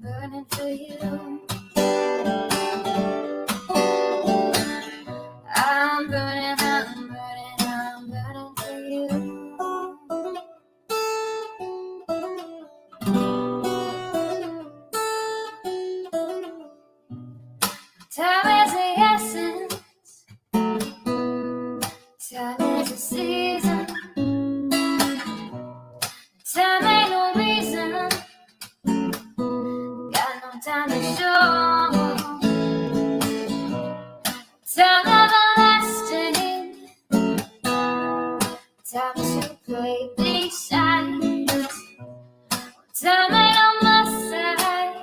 burning for you. I'm burning for you. Time is the essence. Time is the season. Time ain't no reason. Got no time to show. Time everlasting. Time to play these sides. Time ain't on my side.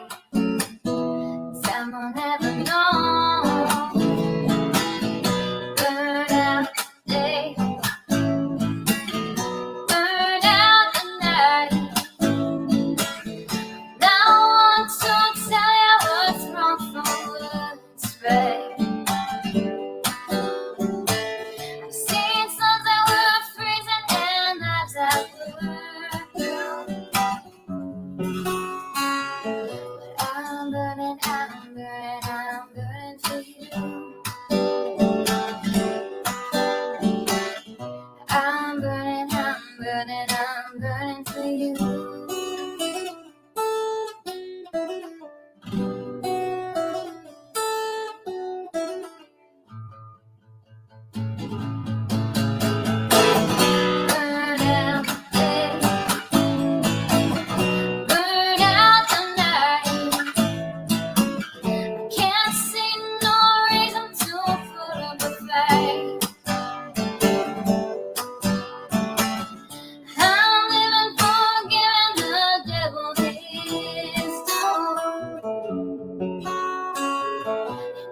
Time will never know. Burn out the day. Burn out the night. Now I want to tell you what's wrong from what's right. I've seen suns that were freezing and lives that were blue. But I'm burning for you. I'm burning for you. Burn out the day. Burn out the night. Can't see no reason to put up a fight. I'm living for giving the devil his due.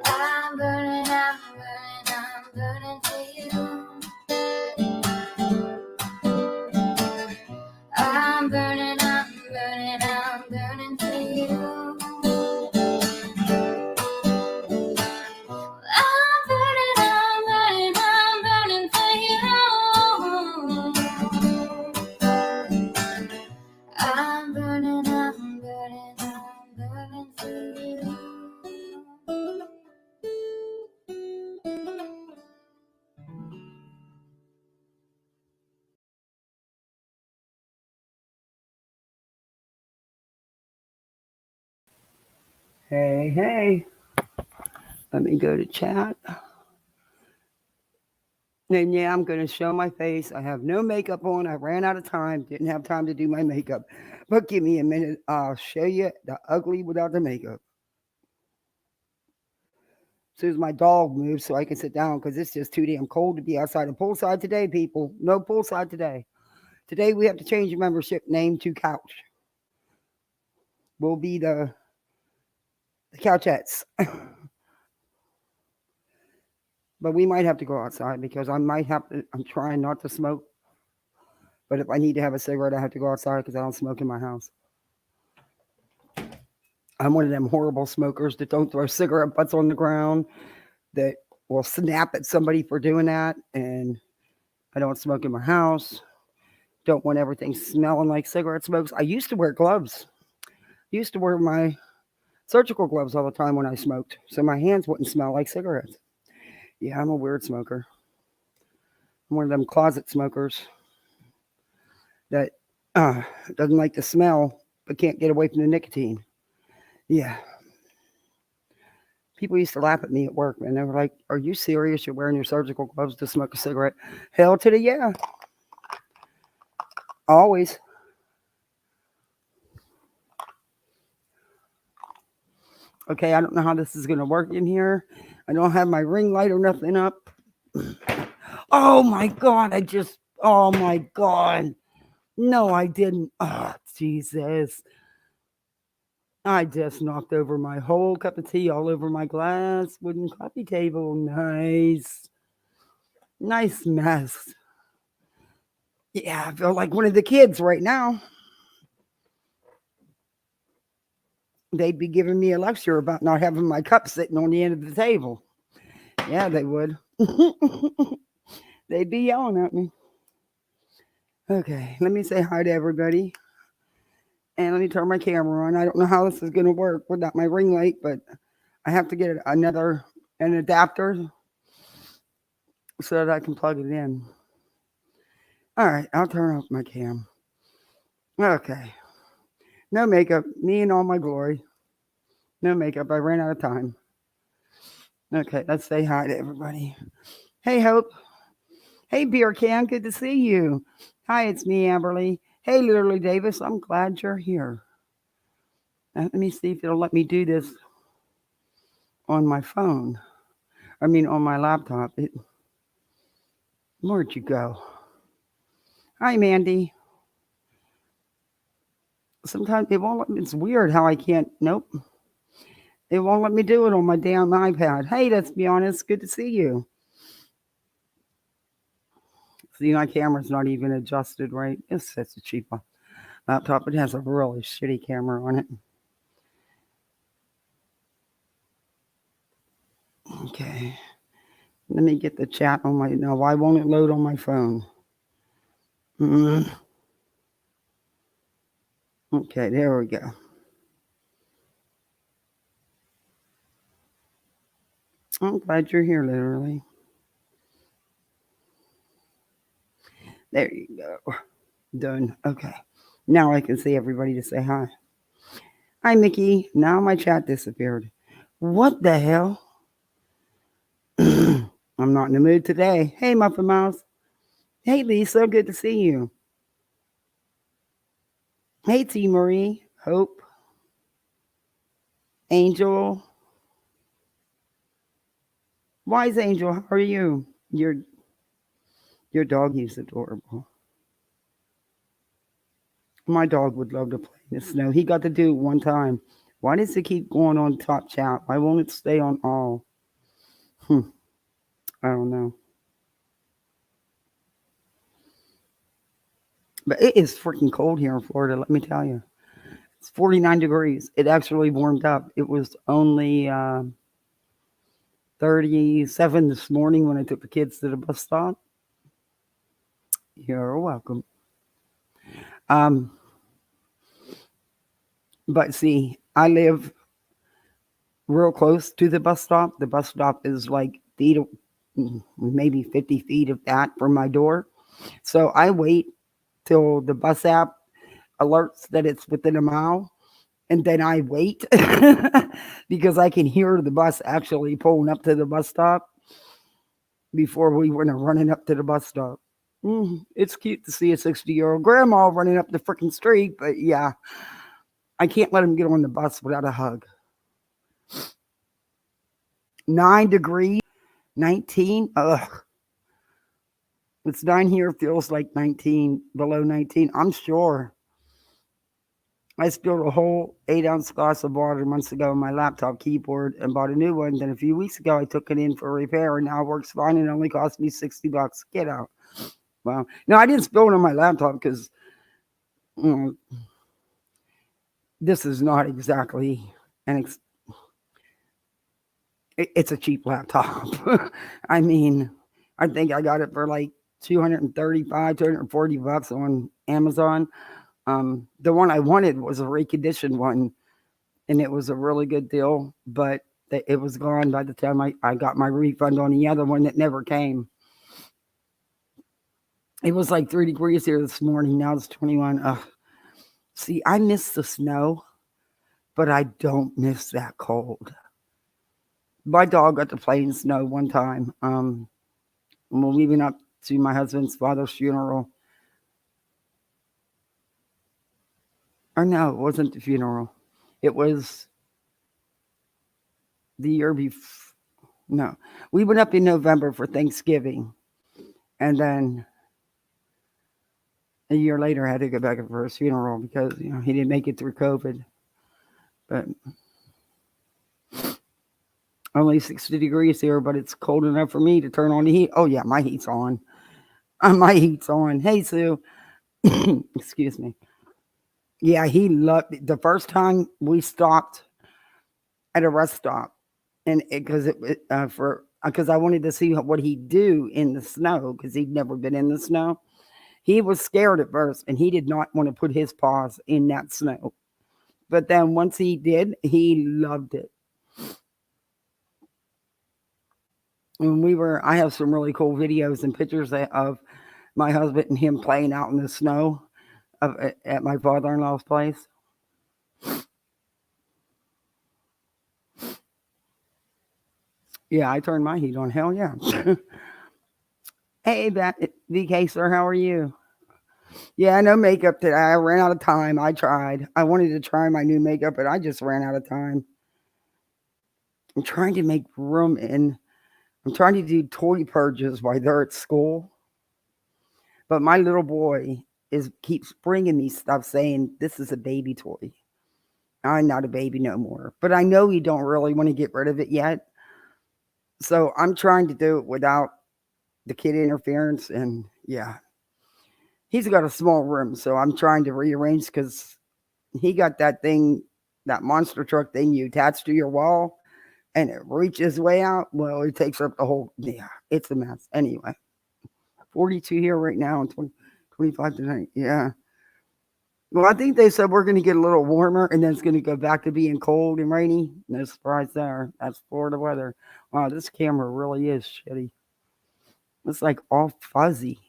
I'm burning for you. I'm burning for you. I'm burning for you. I'm burning for you. Hey. Let me go to chat. And yeah, I'm going to show my face. I have no makeup on. I ran out of time. Didn't have time to do my makeup. But give me a minute. I'll show you the ugly without the makeup. As soon as my dog moves so I can sit down because it's just too damn cold to be outside. And poolside today, people. No poolside today. Today we have to change the membership name to Couch. We'll be the Couchettes. But we might have to go outside because I'm trying not to smoke. But if I need to have a cigarette, I have to go outside because I don't smoke in my house. I'm one of them horrible smokers that don't throw cigarette butts on the ground, that will snap at somebody for doing that. And I don't smoke in my house. Don't want everything smelling like cigarette smokes. I used to wear gloves. I used to wear my surgical gloves all the time when I smoked, so my hands wouldn't smell like cigarettes. Yeah, I'm a weird smoker. I'm one of them closet smokers that doesn't like the smell but can't get away from the nicotine. Yeah. People used to laugh at me at work, and they were like, "Are you serious? You're wearing your surgical gloves to smoke a cigarette?" Hell to the yeah. Always. Okay, I don't know how this is going to work in here. I don't have my ring light or nothing up. Oh my God, oh my God. No, I didn't. Oh, Jesus. I just knocked over my whole cup of tea all over my glass wooden coffee table. Nice. Nice mess. Yeah, I feel like one of the kids right now. They'd be giving me a lecture about not having my cup sitting on the end of the table. Yeah, they would. They'd be yelling at me. Okay, let me say hi to everybody. And let me turn my camera on. I don't know how this is going to work without my ring light, but I have to get an adapter so that I can plug it in. All right, I'll turn off my cam. Okay. No makeup. Me in all my glory. No makeup. I ran out of time. Okay, let's say hi to everybody. Hey, Hope. Hey, Beer Can. Good to see you. Hi, it's me, Amberly. Hey, Literally Davis. I'm glad you're here. Let me see if it'll let me do this on my phone. On my laptop. Where'd you go? Hi, Mandy. Sometimes it won't let me. It's weird how I can't. Nope. It won't let me do it on my damn iPad. Hey, let's be honest. Good to see you. See, my camera's not even adjusted right. It's such a cheap laptop. It has a really shitty camera on it. Okay. Let me get the chat on my. Now, why won't it load on my phone? Okay, there we go. I'm glad you're here, literally. There you go. Done. Okay. Now I can see everybody to say hi. Hi, Mickey. Now my chat disappeared. What the hell? I'm not in the mood today. Hey, Muffin Mouse. Hey, Lisa. Good to see you. Hey, T. Marie. Hope. Angel. Wise Angel, how are you? Your dog is adorable. My dog would love to play in the snow. He got to do it one time. Why does it keep going on top chat? Why won't it stay on all? I don't know. But it is freaking cold here in Florida, let me tell you. It's 49 degrees. It actually warmed up. It was only 37 this morning when I took the kids to the bus stop. You're welcome. But see, I live real close to the bus stop. The bus stop is like maybe 50 feet of that from my door. So I wait till the bus app alerts that it's within a mile. And then I wait because I can hear the bus actually pulling up to the bus stop before we went running up to the bus stop. It's cute to see a 60-year-old grandma running up the freaking street, but yeah, I can't let him get on the bus without a hug. 9 degrees, 19. Ugh. It's 9 here, feels like 19, below 19. I'm sure. I spilled a whole 8-ounce glass of water months ago on my laptop keyboard and bought a new one. Then a few weeks ago, I took it in for repair and now it works fine and only cost me $60. Get out. Wow. No, I didn't spill it on my laptop because this is not exactly it's a cheap laptop. I mean, I think I got it for like $240 on Amazon. The one I wanted was a reconditioned one, and it was a really good deal, but it was gone by the time I got my refund on the other one that never came. It was like 3 degrees here this morning. Now it's 21. See, I miss the snow, but I don't miss that cold. My dog got to play in snow one time. When we went up to my husband's father's funeral. Or no, it wasn't the funeral. It was the year before. No, we went up in November for Thanksgiving. And then a year later, I had to go back for his funeral because, he didn't make it through COVID. But only 60 degrees here, but it's cold enough for me to turn on the heat. Oh, yeah, my heat's on. My heat's on. Hey, Sue. Excuse me. Yeah, he loved it. The first time we stopped at a rest stop, and because I wanted to see what he'd do in the snow because he'd never been in the snow. He was scared at first and he did not want to put his paws in that snow. But then once he did, he loved it. And I have some really cool videos and pictures of my husband and him playing out in the snow at my father-in-law's place. Yeah, I turned my heat on. Hell yeah. Hey, VK sir, how are you? Yeah, no makeup today. I ran out of time. I tried. I wanted to try my new makeup, but I just ran out of time. I'm trying to make room in. I'm trying to do toy purges while they're at school. But my little boy keeps bringing me stuff saying this is a baby toy. I'm not a baby no more. But I know you don't really want to get rid of it yet. So I'm trying to do it without the kid interference. And yeah, he's got a small room. So I'm trying to rearrange because he got that thing, that monster truck thing you attach to your wall and it reaches way out. Well, it takes up the whole, yeah, it's a mess. Anyway, 42 here right now and 25 tonight. Yeah. Well, I think they said we're going to get a little warmer and then it's going to go back to being cold and rainy. No surprise there. That's Florida weather. Wow, this camera really is shitty. It's like all fuzzy.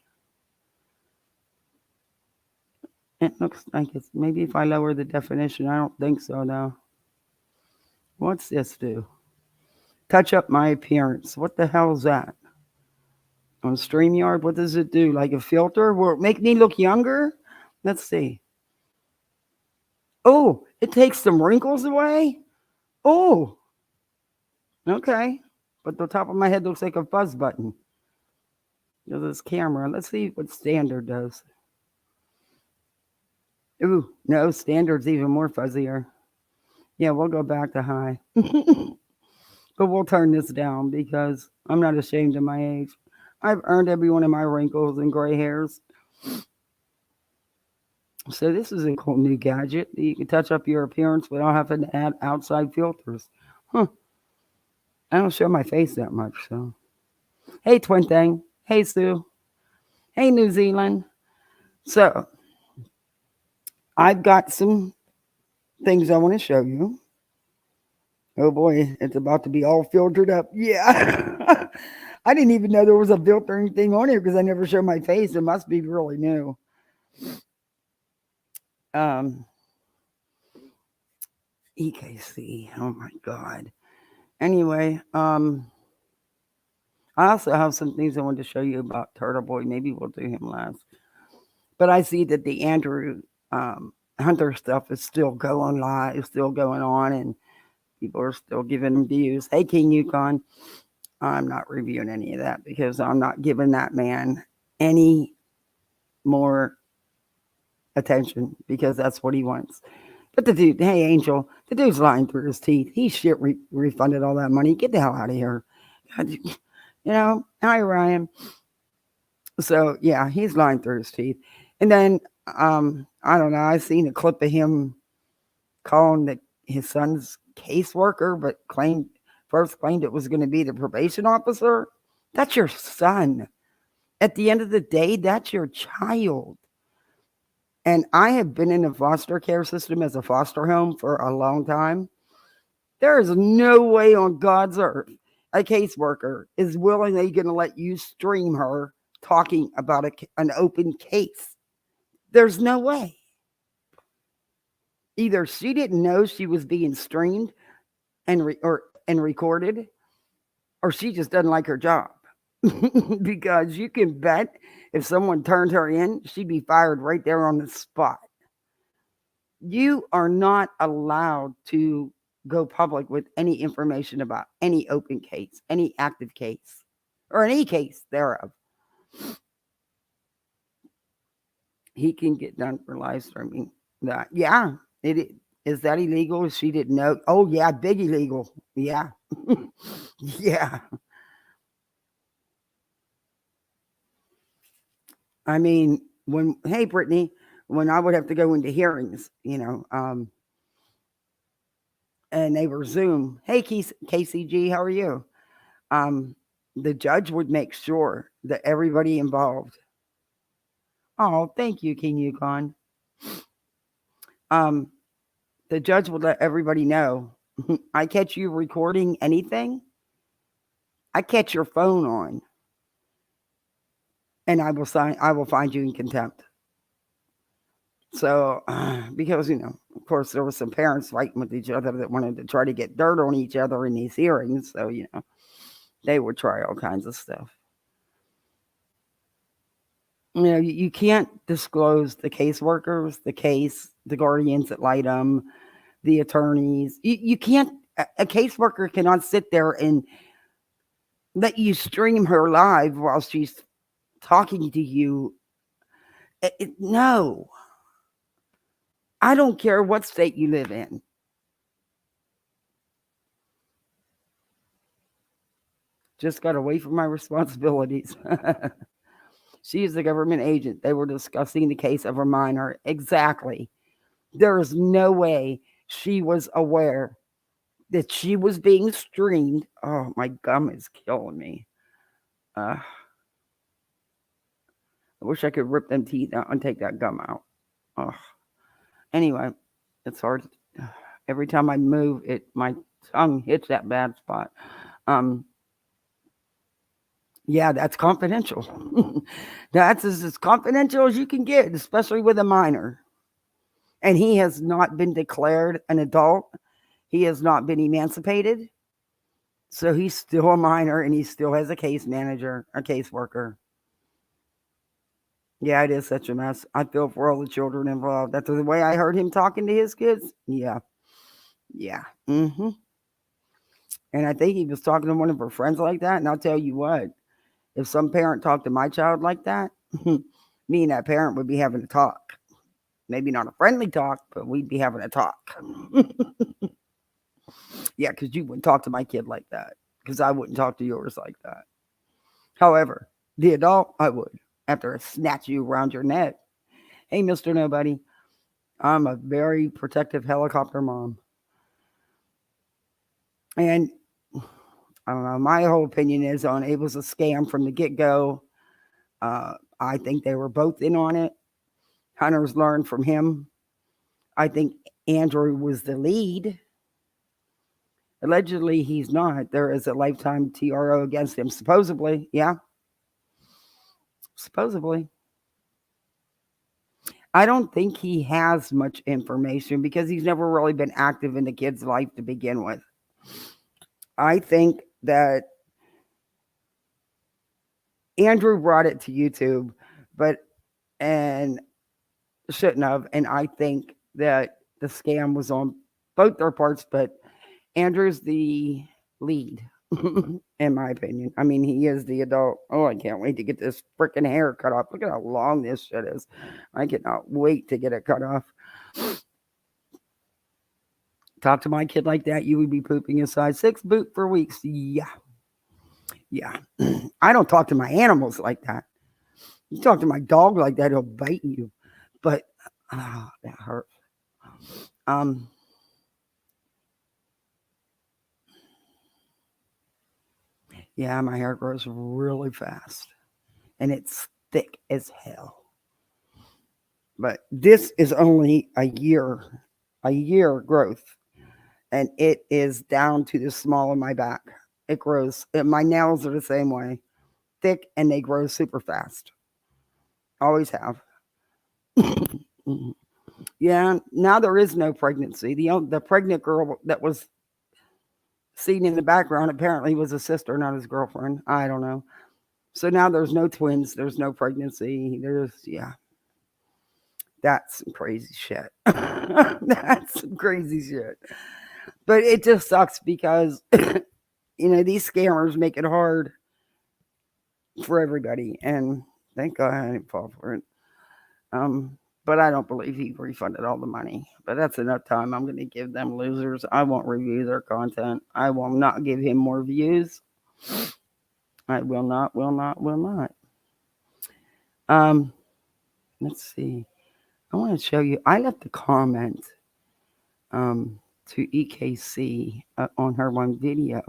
It looks like it's maybe if I lower the definition. I don't think so, though. What's this do? Touch up my appearance. What the hell is that? On StreamYard, what does it do? Like a filter? Will it make me look younger? Let's see. Oh, it takes some wrinkles away? Oh, okay. But the top of my head looks like a fuzz button. There's this camera. Let's see what standard does. Ooh, no, standard's even more fuzzier. Yeah, we'll go back to high. But we'll turn this down because I'm not ashamed of my age. I've earned every one of my wrinkles and gray hairs. So this is a cool new gadget. You can touch up your appearance without having to add outside filters. Huh. I don't show my face that much, so. Hey, Twin Thing. Hey, Sue. Hey, New Zealand. So, I've got some things I want to show you. Oh boy, it's about to be all filtered up. Yeah. I didn't even know there was a filtering thing on here because I never show my face. It must be really new. EKC. Oh my God. Anyway, I also have some things I wanted to show you about Turtle Boy. Maybe we'll do him last. But I see that the Andrew Hunter stuff is still going live, still going on, and people are still giving him views. Hey, King Yukon. I'm not reviewing any of that because I'm not giving that man any more attention because that's what he wants. But the dude, hey, Angel, the dude's lying through his teeth. He shit refunded all that money. Get the hell out of here. You know, hi, Ryan. So, yeah, he's lying through his teeth. And then, I don't know, I seen a clip of him calling his son's caseworker, but first claimed it was going to be the probation officer. That's your son. At the end of the day, that's your child. And I have been in a foster care system as a foster home for a long time. There is no way on God's earth a caseworker is willingly going to let you stream her talking about an open case. There's no way. Either she didn't know she was being streamed and recorded, or she just doesn't like her job. Because you can bet if someone turned her in, she'd be fired right there on the spot. You are not allowed to go public with any information about any open case, any active case, or any case thereof. He can get done for live streaming that. Yeah, is that illegal? She didn't know. Oh yeah, big illegal. Yeah. Yeah. I mean, hey Brittany, when I would have to go into hearings, and they were Zoom. Hey KCG, how are you? The judge would make sure that everybody involved Oh, thank you, King Yukon. Um, the judge would let everybody know. I catch you recording anything, I catch your phone on, and I will find you in contempt. So, because of course, there were some parents fighting with each other that wanted to try to get dirt on each other in these hearings. So, they would try all kinds of stuff. You can't disclose the caseworkers, the guardians that light them, the attorneys. You can't. A caseworker cannot sit there and let you stream her live while she's talking to you. No, I don't care what state you live in. Just got away from my responsibilities. She is a government agent. They were discussing the case of a minor. Exactly. There is no way she was aware that she was being streamed. Oh, my gum is killing me. I wish I could rip them teeth out and take that gum out. Oh. Anyway, it's hard. Every time I move, my tongue hits that bad spot. Yeah, that's confidential. That's as confidential as you can get, especially with a minor. And he has not been declared an adult. He has not been emancipated. So he's still a minor and he still has a case manager, a caseworker. Yeah, it is such a mess. I feel for all the children involved. That's the way I heard him talking to his kids. Yeah. Yeah. And I think he was talking to one of her friends like that. And I'll tell you what, if some parent talked to my child like that, me and that parent would be having a talk. Maybe not a friendly talk, but we'd be having a talk. Yeah, because you wouldn't talk to my kid like that. Because I wouldn't talk to yours like that. However, the adult, I would. After I snatch you around your neck. Hey, Mr. Nobody. I'm a very protective helicopter mom. And I don't know. My whole opinion is on it was a scam from the get-go. I think they were both in on it. Hunter's learned from him. I think Andrew was the lead. Allegedly, he's not. There is a lifetime TRO against him, supposedly. Yeah. Supposedly. I don't think he has much information because he's never really been active in the kid's life to begin with. I think that Andrew brought it to YouTube, and shouldn't have. And I think that the scam was on both their parts, but Andrew's the lead, in my opinion. I mean, he is the adult. Oh, I can't wait to get this freaking hair cut off. Look at how long this shit is. I cannot wait to get it cut off. Talk to my kid like that, you would be pooping a size 6 boot for weeks. Yeah. Yeah. I don't talk to my animals like that. You talk to my dog like that, he'll bite you. But that hurt. Yeah, my hair grows really fast. And it's thick as hell. But this is only a year growth. And it is down to the small of my back. It grows. My nails are the same way. Thick and they grow super fast. Always have. Yeah, now there is no pregnancy. The pregnant girl that was seen in the background apparently was a sister, not his girlfriend. I don't know. So now there's no twins. There's no pregnancy. Yeah. That's some crazy shit. That's some crazy shit. But it just sucks because, these scammers make it hard for everybody. And thank God I didn't fall for it. But I don't believe he refunded all the money. But that's enough time. I'm going to give them losers. I won't review their content. I will not give him more views. I will not. Let's see. I want to show you. I left a comment to EKC on her one video.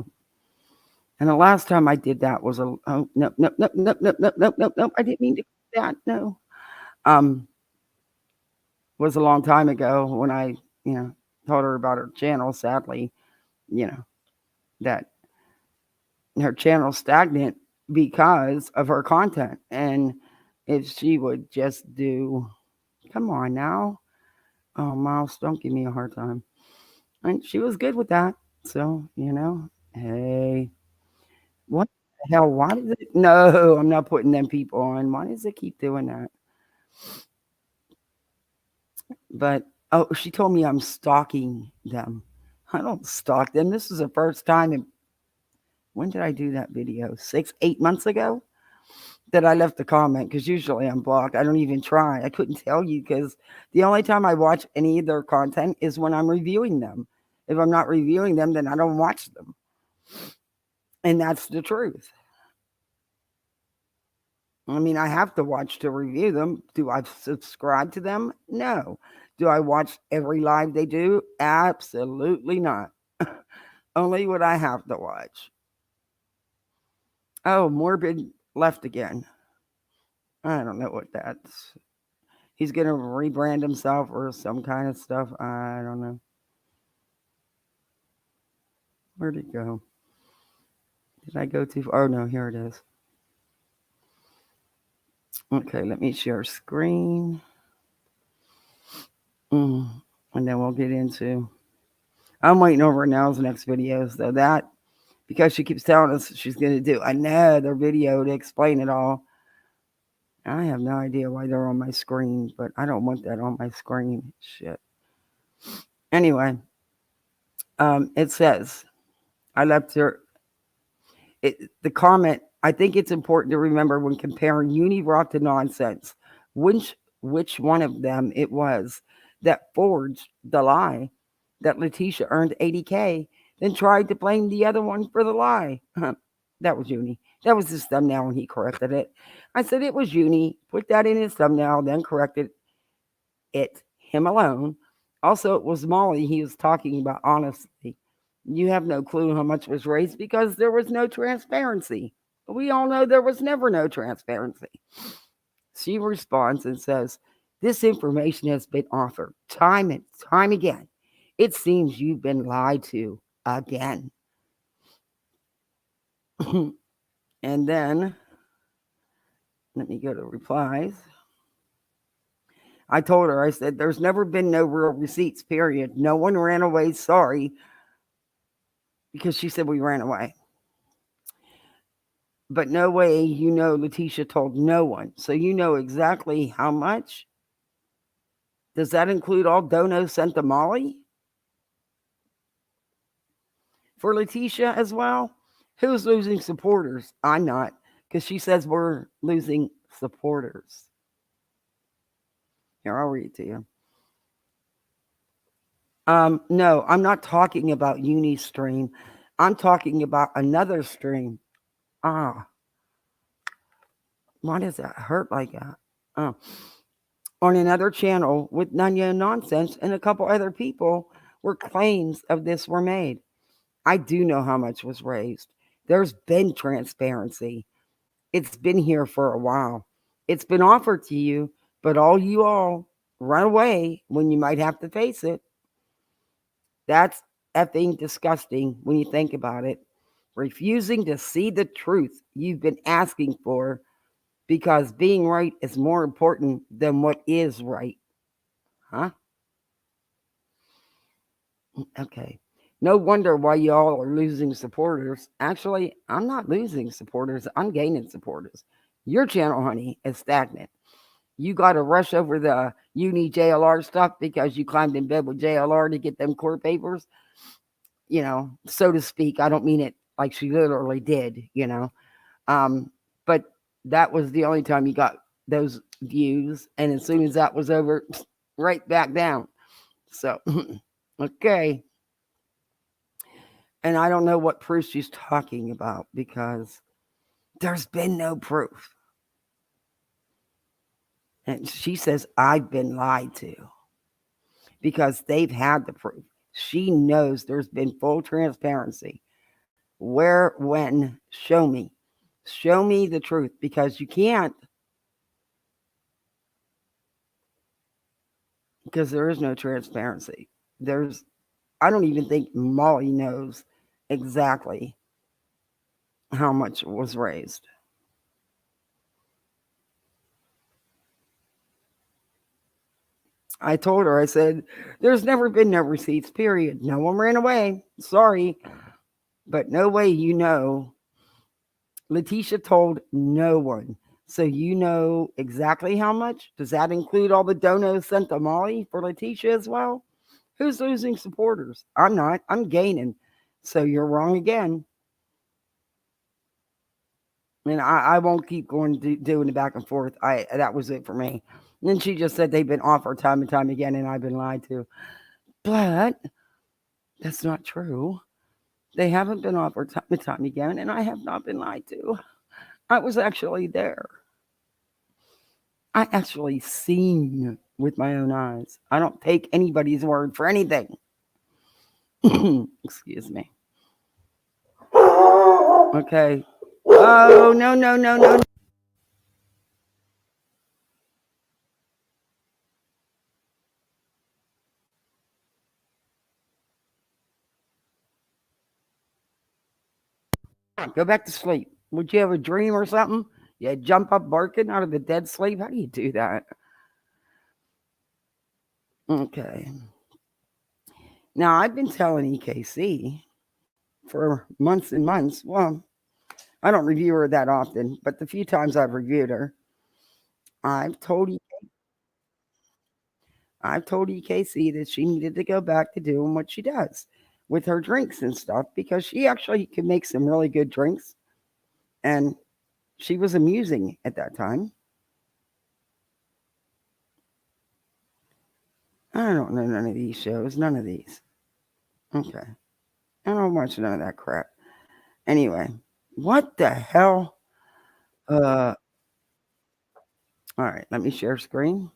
And the last time I did that was no. I didn't mean to do that. No. was a long time ago when I, told her about her channel. Sadly, that her channel's stagnant because of her content. And if she would just come on now. Oh, Miles, don't give me a hard time. And she was good with that. So, hey, what the hell? Why does it? No, I'm not putting them people on. Why does it keep doing that? But, oh, she told me I'm stalking them. I don't stalk them. This is the first time in, when did I do that video? 8 months ago that I left a comment, because usually I'm blocked. I don't even try. I couldn't tell you because the only time I watch any of their content is when I'm reviewing them. If I'm not reviewing them, then I don't watch them. And that's the truth. I mean, I have to watch to review them. Do I subscribe to them? No. Do I watch every live they do? Absolutely not. Only what I have to watch. Oh, Morbid left again. I don't know what that's. He's going to rebrand himself or some kind of stuff. I don't know. Where'd it go? Did I go too far? Oh, no, here it is. Okay, let me share screen. And then we'll get into. I'm waiting over Nell's next videos, though. That, because she keeps telling us she's going to do another video to explain it all. I have no idea why they're on my screen, but I don't want that on my screen. Shit. Anyway, it says, I left her. The comment, I think it's important to remember when comparing Unirock to nonsense, which one of them it was that forged the lie that Letitia earned 80K, then tried to blame the other one for the lie. That was Uni. That was his thumbnail, and he corrected it. I said it was Uni. Put that in his thumbnail, then corrected it, him alone. Also, it was Molly he was talking about, honestly. You have no clue how much was raised because there was no transparency. We all know there was never no transparency. She responds and says, this information has been offered time and time again. It seems you've been lied to again. And then, let me go to replies. I told her, I said, there's never been no real receipts, period. No one ran away, sorry. Because she said we ran away. But no way, Letitia told no one. So you know exactly how much? Does that include all Dono sent to Molly? For Letitia as well? Who's losing supporters? I'm not, because she says we're losing supporters. Here, I'll read it to you. No, I'm not talking about Uni stream. I'm talking about another stream. Why does that hurt like that? On another channel with Nunya Nonsense and a couple other people where claims of this were made. I do know how much was raised. There's been transparency. It's been here for a while. It's been offered to you, but all you all run away when you might have to face it. That's effing disgusting when you think about it. Refusing to see the truth you've been asking for because being right is more important than what is right. Huh? Okay. No wonder why y'all are losing supporters. Actually, I'm not losing supporters. I'm gaining supporters. Your channel, honey, is stagnant. You got to rush over the Uni JLR stuff because you climbed in bed with JLR to get them court papers, so to speak. I don't mean it like she literally did, but that was the only time you got those views. And as soon as that was over, right back down. So, okay. And I don't know what proof she's talking about because there's been no proof. And she says, I've been lied to because they've had the proof. She knows there's been full transparency. Where, when, show me. Show me the truth because you can't. because there is no transparency. I don't even think Molly knows exactly how much was raised. I told her, I said, there's never been no receipts, period. No one ran away. Sorry, but no way you know. Letitia told no one. So you know exactly how much? Does that include all the donos sent to Molly for Letitia as well? Who's losing supporters? I'm not. I'm gaining. So you're wrong again. And I won't keep going doing the back and forth. That was it for me. And then she just said they've been offered time and time again, and I've been lied to. But that's not true. They haven't been offered time and time again, and I have not been lied to. I was actually there. I actually seen with my own eyes. I don't take anybody's word for anything. Excuse me. Okay. Oh, no, no, no, no. Go back to sleep. Would you have a dream or something? You jump up barking out of the dead sleep? How do you do that? Okay. Now, I've been telling EKC for months and months. Well, I don't review her that often, but the few times I've reviewed her, I've told I've told EKC that she needed to go back to doing what she does with her drinks and stuff because she actually can make some really good drinks, and she was amusing at that time. I don't know none of these shows, none of these. Okay. I don't watch none of that crap. Anyway, what the hell? Uh, all right, let me share screen.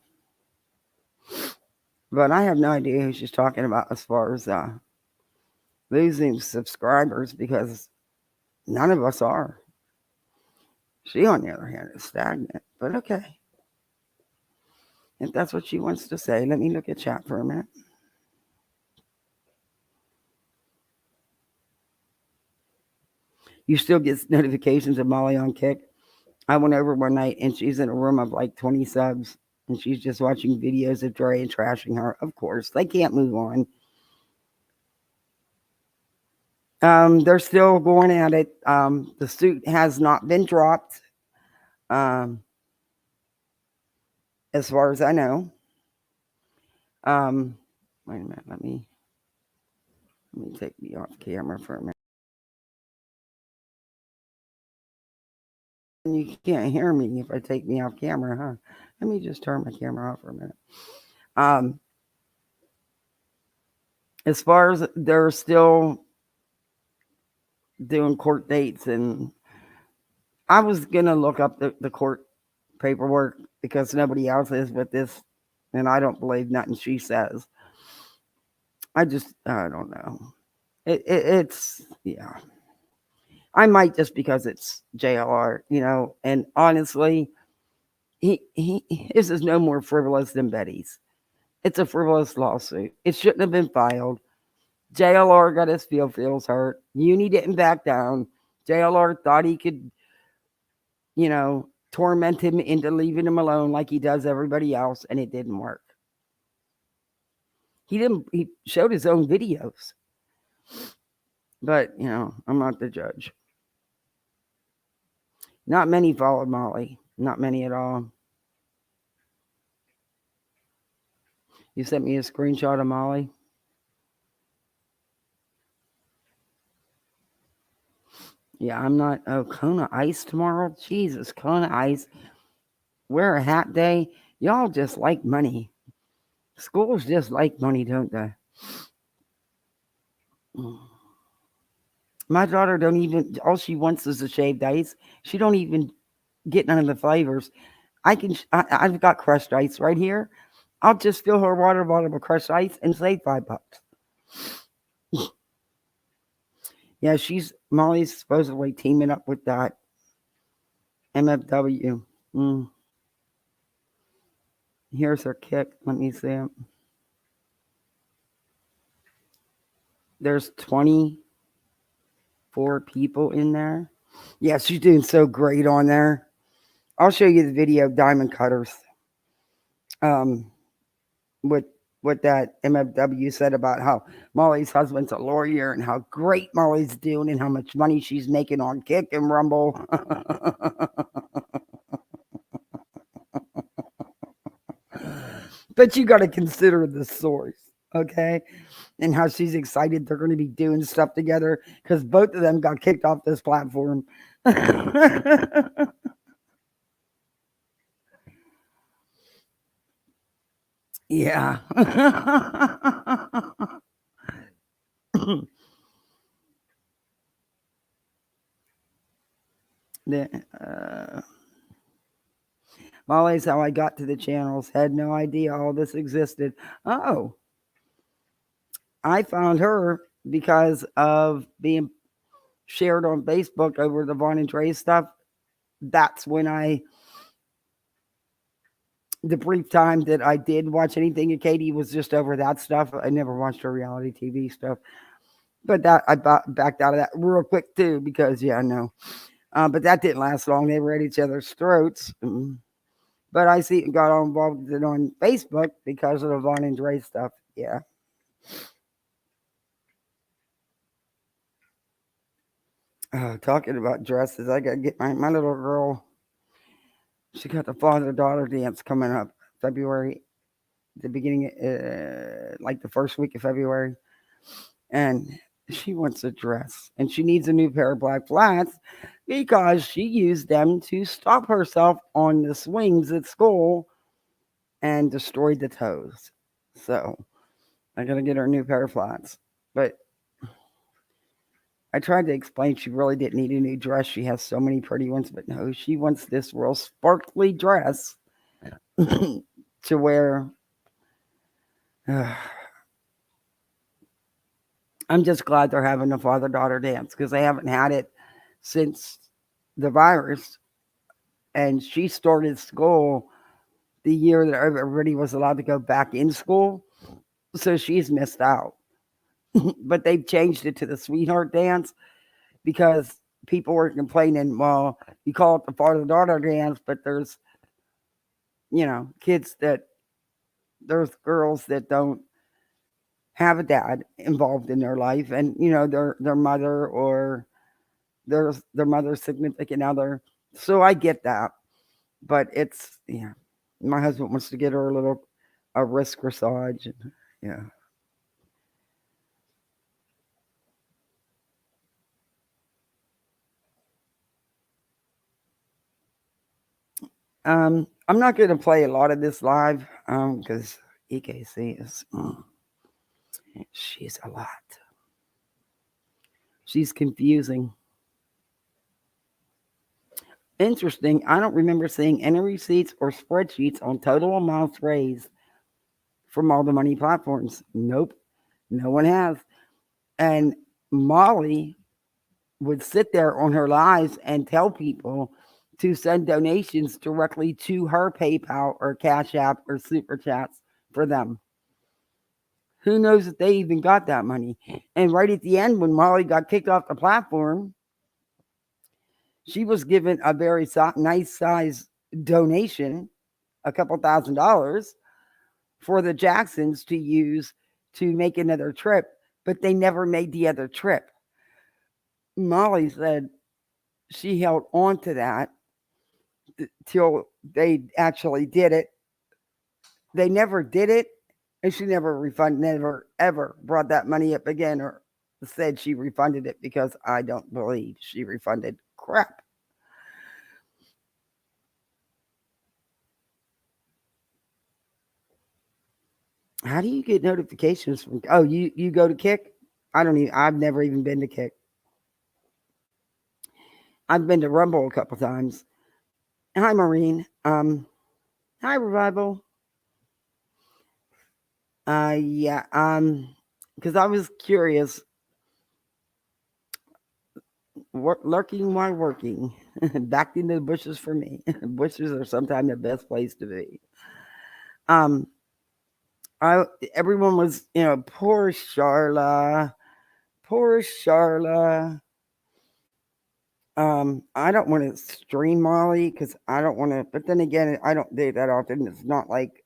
But I have no idea who she's talking about as far as losing subscribers because none of us are. She, on the other hand, is stagnant. But okay, if that's what she wants to say, let me look at chat for a minute. You still get notifications of Molly on Kick. I went over one night and she's in a room of like 20 subs and she's just watching videos of Dre and trashing her. Of course, they can't move on. They're still going at it. The suit has not been dropped, um, as far as I know. Wait a minute. Let me take me off camera for a minute. You can't hear me if I take me off camera, huh? Let me just turn my camera off for a minute. As far as they're still doing court dates, and I was gonna look up the court paperwork because nobody else is with this, and I don't believe nothing she says. I don't know. It's yeah. I might just because it's JLR, and honestly, his is no more frivolous than Betty's. It's a frivolous lawsuit. It shouldn't have been filed. JLR got his feels hurt. Uni didn't back down. JLR thought he could, torment him into leaving him alone like he does everybody else, and it didn't work. He showed his own videos. But, I'm not the judge. Not many followed Molly. Not many at all. You sent me a screenshot of Molly. Yeah, I'm not. Oh, Kona Ice tomorrow? Jesus, Kona Ice. Wear a hat day. Y'all just like money. Schools just like money, don't they? My daughter don't even. All she wants is a shaved ice. She don't even get none of the flavors. I've got crushed ice right here. I'll just fill her water bottle with crushed ice and save $5. Yeah, Molly's supposedly teaming up with that MFW. Here's her kick. Let me see it. There's 24 people in there. Yeah, she's doing so great on there. I'll show you the video of Diamond Cutters. Um, what what that MFW said about how Molly's husband's a lawyer and how great Molly's doing and how much money she's making on Kick and Rumble. But you got to consider the source, okay? And how she's excited they're going to be doing stuff together because both of them got kicked off this platform. Yeah. the, Molly's how I got to the channels. Had no idea all this existed. Oh, I found her because of being shared on Facebook over the Vaughn and Dre stuff. That's when the brief time that I did watch anything of Katie was just over that stuff. I never watched her reality TV stuff. But that I backed out of that real quick too because, yeah, I know. But that didn't last long. They were at each other's throats. But I got all involved with it on Facebook because of the Vaughn and Dre stuff. Yeah. Talking about dresses, I got to get my little girl. She got the father-daughter dance coming up February, the beginning, like the first week of February. And she wants a dress. And she needs a new pair of black flats because she used them to stop herself on the swings at school and destroyed the toes. So I got to get her a new pair of flats. But I tried to explain she really didn't need a new dress. She has so many pretty ones, but no, she wants this real sparkly dress to wear. I'm just glad they're having the father-daughter dance because they haven't had it since the virus. And she started school the year that everybody was allowed to go back in school. So she's missed out. But they've changed it to the sweetheart dance because people were complaining, well, you call it the father-daughter dance, but there's, kids there's girls that don't have a dad involved in their life and, their mother or their mother's significant other. So I get that. But it's, my husband wants to get her a wrist corsage. Yeah. I'm not going to play a lot of this live because EKC is, she's a lot. She's confusing. Interesting. I don't remember seeing any receipts or spreadsheets on total amounts raised from all the money platforms. Nope. No one has. And Molly would sit there on her lives and tell people to send donations directly to her PayPal or Cash App or Super Chats for them. Who knows if they even got that money? And right at the end, when Molly got kicked off the platform, she was given a very nice size donation, a couple $1,000 for the Jacksons to use to make another trip, but they never made the other trip. Molly said she held on to that till they actually did it. They never did it, and she never ever brought that money up again or said she refunded it because I don't believe she refunded crap. How do you get notifications from? Oh, you go to Kick? I've never even been to Kick. I've been to Rumble a couple times. Hi, Maureen. Hi, Revival. Yeah. Because I was curious. Lurking while working. Back into the bushes for me. Bushes are sometimes the best place to be. Um, everyone was, poor Charla. Poor Charla. I don't want to stream Molly because I don't want to. But then again, I don't do that often. It's not like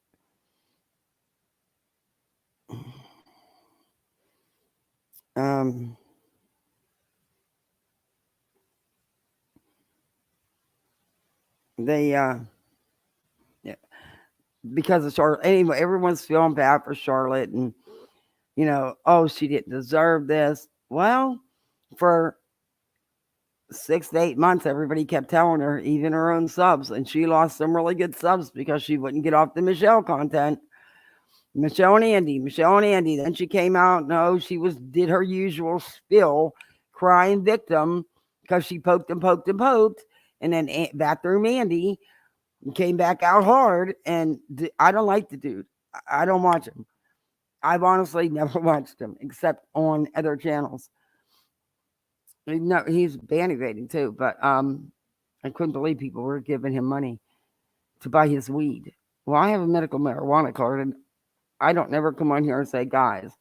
um they yeah, because of Charlotte. Anyway, everyone's feeling bad for Charlotte, and oh, she didn't deserve this. Well, for 6 to 8 months, everybody kept telling her, even her own subs, and she lost some really good subs because she wouldn't get off the Michelle content. Michelle and Andy, Michelle and Andy. Then she came out. No, she did her usual spill, crying victim because she poked and poked and poked, and then bathroom Andy came back out hard. And I don't like the dude. I don't watch him. I've honestly never watched him except on other channels. No, he's band evading too, but I couldn't believe people were giving him money to buy his weed. Well, I have a medical marijuana card, and I don't never come on here and say, guys,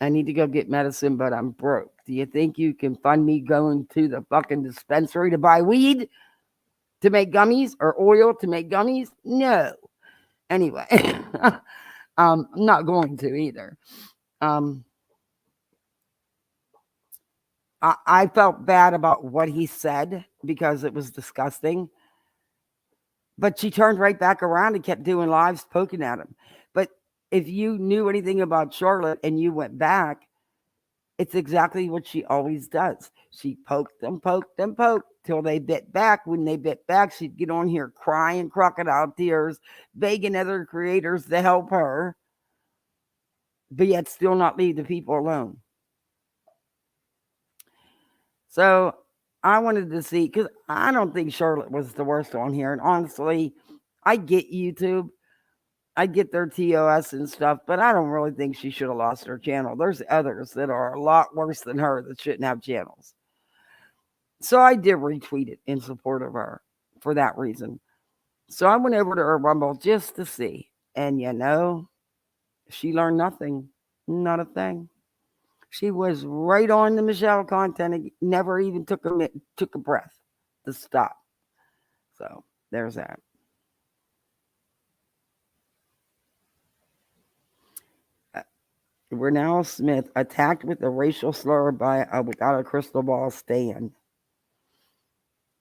I need to go get medicine, but I'm broke. Do you think you can fund me going to the fucking dispensary to buy weed to make gummies or oil to make gummies? No. Anyway, I'm not going to either. I felt bad about what he said because it was disgusting. But she turned right back around and kept doing lives poking at him. But if you knew anything about Charlotte and you went back, it's exactly what she always does. She poked them, till they bit back. When they bit back, she'd get on here crying crocodile tears, begging other creators to help her, but yet still not leave the people alone. So I wanted to see, because I don't think Charlotte was the worst on here. And honestly, I get YouTube. I get their TOS and stuff, but I don't really think she should have lost her channel. There's others that are a lot worse than her that shouldn't have channels. So I did retweet it in support of her for that reason. So I went over to her Rumble just to see. And she learned nothing. Not a thing. She was right on the Michelle content and never even took a breath to stop. So there's that. Renell Smith attacked with a racial slur by Without a Crystal Ball Stan.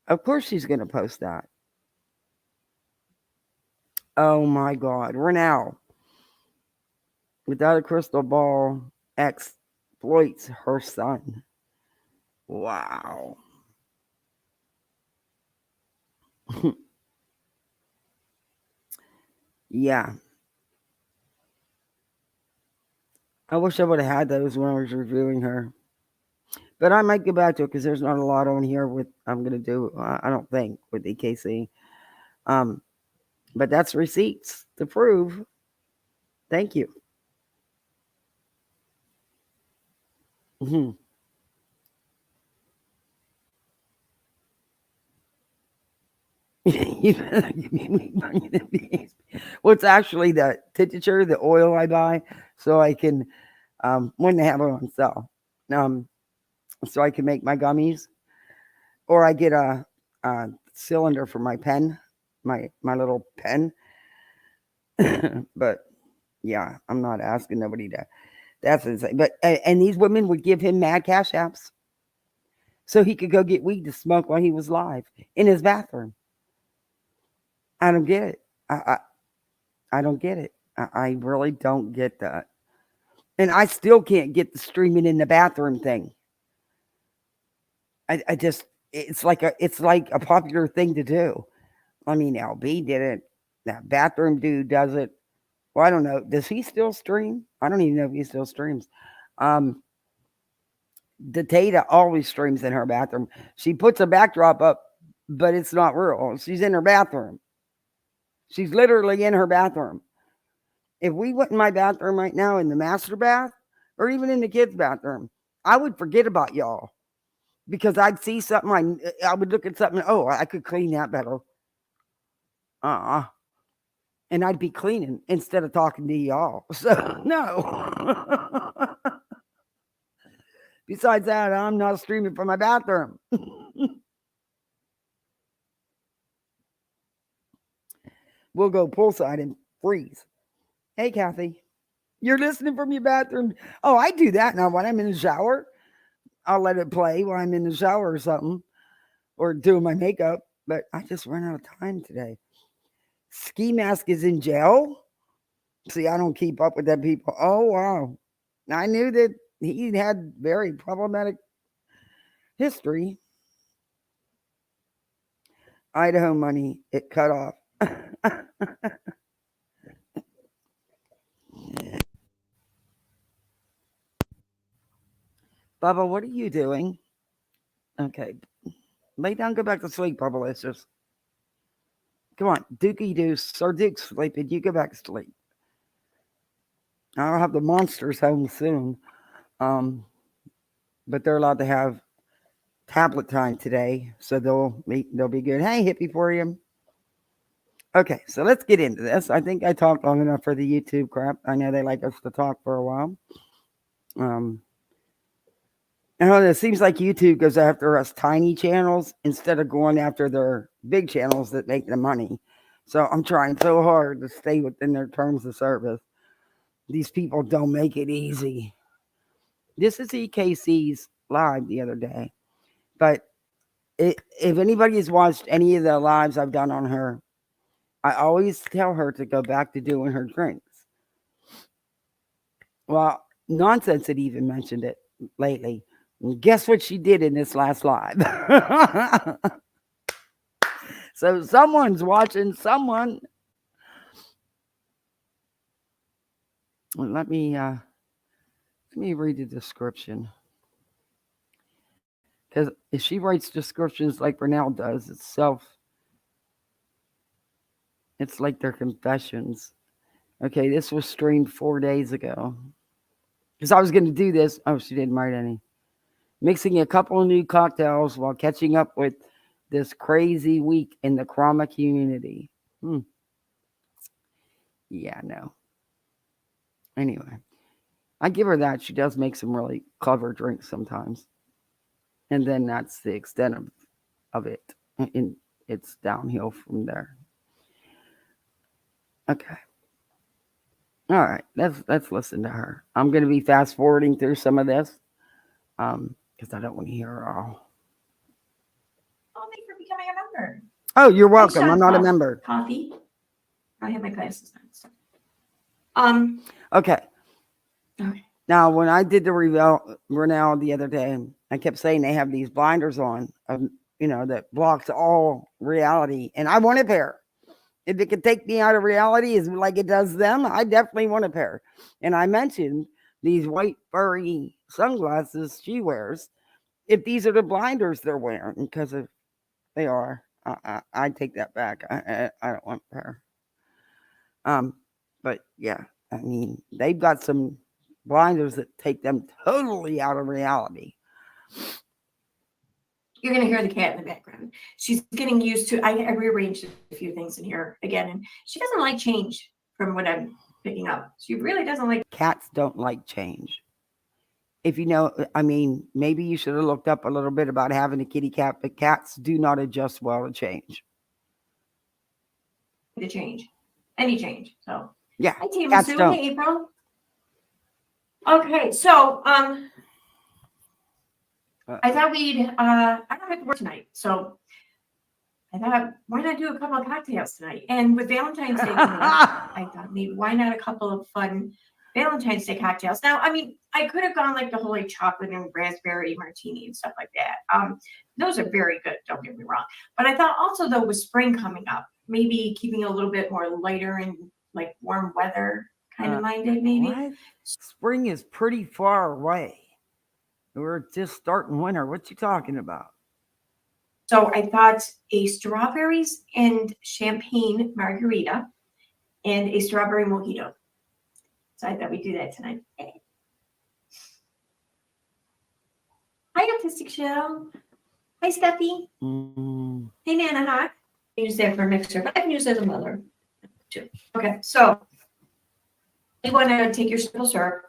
Of course she's going to post that. Oh my God. Renell, Without a Crystal Ball, exploits her son. Wow. Yeah. I wish I would have had those when I was reviewing her. But I might go back to it because there's not a lot on here with I'm going to do, I don't think, with EKC. But that's receipts to prove. Thank you. Mm-hmm. Well, it's actually the tincture, the oil I buy, so I can, when they have it on sale, so I can make my gummies, or I get a cylinder for my pen, my little pen. But yeah, I'm not asking nobody to. That's insane. But and these women would give him mad cash apps, so he could go get weed to smoke while he was live in his bathroom. I don't get it. I don't get it. I really don't get that. And I still can't get the streaming in the bathroom thing. I just it's like a popular thing to do. I mean, LB did it. That bathroom dude does it. Well, I don't know. Does he still stream? I don't even know if he still streams. Data always streams in her bathroom. She puts a backdrop up, but it's not real. She's in her bathroom. She's literally in her bathroom. If we went in my bathroom right now in the master bath or even in the kids' bathroom, I would forget about y'all because I'd see something. I would look at something. Oh, I could clean that better. And I'd be cleaning instead of talking to y'all. So no. Besides that, I'm not streaming from my bathroom. We'll go poolside and freeze. Hey, Kathy, you're listening from your bathroom. Oh, I do that now when I'm in the shower. I'll let it play while I'm in the shower or something, or doing my makeup. But I just ran out of time today. Ski Mask is in jail. See, I don't keep up with them people. Oh, wow. I knew that he had very problematic history. Idaho money, it cut off. Bubba, what are you doing? Okay. Lay down, go back to sleep, Bubba. Let's just come on. Dookie Deuce, Sir Duke's sleeping. You go back to sleep. I'll have the monsters home soon. But they're allowed to have tablet time today, so they'll be good. Hey, hippie for you. Okay, so let's get into this. I think I talked long enough for the YouTube crap. I know they like us to talk for a while. It seems like YouTube goes after us tiny channels instead of going after their big channels that make the money. So I'm trying so hard to stay within their terms of service. These people don't make it easy. This is EKC's live the other day. But if anybody has watched any of the lives I've done on her, I always tell her to go back to doing her drinks. Well, Nonsense had even mentioned it lately. And guess what she did in this last live? So someone's watching someone. Let me read the description. Because if she writes descriptions like Brunel does, it's like their confessions. Okay, this was streamed 4 days ago. Because I was going to do this. Oh, she didn't write any. Mixing a couple of new cocktails while catching up with this crazy week in the Krama community. Yeah, no. Anyway, I give her that. She does make some really clever drinks sometimes. And then that's the extent of it. And it's downhill from there. Okay. All right. Let's listen to her. I'm going to be fast forwarding through some of this because I don't want to hear her all. Oh, thank you for becoming a member. Oh, you're welcome. I'm not a member. Coffee. I have my glasses on. Okay. Okay. Now, when I did the Renell the other day, I kept saying they have these blinders on, that blocks all reality, and I want a pair. If it could take me out of reality as like it does them, I definitely want a pair. And I mentioned these white furry sunglasses she wears. If these are the blinders they're wearing, because if they are, I take that back. I don't want a pair. But yeah, I mean, they've got some blinders that take them totally out of reality. You're going to hear the cat in the background. She's getting used to, I rearranged a few things in here again, and she doesn't like change from what I'm picking up. She really doesn't like. Cats don't like change. If you know, I mean, maybe you should have looked up a little bit about having a kitty cat, but cats do not adjust well to change. To change. Any change. So yeah, hi, Team cats Sue. don't. Hey, April. Okay, so I thought I don't have to work tonight, so I thought, why not do a couple of cocktails tonight? And with Valentine's Day coming up, I thought maybe why not a couple of fun Valentine's Day cocktails? Now, I mean, I could have gone like the whole chocolate and raspberry martini and stuff like that. Those are very good, don't get me wrong. But I thought also though with spring coming up, maybe keeping a little bit more lighter and like warm weather kind of minded, maybe. What? Spring is pretty far away. We're just starting winter. What you talking about? So I thought a strawberries and champagne margarita and a strawberry mojito. So I thought we'd do that tonight. Hi, Autistic Show. Hi, Steffi. Hey, Nana Hawk. I use that for a mixer, but I can use it as a mother too. Okay, so you want to take your simple syrup.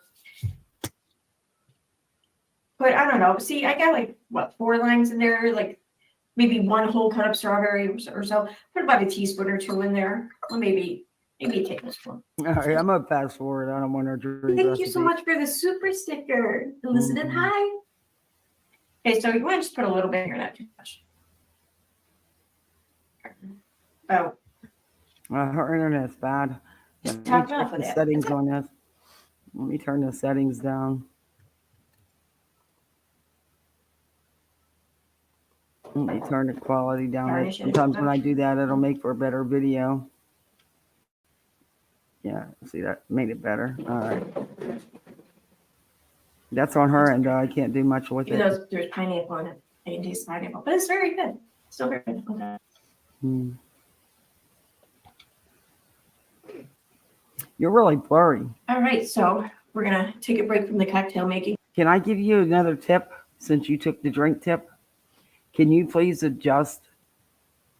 But I don't know. See, I got like what 4 lines in there, like maybe 1 whole cut of strawberry or so. Put about a teaspoon or 2 in there, or maybe a tablespoon. All right, I'm gonna fast forward. I don't want to drink. Thank you so much for the super sticker, Elizabeth. Hi. Okay, so you want to just put a little bit here, not too much. Oh, Her internet's bad. just Let me top it check off the with it. settings on this. Let me turn the settings down. Let me turn the quality down. Garnish it. Sometimes when I do that, it'll make for a better video. Yeah, see, that made it better. All right. That's on her end. I can't do much with Even it. though there's pineapple in it, I can taste pineapple, but it's very good. Still very good. Okay. You're really blurry. All right, so we're gonna take a break from the cocktail making. Can I give you another tip since you took the drink tip? Can you please adjust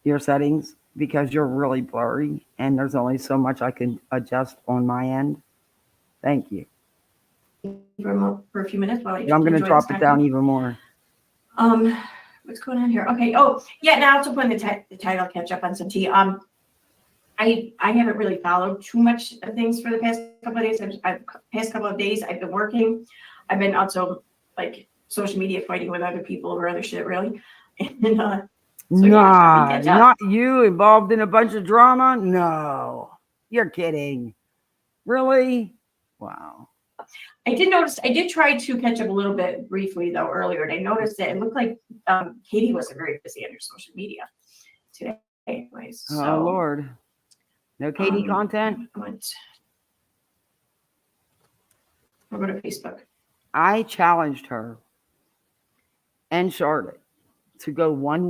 your settings because you're really blurry and there's only so much I can adjust on my end? Thank you. For a few minutes while I And I'm going to enjoy drop this it down cocktail. even more. What's going on here? Okay. Oh, yeah. Now also putting the title catch up on some tea. I haven't really followed too much of things for the past couple of days. I've been working. I've been also like social media fighting with other people over other shit, really. And Nah, not you involved in a bunch of drama? No, you're kidding. Really? Wow. I did try to catch up a little bit briefly though earlier, and I noticed that it looked like Katie wasn't very busy on her social media today. Anyways, so, Oh Lord, no Katie content. I'll go to Facebook. I challenged her and Charlotte to go 1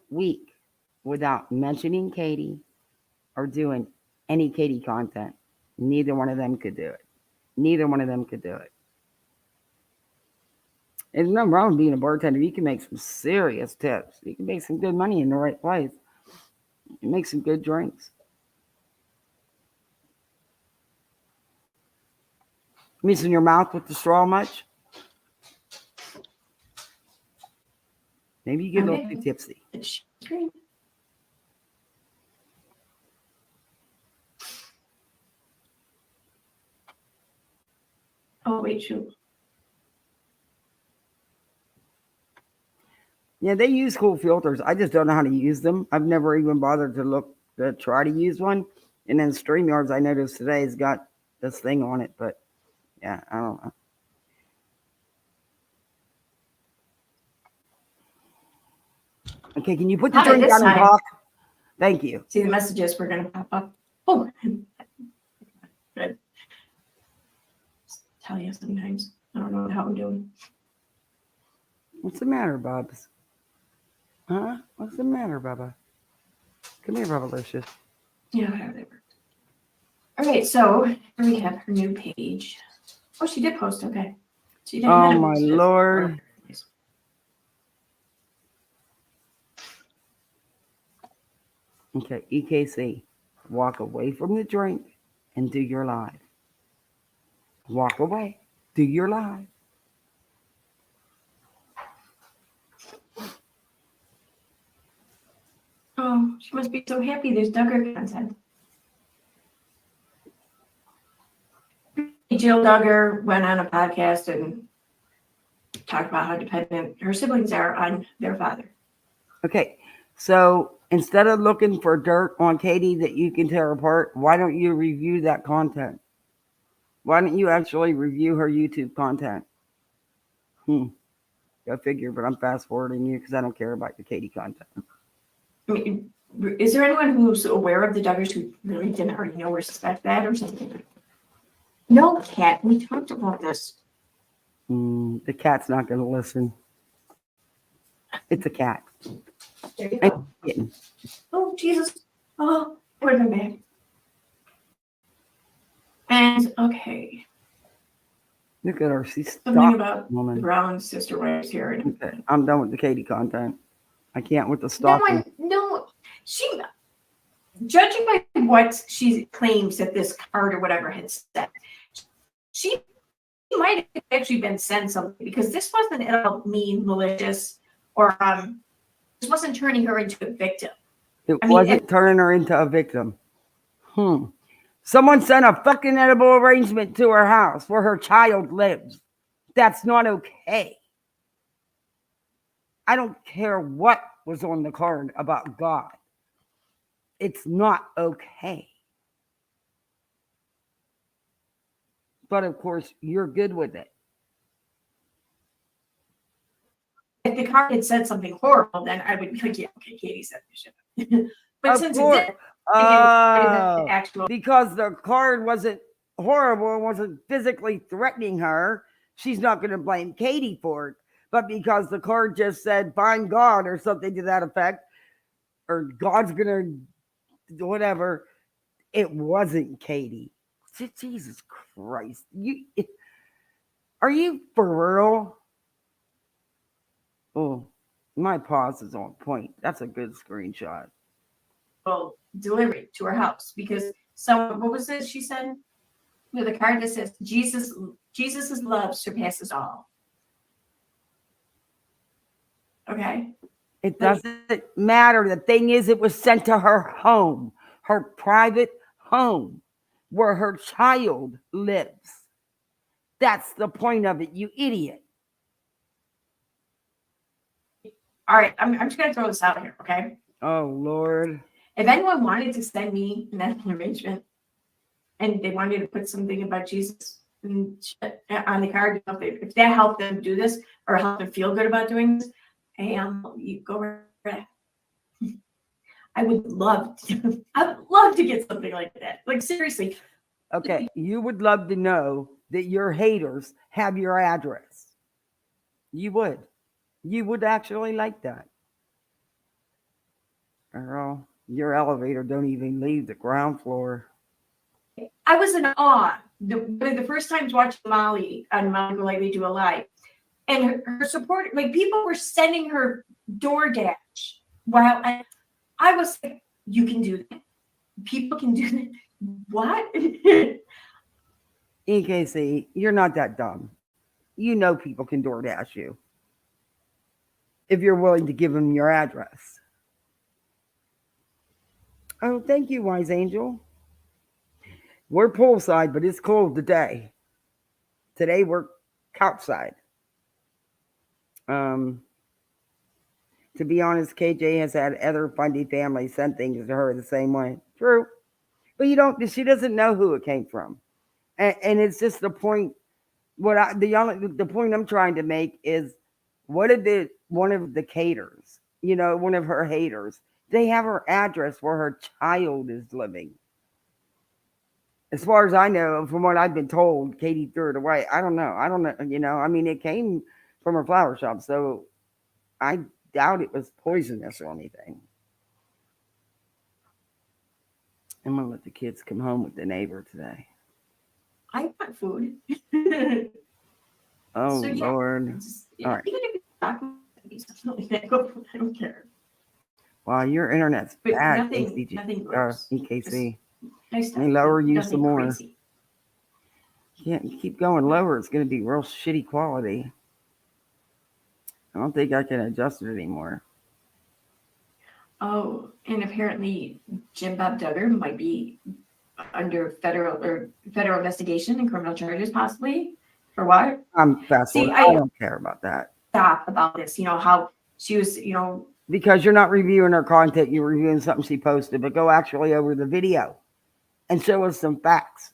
week without mentioning Katie or doing any Katie content. Neither one of them could do it. There's nothing wrong with being a bartender. You can make some serious tips. You can make some good money in the right place. You can make some good drinks. Missing your mouth with the straw much? Maybe you get a little too tipsy. Oh, wait, shoot. Yeah, they use cool filters. I just don't know how to use them. I've never even bothered to try to use one. And then StreamYards, I noticed today, has got this thing on it. But yeah, I don't know. Okay, can you put the drink down and talk? Thank you. See, the messages were going to pop up. Oh, good. Tell you sometimes. I don't know how I'm doing. What's the matter, Bubs? Huh? What's the matter, Bubba? Come here, Bubba-licious. Yeah, whatever they were. All right, so here we have her new page. Oh, she did post. Okay. She did. Oh, my Lord. Okay, EKC. Walk away from the drink and do your live. Walk away. Do your live. Oh, she must be so happy there's Duggar content. Jill Duggar went on a podcast and talked about how dependent her siblings are on their father. Okay, so instead of looking for dirt on Katie that you can tear apart, why don't you review that content? Why don't you actually review her YouTube content? Go figure, but I'm fast forwarding you because I don't care about your Katie content. I mean, is there anyone who's aware of the Duggars who really didn't already know or suspect that or something? No, Cat. We talked about this. The cat's not going to listen. It's a cat. There you go. Oh, Jesus. Oh, it would have been bad. And, okay. Look at her. She's something about woman. The Brown sister wives here. Okay. I'm done with the Katie content. I can't with the stalking. No, she, judging by what she claims that this card or whatever had said, she might have actually been sent something, because this wasn't at all mean, malicious, or this wasn't turning her into a victim. It wasn't turning her into a victim. Someone sent a fucking edible arrangement to her house where her child lives. That's not okay. I don't care what was on the card about God. It's not okay. But of course, you're good with it. If the card had said something horrible, then I would be like, yeah, okay, Katie said this shit. But Of since course. it did, the actual, because the card wasn't horrible, wasn't physically threatening her, she's not going to blame Katie for it. But because the card just said, find God or something to that effect, or God's going to whatever, it wasn't Katie. Jesus Christ. Are you for real? Oh, my pause is on point. That's a good screenshot. Delivery to her house, because someone, what was it she said? With a card that says, Jesus's love surpasses all. Okay. It doesn't matter. The thing is, it was sent to her home, her private home, where her child lives. That's the point of it, you idiot. All right, I'm just going to throw this out here, okay? Oh, Lord. If anyone wanted to send me an edible arrangement and they wanted to put something about Jesus on the card, if that helped them do this or helped them feel good about doing this, hey, you go right ahead. I would love to. I'd love to get something like that. Like, seriously. Okay, you would love to know that your haters have your address. You would. You would actually like that. Girl, your elevator don't even leave the ground floor. I was in awe. The first times watching Molly on Molly Golightly do a live, and her support, like, people were sending her DoorDash. Wow, I was like, you can do that. People can do that. What? EKC, you're not that dumb. You know people can DoorDash you if you're willing to give them your address. Oh, thank you, Wise Angel. We're poolside, but it's cold today. Today we're couchside. To be honest, KJ has had other fundy families send things to her the same way. True. But she doesn't know who it came from. And it's just the point. The point I'm trying to make is, what did one of the haters, one of her haters, they have her address where her child is living. As far as I know, from what I've been told, Katie threw it away. I don't know. I mean, it came from her flower shop, so I doubt it was poisonous or anything. I'm going to let the kids come home with the neighbor today. I want food. Oh, so, yeah, Lord. All right. Even if it's I don't care. Wow, your internet's bad, EKC. Let me lower you some more. Crazy. Yeah, you keep going lower, it's going to be real shitty quality. I don't think I can adjust it anymore. Oh, and apparently Jim Bob Duggar might be under federal investigation and criminal charges, possibly. For what? I'm fascinated. I don't care about that. Stop about this. How she was, Because you're not reviewing her content, you're reviewing something she posted, but go actually over the video and show us some facts.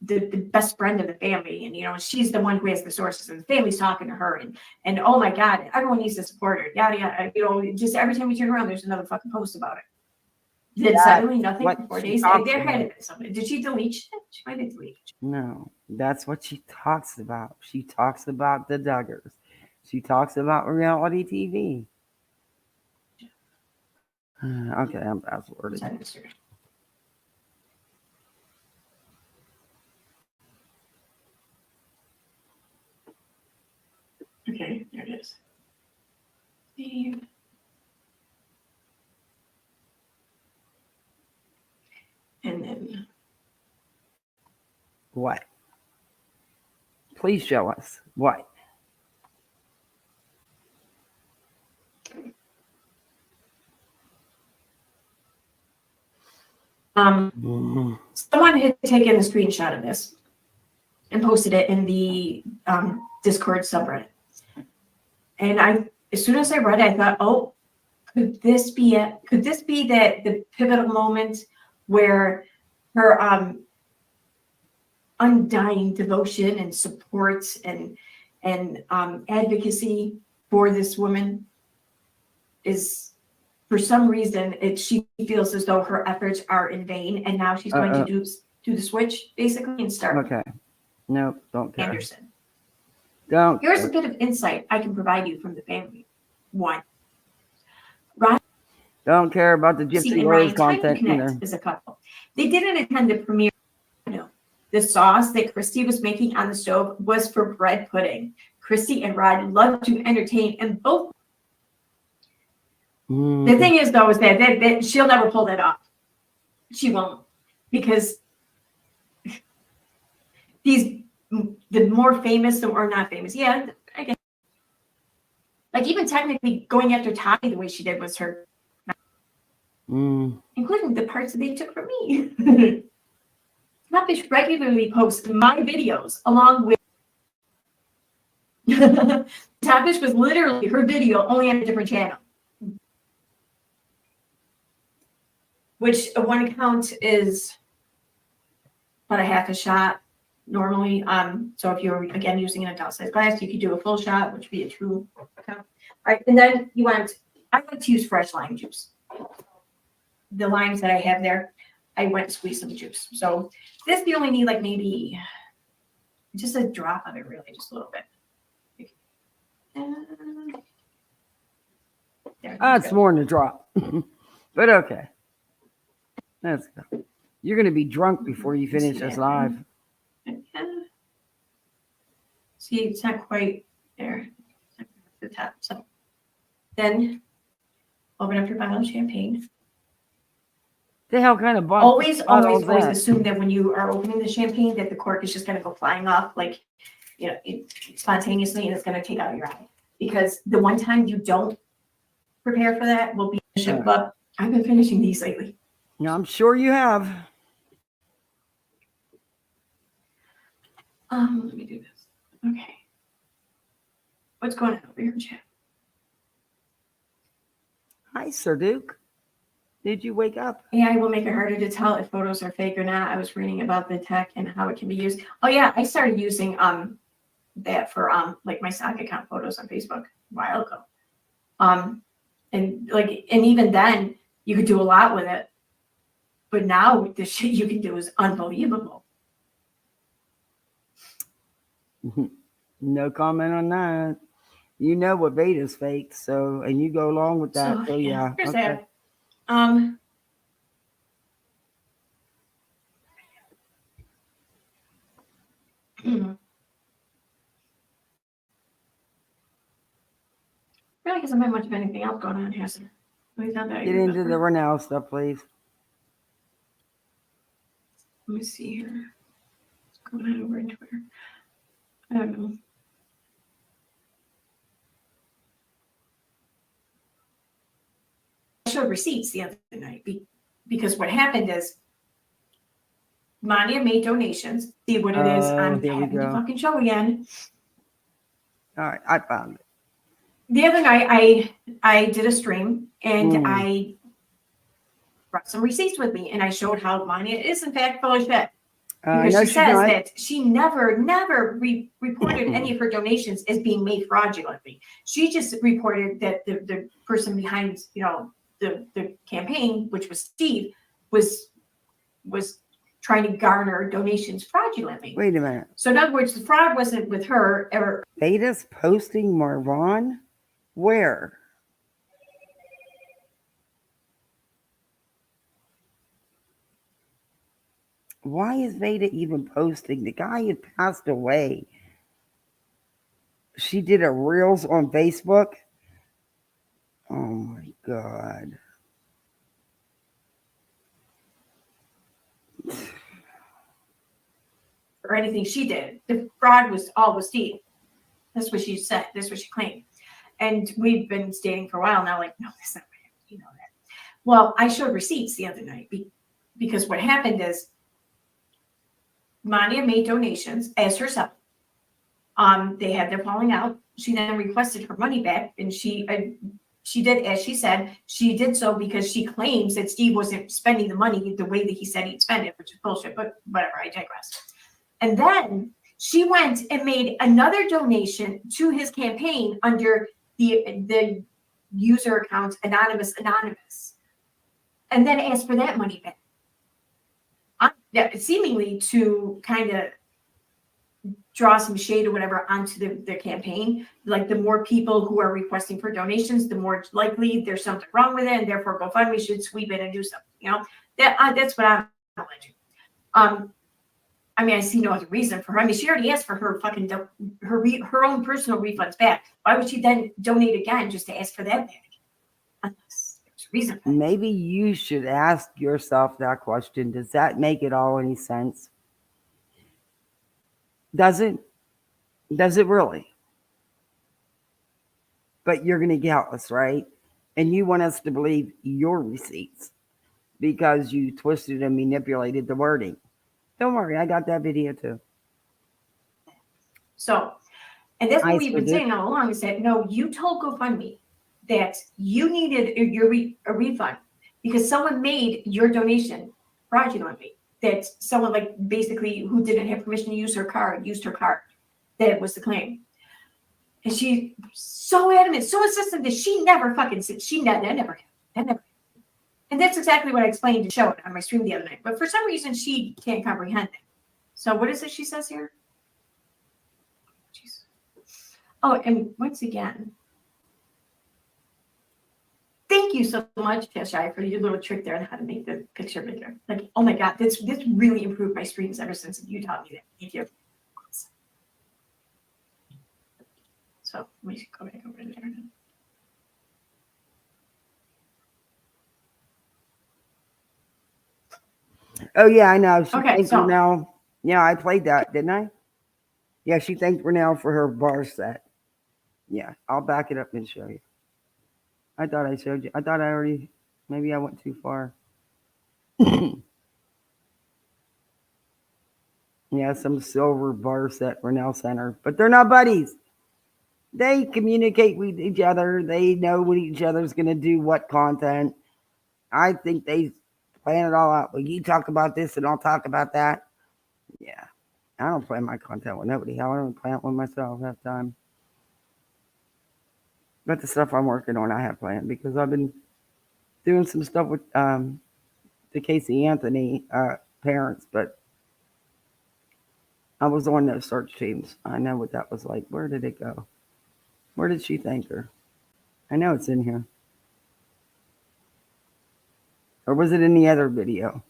The best friend of the family, and she's the one who has the sources, and the family's talking to her, and oh my God, everyone needs to support her. Yada yada. Just every time we turn around, there's another fucking post about it. Then suddenly nothing for 4 days. There had to be something. Did she delete it? She might have deleted it. No, that's what she talks about. She talks about the Duggars. She talks about reality TV. Okay, I'm passworded. Okay, there it is. Steve. And then what? Please show us. What? Someone had taken a screenshot of this and posted it in the Discord subreddit. And as soon as I read it, I thought, oh, could this be it? Could this be the pivotal moment where her undying devotion and support and advocacy for this woman is, for some reason, she feels as though her efforts are in vain, and now she's going to do the switch basically and start. Okay. Nope, don't care. Anderson. Don't. Here's a bit of insight I can provide you from the family. One, Ryan Don't care about the Gypsy and Rose Ryan content Connect either. as a couple. They didn't attend the premiere. No, the sauce that Christy was making on the stove was for bread pudding. Christy and Rod love to entertain, and both. The thing is, though, is that she'll never pull that off. She won't, because the more famous or not famous, yeah, I guess. Like even technically going after Tommy the way she did was her, including the parts that they took from me. Snapfish regularly posts my videos along with. Snapfish was literally her video, only on a different channel. Which one account is about a half a shot normally. So if you're again using an adult size glass, you could do a full shot, which would be a true account. All right, and then I like to use fresh lime juice. The limes that I have there, I went and squeezed some juice. So this you only need like maybe just a drop of it, really, just a little bit. That's more than a drop, but okay. Let's go. You're going to be drunk before you finish this live. See, it's not quite there. It's the top. So then open up your bottle of champagne. The hell kind of bottle? Always assume that when you are opening the champagne that the cork is just going to go flying off, like, spontaneously, and it's going to take out your eye. Because the one time you don't prepare for that will be a ship up. I've been finishing these lately. Yeah, I'm sure you have. Let me do this. Okay. What's going on over here in chat? Hi, Sir Duke. Did you wake up? AI will make it harder to tell if photos are fake or not. I was reading about the tech and how it can be used. Oh yeah, I started using that for like my stock account photos on Facebook a while ago. And even then you could do a lot with it. But now the shit you can do is unbelievable. No comment on that. You know what beta's fake, so and you go along with that. So yeah. Here's Okay. that. Really hasn't been much of anything else going on, has there? Get into the Renell stuff, please. Let me see here. What's going on over in Twitter? I don't know. I showed receipts the other night because what happened is Mania made donations. See what it is. I'm having to fucking show again. All right, I found it. The other night, I did a stream and I brought some receipts with me, and I showed how Mania is in fact full of shit. Because she says that she never reported any of her donations as being made fraudulently. She just reported that the person behind, the campaign, which was Steve, was trying to garner donations fraudulently. Wait a minute. So in other words, the fraud wasn't with her ever. Beta's posting Marvon? Where? Why is Veda even posting? The guy had passed away. She did a Reels on Facebook. Oh my God. or anything she did. The fraud was all with Steve. That's what she said. That's what she claimed. And we've been stating for a while now, like, no, that's not right. You know that. Well, I showed receipts the other night because what happened is Mania made donations as herself. They had their falling out. She then requested her money back, and she did, as she said, she did so because she claims that Steve wasn't spending the money the way that he said he'd spend it, which is bullshit, but whatever, I digress. And then she went and made another donation to his campaign under the user account Anonymous, and then asked for that money back. Seemingly to kind of draw some shade or whatever onto the campaign. Like the more people who are requesting for donations, the more likely there's something wrong with it, and therefore GoFundMe should sweep it and do something. You know, that's what I'm alleging. I mean, I see no other reason for her. I mean, she already asked for her fucking her own personal refunds back. Why would she then donate again just to ask for that back? Unless there's a reason for that. Maybe you should ask yourself that question. Does that make it all any sense? Does it? Does it really? But you're going to get us, right? And you want us to believe your receipts because you twisted and manipulated the wording. Don't worry, I got that video too. So, and that's what we've been saying all along is that, no, you told GoFundMe that you needed a refund because someone made your donation fraudulently. That someone like basically who didn't have permission to use her card, used her card. That was the claim. And she so adamant, so insistent that she never fucking said, that never happened. And that's exactly what I explained to show it on my stream the other night. But for some reason, she can't comprehend it. So what is it she says here? Jeez. Oh, and once again, thank you so much, Tashai, for your little trick there on how to make the picture bigger. Like, oh my God, this really improved my streams ever since you taught me that. Thank you. So let me go back over there now. Oh yeah, I know. She Okay, thanked so Renell. Yeah, I played that, didn't I? Yeah, she thanked Renell for her bar set. Yeah, I'll back it up and show you. I thought I showed you. I thought I already. Maybe I went too far. Yeah, some silver bar set Renell Center, but they're not buddies. They communicate with each other. They know what each other's going to do, what content. I think they plan it all out. Well, you talk about this and I'll talk about that. Yeah. I don't plan my content with nobody. I don't plan it with myself half the time. But the stuff I'm working on, I have planned because I've been doing some stuff with the Casey Anthony parents, but I was on those search teams. I know what that was like. Where did it go? Where did she thank her? I know it's in here. Or was it in the other video?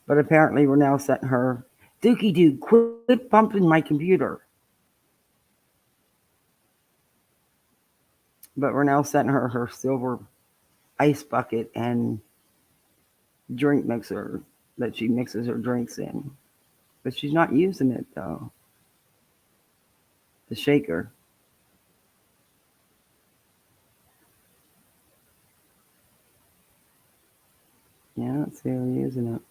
But apparently we're now sent her, Dookie Dude, quit bumping my computer. But we're now sending her silver ice bucket and drink mixer that she mixes her drinks in. But she's not using it though. The shaker. Yeah, let's see her using it.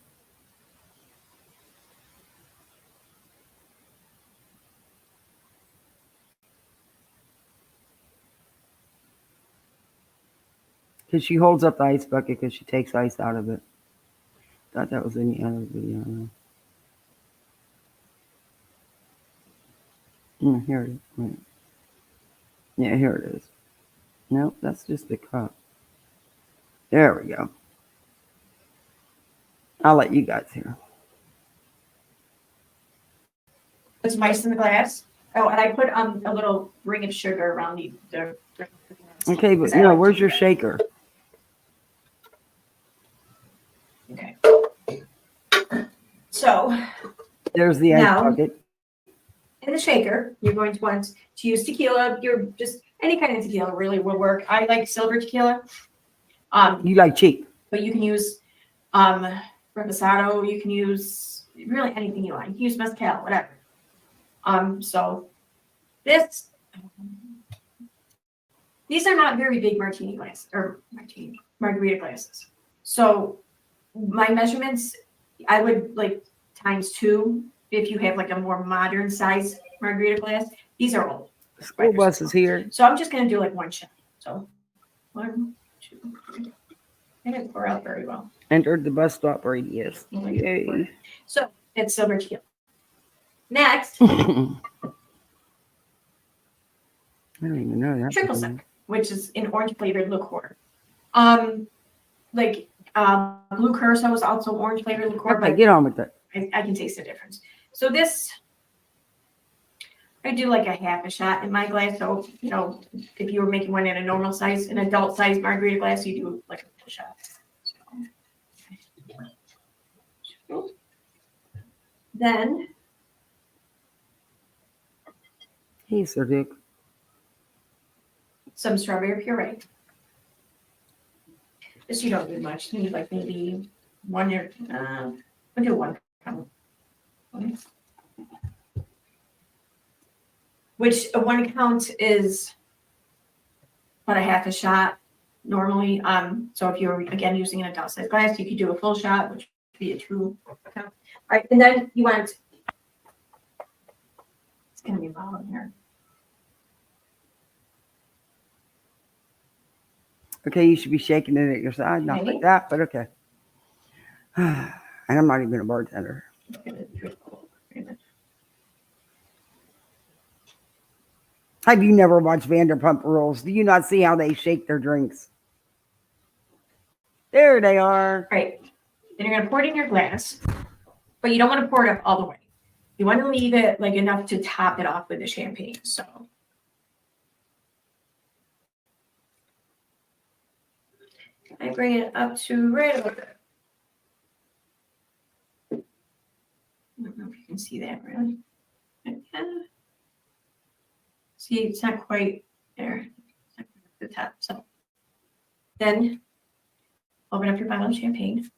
Because she holds up the ice bucket because she takes ice out of it. Thought that was in the other video. Here it is. Wait. Yeah, here it is. Nope, that's just the cup. There we go. I'll let you guys hear. It's ice in the glass. Oh, and I put a little ring of sugar around the Okay, but no, where's your shaker? Okay. So there's the ice bucket. In the shaker, you're going to want to use tequila. You're just any kind of tequila really will work. I like silver tequila. You like cheap, but you can use Reposado, you can use really anything you like. You can use mezcal, whatever. So these are not very big martini glasses or margarita glasses. So my measurements, I would like ×2 if you have like a more modern size margarita glass. These are old. School bus is here. So I'm just gonna do like one shot. So 1, 2, 3. I didn't pour out very well. Entered the bus stop radius. Yay. So it's silver tequila. Next, I don't even know that. triple sec, which is an orange flavored liqueur. Blue Curacao is also orange flavored liqueur, Okay, but get on with it. I can taste the difference. So this, I do like a half a shot in my glass. So, you know, if you were making one in a normal size, an adult size margarita glass, you do like a full shot. So. Then, Hey, Sir Duke. some strawberry puree. This you don't need much. You need like maybe one or, we'll do 1 count. Which a 1 count is about a half a shot normally. So if you're again using an adult size glass, you could do a full shot, which would be a 2 count. All right, and then you want, it's gonna be involved here. Okay, you should be shaking it at your side, not like that, but okay. And I'm not even a bartender. Have you never watched Vanderpump Rules? Do you not see how they shake their drinks? There they are. All right, then you're gonna pour it in your glass, but you don't want to pour it up all the way. You want to leave it like enough to top it off with the champagne. So I bring it up to right about there. I don't know if you can see that really. See, it's not quite there. It's not quite at the top. So then open up your bottle of champagne.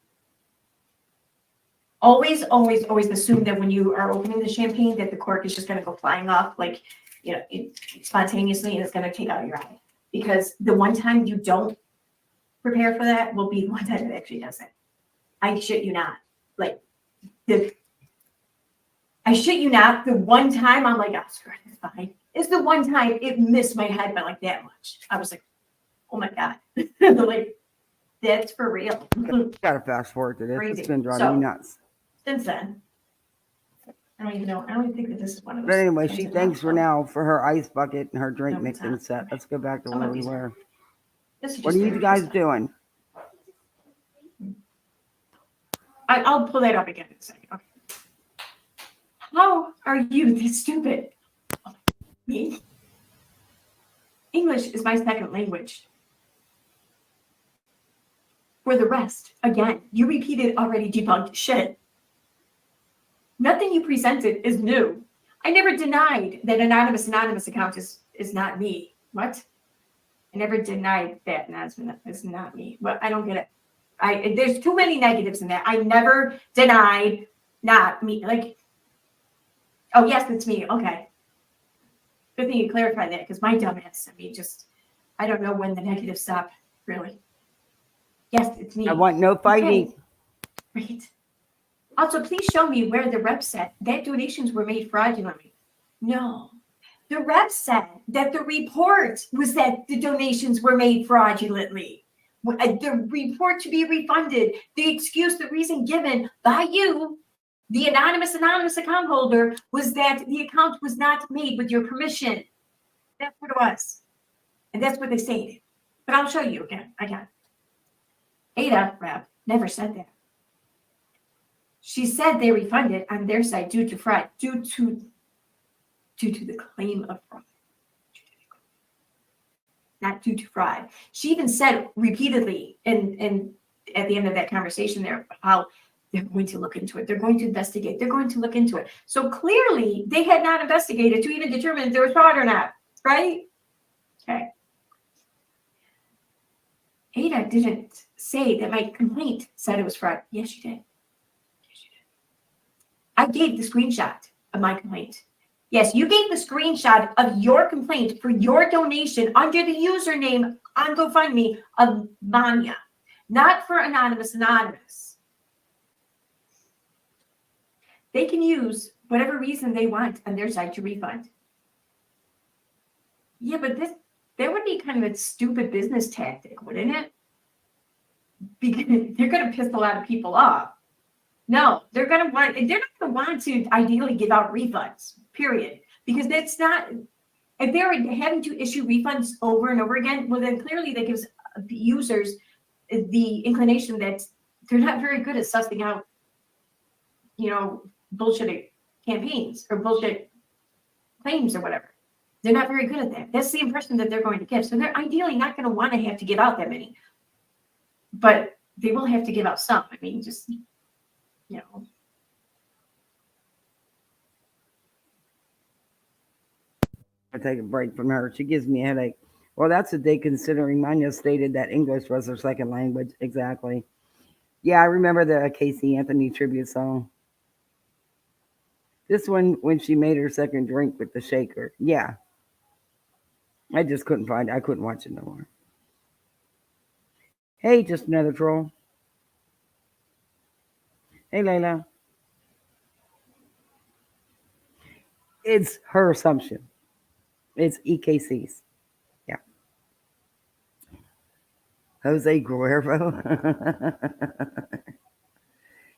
Always, always, always assume that when you are opening the champagne that the cork is just going to go flying off, like, you know, spontaneously, and it's going to take out your eye. Because the one time you don't prepare for that will be the one time it actually does it. I shit you not. Like, I shit you not, the one time I'm like, oh, screw it, it's fine. It's the one time it missed my head by like that much. I was like, oh my God. Like, that's for real. Gotta fast forward to this. Crazy. It's been driving me nuts. Since then, I don't even know. I don't even think that this is one of those. But anyway, things she that thanks for happen. now for her ice bucket and her drink No, it's mixing not. set. Let's go back to Some where of we these were. This is What are just you very guys good. doing? I'll pull that up again in a second. Okay. How are you this stupid? Me? English is my second language. For the rest, again, you repeated already debunked shit. Nothing you presented is new. I never denied that anonymous account is not me. What? I never denied that is not me. But I don't get it. There's too many negatives in that. I never denied not me. Like, oh yes, it's me. Okay. Good thing you clarified that, because my dumbass, I don't know when the negatives stop, really. Yes, it's me. I want no fighting. Okay. Right. Also, please show me where the rep said that donations were made fraudulently. No. The rep said that the report was that the donations were made fraudulently. The report to be refunded, the excuse, the reason given by you, the anonymous account holder, was that the account was not made with your permission. That's what it was. And that's what they stated. But I'll show you again. I got it. Ada rep never said that. She said they refunded on their side due to fraud, due to the claim of fraud. Not due to fraud. She even said repeatedly and at the end of that conversation there how they're going to look into it. They're going to investigate. They're going to look into it. So clearly they had not investigated to even determine if there was fraud or not, right? Okay. Ada didn't say that my complaint said it was fraud. Yes, she did. I gave the screenshot of my complaint. Yes, you gave the screenshot of your complaint for your donation under the username on GoFundMe of Manya, not for Anonymous. They can use whatever reason they want on their side to refund. Yeah, but that would be kind of a stupid business tactic, wouldn't it? Because they're going to piss a lot of people off. No, they're not going to want to ideally give out refunds, period. Because that's not, if they're having to issue refunds over and over again, well, then clearly that gives users the inclination that they're not very good at sussing out, bullshit campaigns or bullshit claims or whatever. They're not very good at that. That's the impression that they're going to give. So they're ideally not going to want to have to give out that many. But they will have to give out some. I mean, just, I take a break from her. She gives me a headache. Well, that's a day considering Manya stated that English was her second language. Exactly. Yeah, I remember the Casey Anthony tribute song. This one, when she made her second drink with the shaker. Yeah. I just couldn't I couldn't watch it no more. Hey, just another troll. Hey, Layla. It's her assumption. It's EKC's. Yeah. Jose Guerrero.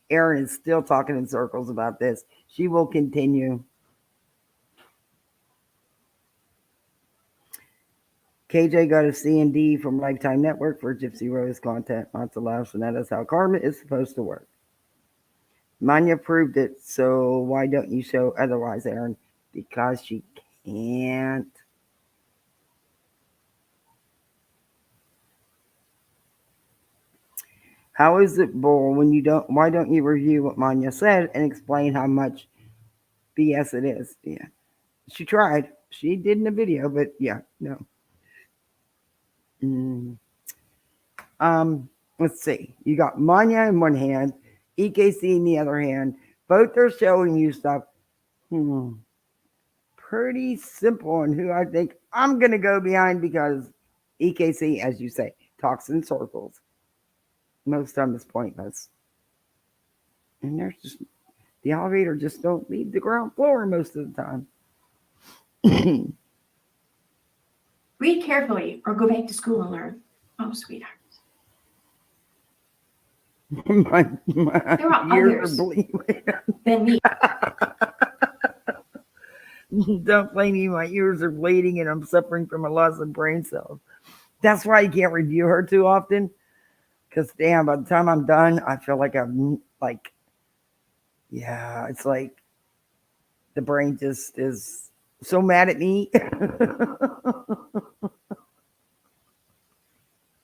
Erin is still talking in circles about this. She will continue. KJ got a C&D from Lifetime Network for Gypsy Rose content. Not allowed, so that is how karma is supposed to work. Manya proved it, so why don't you show otherwise, Erin? Because she can't. How is it, Bull, when you don't? Why don't you review what Manya said and explain how much BS it is? Yeah, she tried. She did in the video, but yeah, no. Let's see. You got Manya in one hand, EKC in the other hand. Both are showing you stuff. Pretty simple on who I think I'm gonna go behind because EKC, as you say, talks in circles. Most of the time it's pointless. And there's just the elevator just don't leave the ground floor most of the time. Read carefully or go back to school and learn. Oh, sweetheart. There are others than me. Don't blame me. My ears are bleeding and I'm suffering from a loss of brain cells. That's why you can't review her too often. Because, damn, by the time I'm done, I feel like I'm like, yeah, it's like the brain just is so mad at me.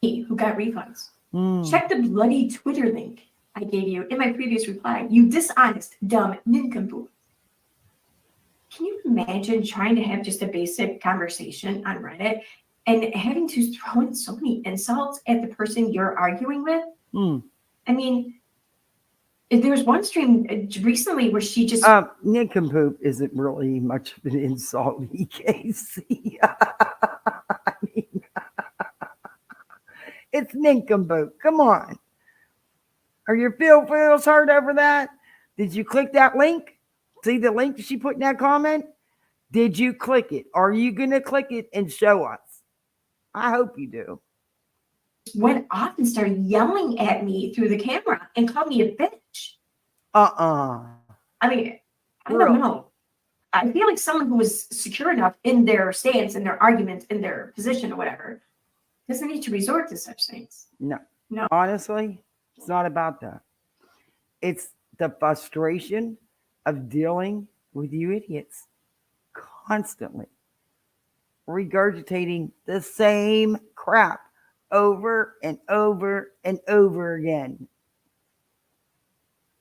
Who got refunds? Check the bloody Twitter link I gave you in my previous reply. You dishonest, dumb nincompoop. Can you imagine trying to have just a basic conversation on Reddit and having to throw in so many insults at the person you're arguing with? I mean, there was one stream recently where she just... nincompoop isn't really much of an insult, EKC. I mean, it's nincompoop. Come on. Are your feels hurt over that? Did you click that link? See the link she put in that comment? Did you click it? Are you going to click it and show us? I hope you do. Went off and started yelling at me through the camera and called me a bitch. I mean, I don't know. I feel like someone who was secure enough in their stance, in their argument, in their position or whatever, doesn't need to resort to such things. No. Honestly, it's not about that. It's the frustration of dealing with you idiots constantly regurgitating the same crap over and over and over again.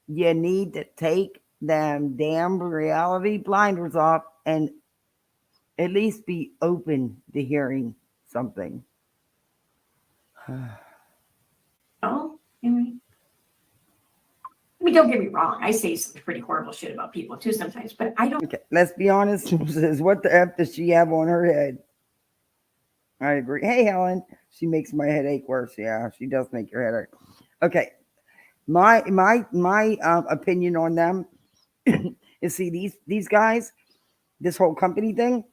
You need to take them damn reality blinders off and at least be open to hearing something. Oh, anyway. I mean, don't get me wrong. I say some pretty horrible shit about people too sometimes, but I don't. Okay, let's be honest. Says, what the F does she have on her head? I agree. Hey, Helen. She makes my headache worse. Yeah, she does make your headache. Okay. My opinion on them is, see, these guys, this whole company thing,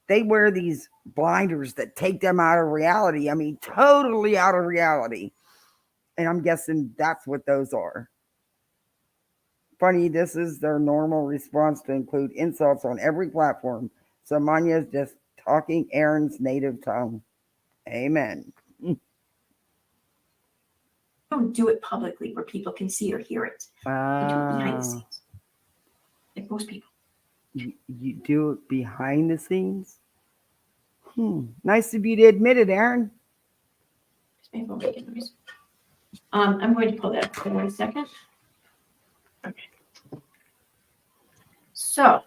they wear these blinders that take them out of reality. I mean, totally out of reality. And I'm guessing that's what those are. Funny, this is their normal response to include insults on every platform. So Manya's just talking Aaron's native tongue. Amen. Don't do it publicly where people can see or hear it. I do it behind the scenes, like most people. You do it behind the scenes? Nice of you to admit it, Aaron. I'm going to pull that up for 1 second. Okay. So.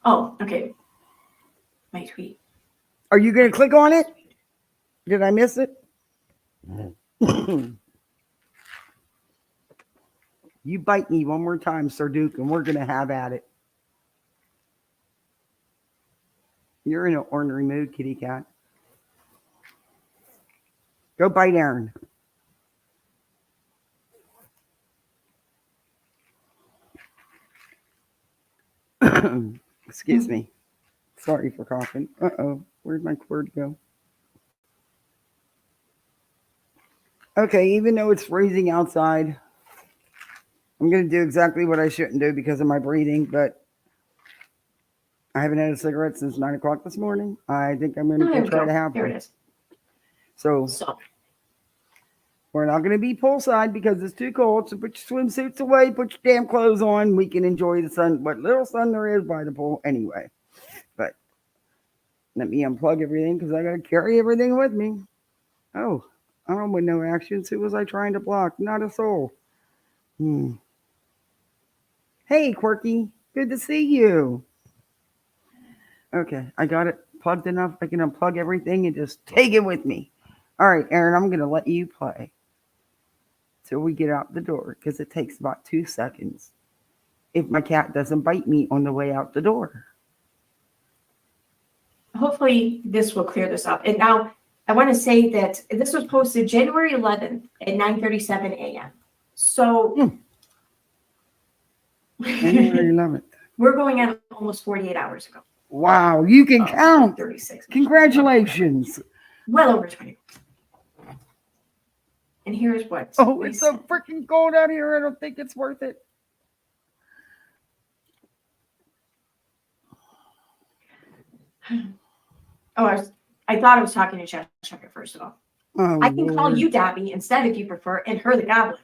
Oh, okay. My tweet. Are you going to click on it? Did I miss it? You bite me one more time, Sir Duke, and we're going to have at it. You're in an ornery mood, kitty cat. Go bite Aaron. Excuse me. Sorry for coughing. Uh-oh. Where'd my cord go? Okay, even though it's freezing outside, I'm going to do exactly what I shouldn't do because of my breathing, but I haven't had a cigarette since 9 o'clock this morning. I think I'm going to go try to have There one. it is. So we're not going to be poolside because it's too cold. So put your swimsuits away, put your damn clothes on. We can enjoy the sun, what little sun there is by the pool anyway. But let me unplug everything because I got to carry everything with me. Oh, I don't want no actions. Who was I trying to block? Not a soul. Hey, Quirky. Good to see you. Okay, I got it plugged enough. I can unplug everything and just take it with me. All right, Aaron, I'm going to let you play till we get out the door because it takes about 2 seconds if my cat doesn't bite me on the way out the door. Hopefully this will clear this up. And now I want to say that this was posted January 11th at 9:37 a.m. So January 11th. We're going on almost 48 hours ago. Wow, you can count. 36. Congratulations. Well over 20. And here's what. Oh, it's so freaking cold out here. I don't think it's worth it. Oh, I thought I was talking to Cheshire, first of all. Oh, I can Lord. call you Dobby instead if you prefer, and her the Goblin.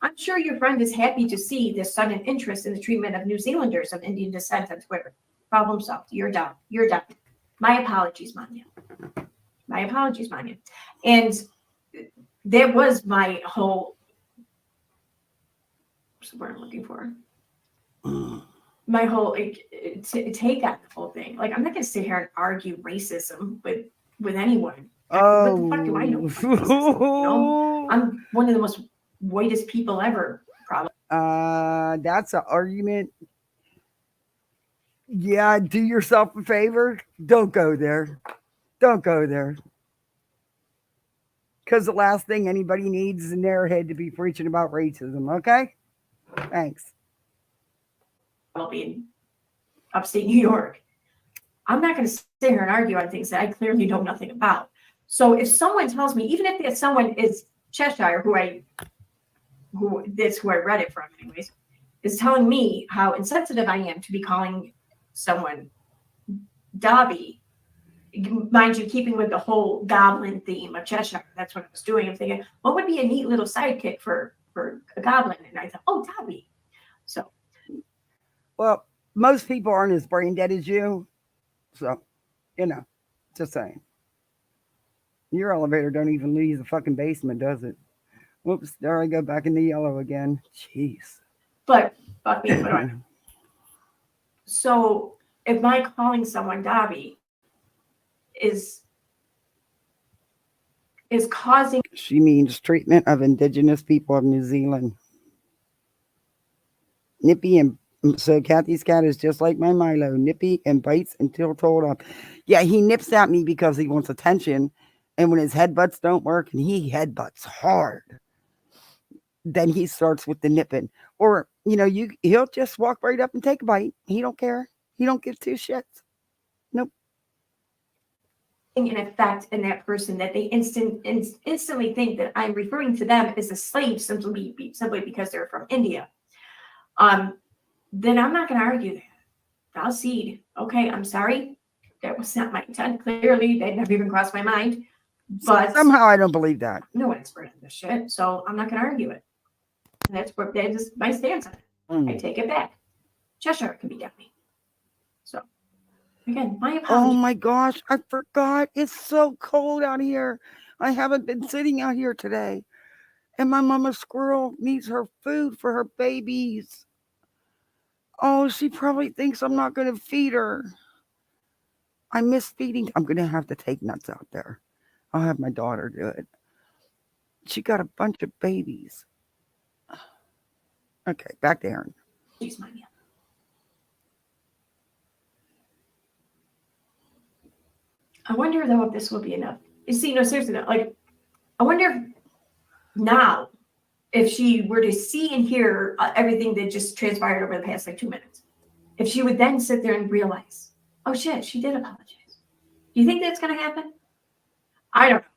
I'm sure your friend is happy to see this sudden interest in the treatment of New Zealanders of Indian descent on Twitter. Problem solved. You're done. You're done. My apologies, Manya. My apologies, Manya. And that was my whole. What's the word I'm looking for? My whole take on the whole thing. Like, I'm not going to sit here and argue racism with anyone. Oh. What the fuck do I know? You know? I'm one of the most whitest people ever, probably. That's an argument. Yeah, do yourself a favor. Don't go there. Don't go there. Because the last thing anybody needs is in their head to be preaching about racism, okay? Thanks. I'll be in upstate New York. I'm not going to sit here and argue on things that I clearly know nothing about. So if someone tells me, even if that someone is Cheshire, who I read it from anyways, is telling me how insensitive I am to be calling someone Dobby, mind you, keeping with the whole goblin theme of Cheshire. That's what I was doing. I'm thinking, what would be a neat little sidekick for a goblin? And I thought, oh, Dobby. So. Well, most people aren't as brain dead as you. So, just saying. Your elevator don't even leave the fucking basement, does it? Whoops, there I go back in the yellow again. Jeez. But fuck me, what do I know? So if my calling someone Dobby is is causing. She means treatment of Indigenous people of New Zealand. Nippy and so Kathy's cat is just like my Milo, nippy and bites until told off. Yeah, he nips at me because he wants attention, and when his headbutts don't work, and he headbutts hard, then he starts with the nipping. Or he'll just walk right up and take a bite. He don't care. He don't give two shits. Nope. An effect in that person that they instantly think that I'm referring to them as a slave simply because they're from India. Then I'm not going to argue that. I'll cede. Okay, I'm sorry. That was not my intent. Clearly, that never even crossed my mind. But somehow I don't believe that. No expert in this shit, so I'm not going to argue it. And that is my stance on it. I take it back. Cheshire can be down me. So, again, my apology. Oh my gosh, I forgot. It's so cold out here. I haven't been sitting out here today. And my mama squirrel needs her food for her babies. Oh, she probably thinks I'm not going to feed her. I miss feeding. I'm going to have to take nuts out there. I'll have my daughter do it. She got a bunch of babies. Okay, back to Aaron. She's mine, yeah. I wonder, though, if this will be enough. You see, no, seriously, no, like, I wonder now if she were to see and hear everything that just transpired over the past, 2 minutes, if she would then sit there and realize, oh, shit, she did apologize. Do you think that's going to happen? I don't know.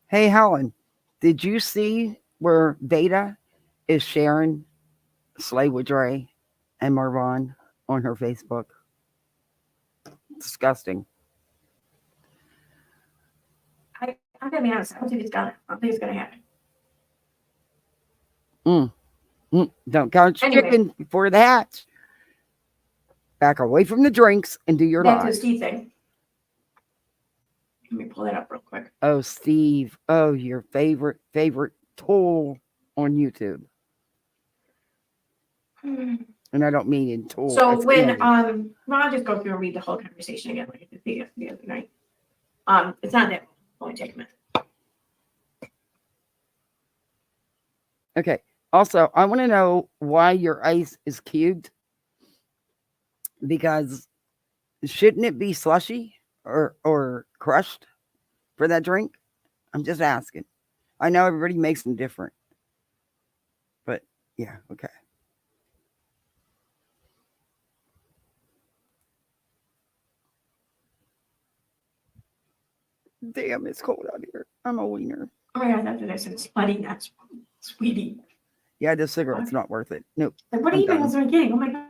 Hey, Helen, did you see where Veda is sharing Slay with Dre and Marvon on her Facebook? Disgusting. I'm going to be honest. I don't think it's going to happen. Don't count chicken before the hatch. Back away from the drinks and do your live. That's a Steve thing. Let me pull that up real quick. Oh, Steve. Oh, your favorite tool on YouTube. And I don't mean in tool. So when I'll just go through and read the whole conversation again like I did the other night. It's not that only take a minute. Okay. Also, I want to know why your ice is cubed. Because shouldn't it be slushy or crushed for that drink? I'm just asking. I know everybody makes them different. But yeah, okay. Damn, it's cold out here. I'm a wiener. Oh yeah, that's what I said. Slutty, not sweetie. Yeah, the cigarette's not worth it. Nope. Like, what are you guys getting? Oh my god.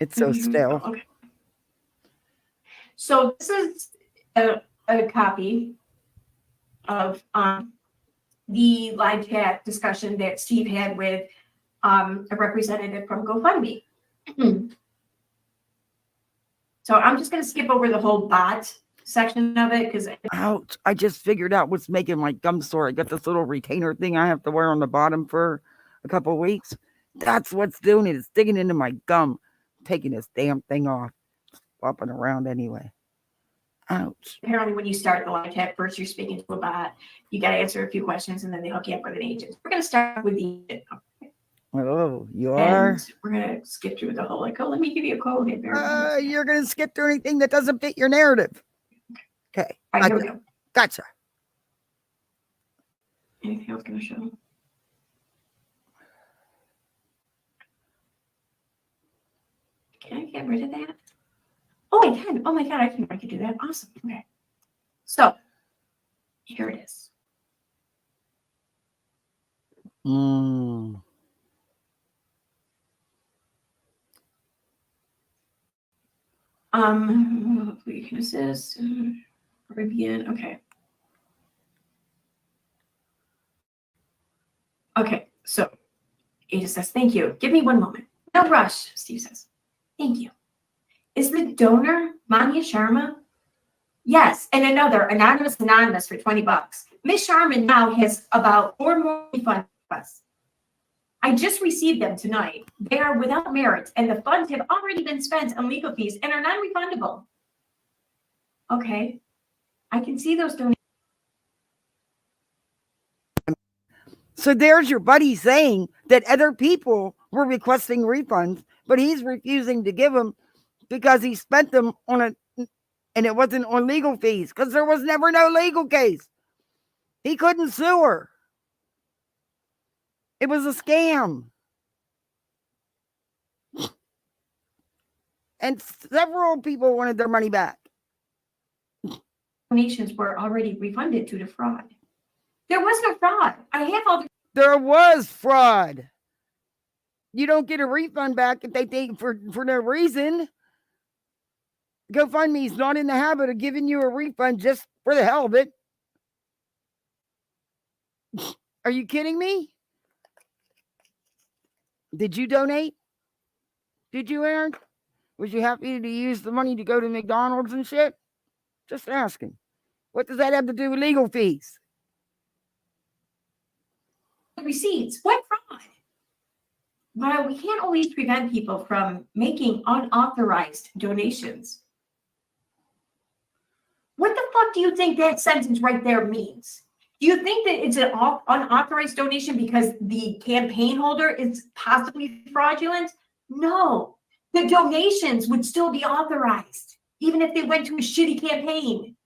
It's so stale. Okay. So this is a copy of the live chat discussion that Steve had with a representative from GoFundMe. So I'm just going to skip over the whole bot section of it because ouch! I just figured out what's making my gum sore. I got this little retainer thing I have to wear on the bottom for a couple of weeks. That's what's doing it. It's digging into my gum. I'm taking this damn thing off. Flopping around anyway. Ouch. Apparently, when you start the live chat, first you're speaking to a bot. You got to answer a few questions, and then they hook you up with an agent. We're going to start with the agent. Oh, you are? And we're going to skip through the whole, let me give you a code. You're going to skip through anything that doesn't fit your narrative. Okay. All right, here we go. Gotcha. Anything else going to show? Can I get rid of that? Oh, I can. Oh my god, I can do that. Awesome. Okay. So here it is. Weaknesses. Caribbean. Okay. Okay. So Ada says, "Thank you. Give me 1 moment. No rush." Steve says, "Thank you. Is the donor Manya Sharma?" Yes, and another anonymous for $20. Miss Sharma now has about 4 more refund requests. I just received them tonight. They are without merit, and the funds have already been spent on legal fees and are non-refundable. Okay. I can see those donations. So there's your buddy saying that other people were requesting refunds, but he's refusing to give them because he spent them on and it wasn't on legal fees because there was never no legal case. He couldn't sue her. It was a scam. And several people wanted their money back. Donations were already refunded due to fraud. There was no fraud. I have all the. There was fraud. You don't get a refund back if they think for no reason. GoFundMe is not in the habit of giving you a refund just for the hell of it. Are you kidding me? Did you donate? Did you, Aaron? Was you happy to use the money to go to McDonald's and shit? Just asking. What does that have to do with legal fees? Receipts. What fraud? While we can't always prevent people from making unauthorized donations, what the fuck do you think that sentence right there means? Do you think that it's an unauthorized donation because the campaign holder is possibly fraudulent? No. The donations would still be authorized, even if they went to a shitty campaign.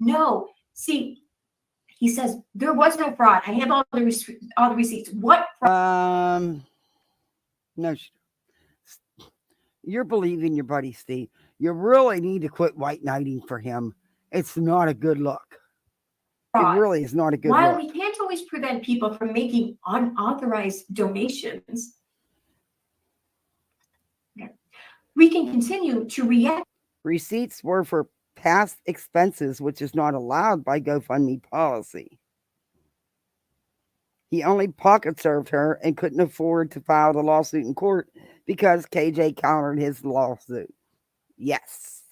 No. See, he says there was no fraud. I have all the receipts. What fraud? No. You're believing your buddy, Steve. You really need to quit white knighting for him. It's not a good look. It really is not a good While look. we can't always prevent people from making unauthorized donations, we can continue to react. Receipts were for past expenses, which is not allowed by GoFundMe policy. He only pocket served her and couldn't afford to file the lawsuit in court because KJ countered his lawsuit. Yes.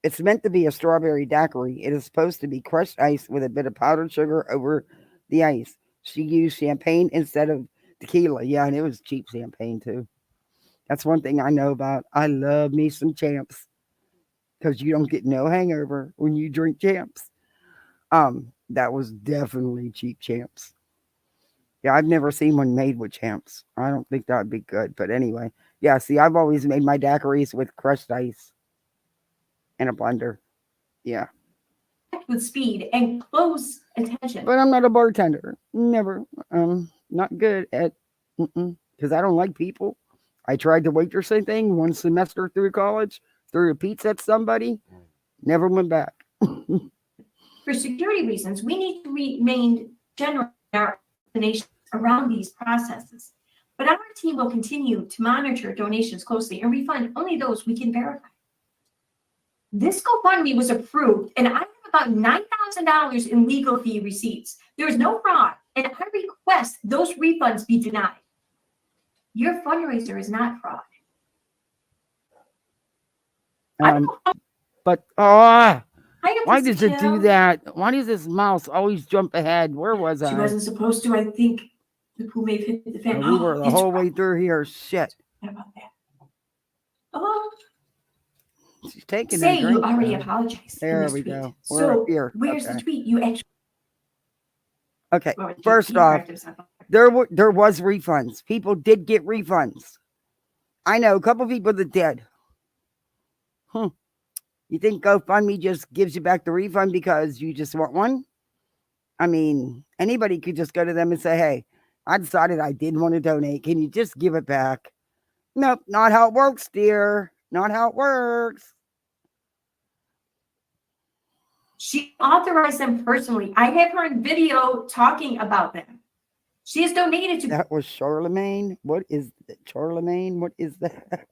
It's meant to be a strawberry daiquiri. It is supposed to be crushed ice with a bit of powdered sugar over the ice. She used champagne instead of tequila. Yeah, and it was cheap champagne too. That's one thing I know about. I love me some Champs because you don't get no hangover when you drink Champs. That was definitely cheap Champs. Yeah, I've never seen one made with Champs. I don't think that would be good. But anyway, yeah, see, I've always made my daiquiris with crushed ice and a blender. Yeah. With speed and close attention. But I'm not a bartender. Never. Not good at, because I don't like people. I tried the waitressing thing one semester through college, threw a pizza at somebody, never went back. For security reasons, we need to remain general in our donations around these processes. But our team will continue to monitor donations closely and refund only those we can verify. This GoFundMe was approved, and I have about $9,000 in legal fee receipts. There is no fraud, and I request those refunds be denied. Your fundraiser is not fraud. But why does it do that? Why does this mouse always jump ahead? Where was I? She wasn't supposed to. I think the pool may have hit the fan. We were the whole way through here. Shit. How about that? Oh. She's taking Say a drink. you already apologized. There we tweet. go. We're So up here. where's Okay. the tweet? You actually. Okay. Well, First you off, correct yourself. there was refunds. People did get refunds. I know a couple people that did. You think GoFundMe just gives you back the refund because you just want one? I mean, anybody could just go to them and say, hey, I decided I didn't want to donate. Can you just give it back? Nope, not how it works, dear. Not how it works. She authorized them personally. I have her in video talking about them. She has donated to. That was Charlemagne. What is that? Charlemagne? What is that?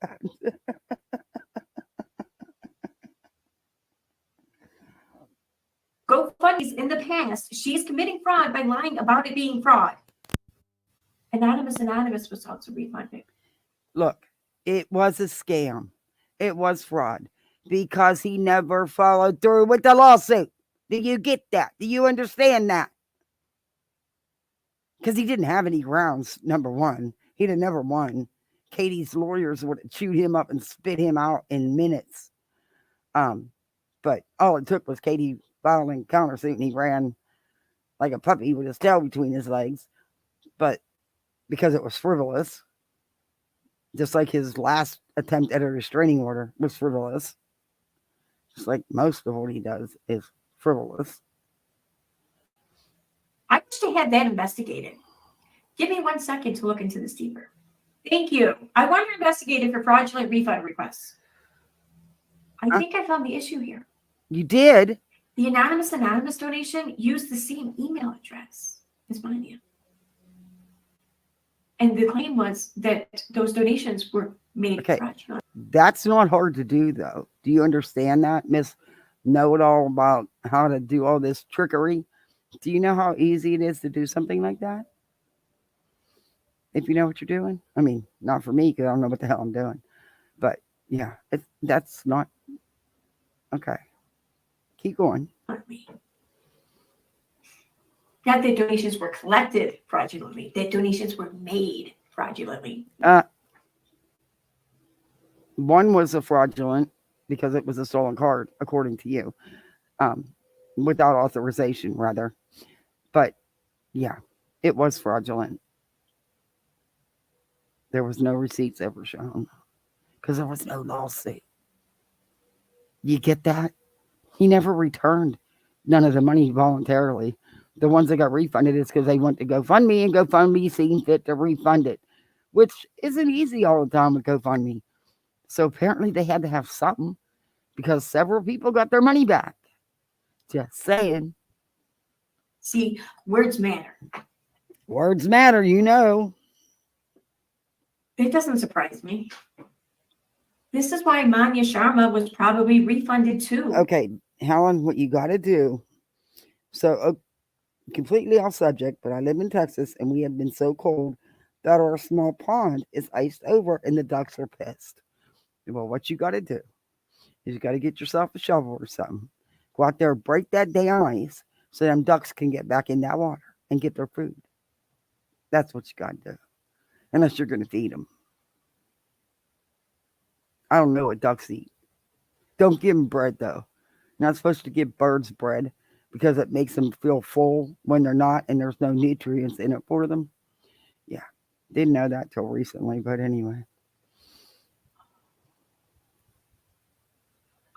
GoFundMe's in the past. She's committing fraud by lying about it being fraud. Anonymous was also refunded. Look, it was a scam. It was fraud because he never followed through with the lawsuit. Do you get that? Do you understand that? Because he didn't have any grounds, number one. He'd have never won. Katie's lawyers would have chewed him up and spit him out in minutes. But all it took was Katie filing countersuit, and he ran like a puppy with his tail between his legs. But because it was frivolous, just like his last attempt at a restraining order was frivolous, just like most of what he does is frivolous. I wish they had that investigated. Give me 1 second to look into this deeper. Thank you. I want to investigate it for fraudulent refund requests. I think I found the issue here. You did? The anonymous donation used the same email address as mine. And the claim was that those donations were made fraudulent. That's not hard to do, though. Do you understand that, Miss Know-it-all about how to do all this trickery? Do you know how easy it is to do something like that? If you know what you're doing? I mean, not for me, because I don't know what the hell I'm doing. But, yeah, that's not... Okay. Keep going. Not me. Not that donations were collected fraudulently. That donations were made fraudulently. One was a fraudulent because it was a stolen card, according to you. Without authorization, rather. But, yeah, it was fraudulent. There was no receipts ever shown because there was no lawsuit. You get that? He never returned none of the money voluntarily. The ones that got refunded is because they went to GoFundMe, and GoFundMe seen fit to refund it, which isn't easy all the time with GoFundMe. So apparently they had to have something because several people got their money back. Just saying. See, words matter. Words matter, you know. It doesn't surprise me. This is why Manya Sharma was probably refunded too. Okay, Helen, what you got to do. So, completely off subject, but I live in Texas, and we have been so cold that our small pond is iced over, and the ducks are pissed. Well, what you got to do is you got to get yourself a shovel or something. Go out there, break that damn ice, so them ducks can get back in that water and get their food. That's what you got to do. Unless you're going to feed them. I don't know what ducks eat. Don't give them bread, though. You're not supposed to give birds bread because it makes them feel full when they're not and there's no nutrients in it for them. Yeah. Didn't know that till recently, but anyway.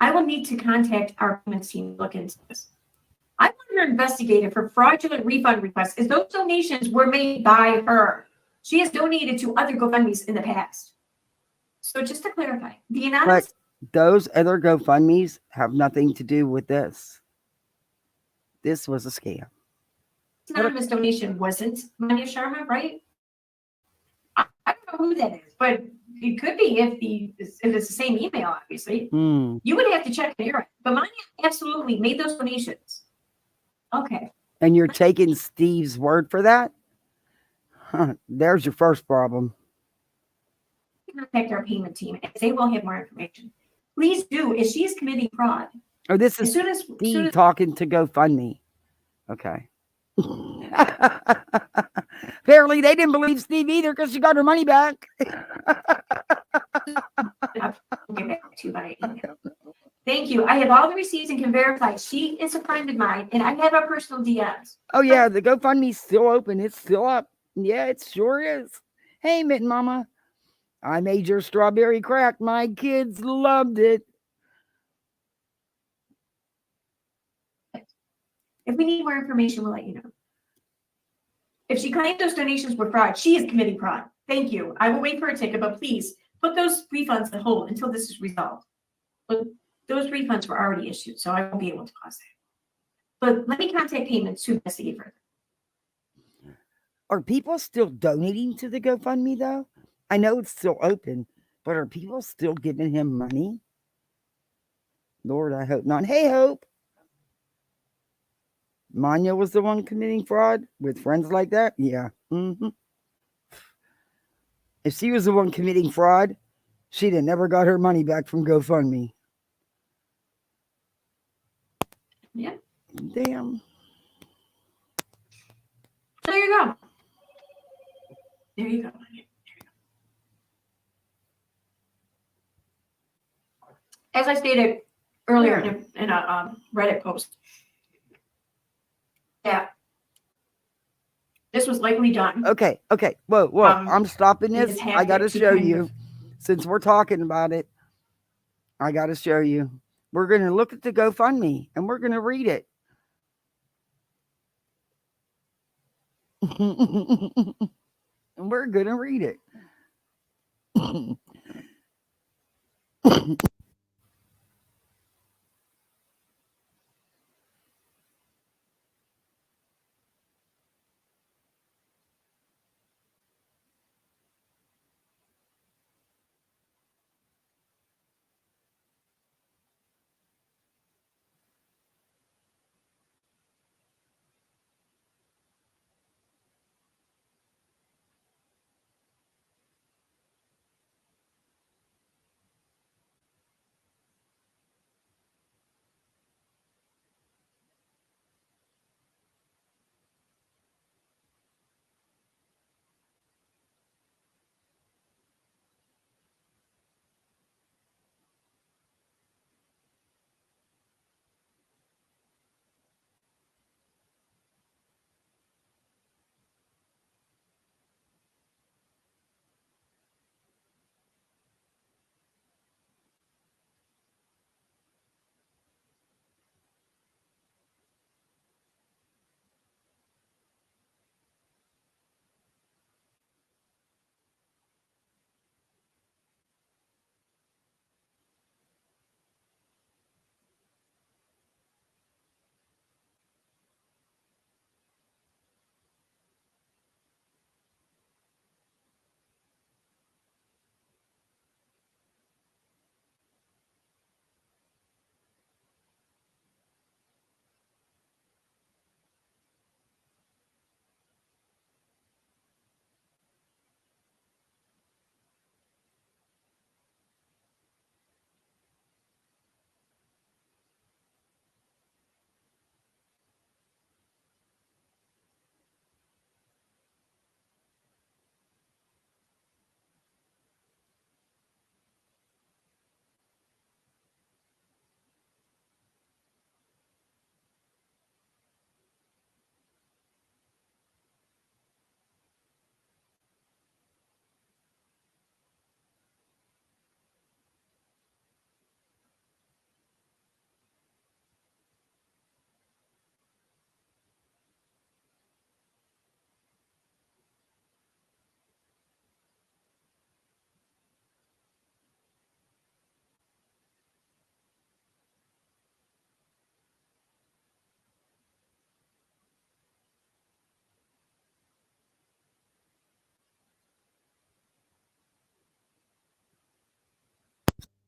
I will need to contact our payments team to look into this. I'm under investigated for fraudulent refund requests as those donations were made by her. She has donated to other GoFundMes in the past. So just to clarify, the anonymous... But those other GoFundMes have nothing to do with this. This was a scam. Anonymous donation wasn't Manya Sharma, right? I don't know who that is, but it could be if it's the same email, obviously. You would have to check it here. But Manya absolutely made those donations. Okay. And you're taking Steve's word for that? Huh, there's your first problem. Contact our payment team, and they will have more information. Please do, if she's committing fraud. Oh, this is Steve talking to GoFundMe. Okay. Apparently, they didn't believe Steve either because she got her money back. I'll get back to you by email. Thank you. I have all the receipts and can verify she is a friend of mine, and I have our personal DMs. Oh, yeah, the GoFundMe's still open. It's still up. Yeah, it sure is. Hey, Mitten Mama. I made your strawberry crack. My kids loved it. If we need more information, we'll let you know. If she claimed those donations were fraud, she is committing fraud. Thank you. I will wait for a ticket, but please put those refunds on hold until this is resolved. But those refunds were already issued, so I won't be able to cause that. But let me contact payments to investigate further. Are people still donating to the GoFundMe, though? I know it's still open, but are people still giving him money? Lord, I hope not. Hey, Hope. Manya was the one committing fraud with friends like that? Yeah. If she was the one committing fraud, she'd have never got her money back from GoFundMe. Yeah. Damn. There you go. There you go. As I stated earlier, in a Reddit post that this was likely done. Okay. Whoa. I'm stopping It this. is I got to haptic to show kind you. of- Since we're talking about it, I got to show you. We're going to look at the GoFundMe and we're going to read it. And we're going to read it.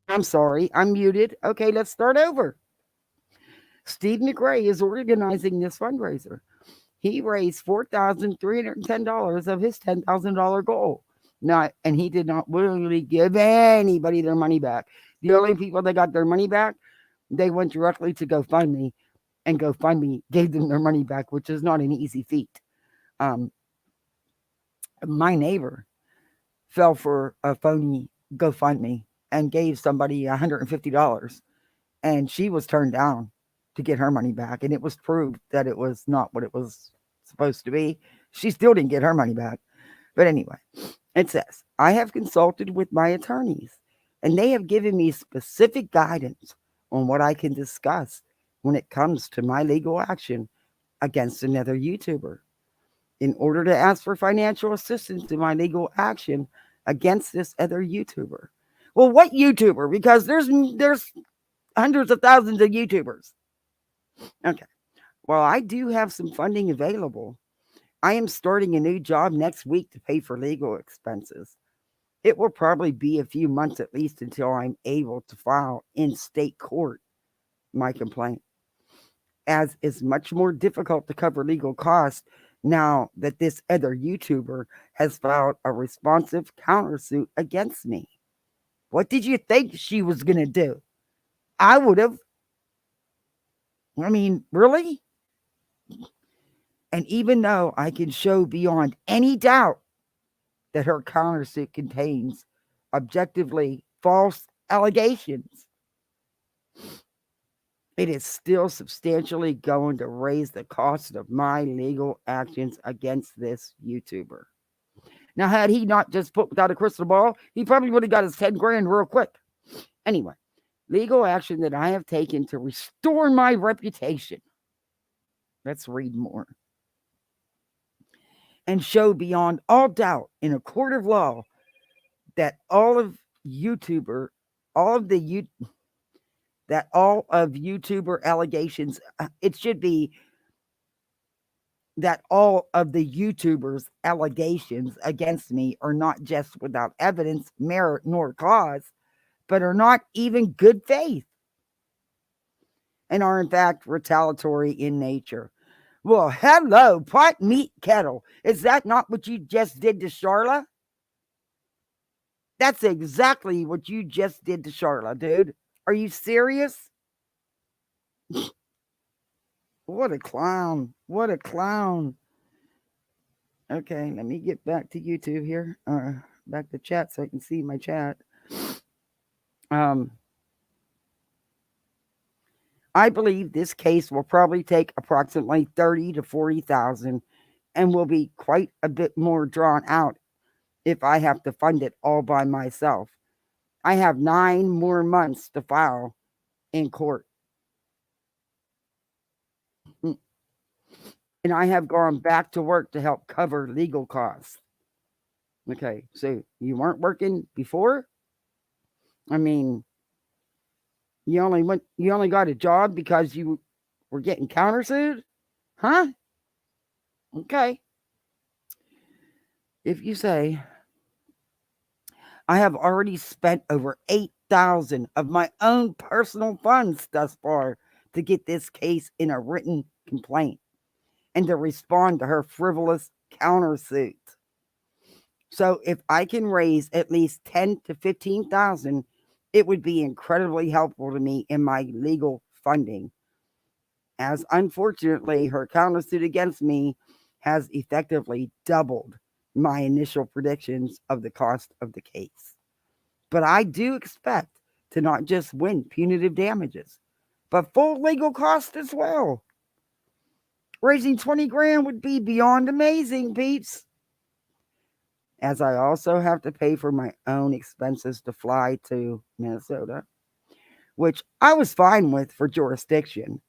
I'm sorry. I'm muted. Okay, let's start over. Steve McRae is organizing this fundraiser. He raised $4,310 of his $10,000 goal. Not, and he did not willingly give anybody their money back. The only people that got their money back, they went directly to GoFundMe, and GoFundMe gave them their money back, which is not an easy feat. My neighbor fell for a phony GoFundMe and gave somebody $150, and she was turned down to get her money back, and it was proved that it was not what it was supposed to be. She still didn't get her money back. But anyway, it says, I have consulted with my attorneys, and they have given me specific guidance on what I can discuss when it comes to my legal action against another YouTuber. In order to ask for financial assistance in my legal action against this other YouTuber. Well, what YouTuber? Because there's hundreds of thousands of YouTubers. Okay. Well, I do have some funding available. I am starting a new job next week to pay for legal expenses. It will probably be a few months at least until I'm able to file in state court my complaint, as it's much more difficult to cover legal costs now that this other YouTuber has filed a responsive countersuit against me. What did you think she was going to do? I would have. I mean, really? And even though I can show beyond any doubt that her countersuit contains objectively false allegations, it is still substantially going to raise the cost of my legal actions against this YouTuber. Now, had he not just put without a crystal ball, he probably would have got his 10 grand real quick. Anyway, legal action that I have taken to restore my reputation. Let's read more. And show beyond all doubt in a court of law that all of YouTuber, all of the that all of YouTuber allegations, it should be that all of the YouTubers' allegations against me are not just without evidence, merit, nor cause, but are not even good faith and are in fact retaliatory in nature. Well, hello, pot meat kettle. Is that not what you just did to Charla? That's exactly what you just did to Charla, dude. Are you serious? What a clown. What a clown. Okay, let me get back to YouTube here. Back to chat so I can see my chat. I believe this case will probably take approximately 30 to 40,000 and will be quite a bit more drawn out if I have to fund it all by myself. I have 9 more months to file in court. And I have gone back to work to help cover legal costs. Okay, so you weren't working before? I mean, you only got a job because you were getting countersued? Huh? Okay. If you say, I have already spent over 8,000 of my own personal funds thus far to get this case in a written complaint and to respond to her frivolous countersuit. So if I can raise at least 10 to 15,000, it would be incredibly helpful to me in my legal funding. As unfortunately, her countersuit against me has effectively doubled my initial predictions of the cost of the case. But I do expect to not just win punitive damages, but full legal costs as well. Raising 20 grand would be beyond amazing, peeps. As I also have to pay for my own expenses to fly to Minnesota, which I was fine with for jurisdiction.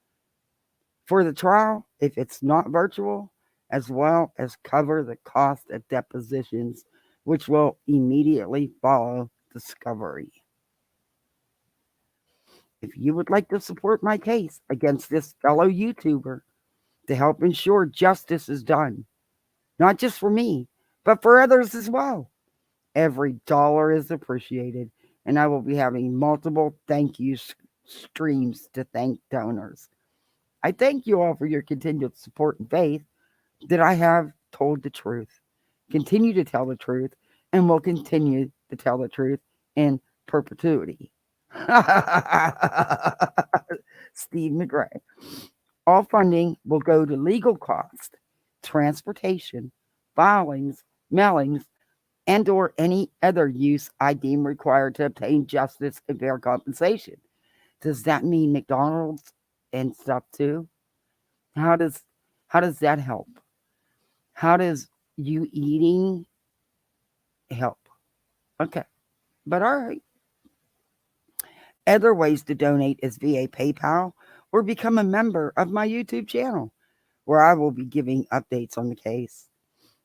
For the trial, if it's not virtual, as well as cover the cost of depositions, which will immediately follow discovery. If you would like to support my case against this fellow YouTuber to help ensure justice is done, not just for me, but for others as well, every dollar is appreciated, and I will be having multiple thank you streams to thank donors. I thank you all for your continued support and faith that I have told the truth, continue to tell the truth, and will continue to tell the truth in perpetuity. Steve McGray. All funding will go to legal costs, transportation, filings, mailings, and or any other use I deem required to obtain justice and fair compensation. Does that mean McDonald's and stuff too? How does that help? How does you eating help? Okay. But all right. Other ways to donate is via PayPal or become a member of my YouTube channel, where I will be giving updates on the case.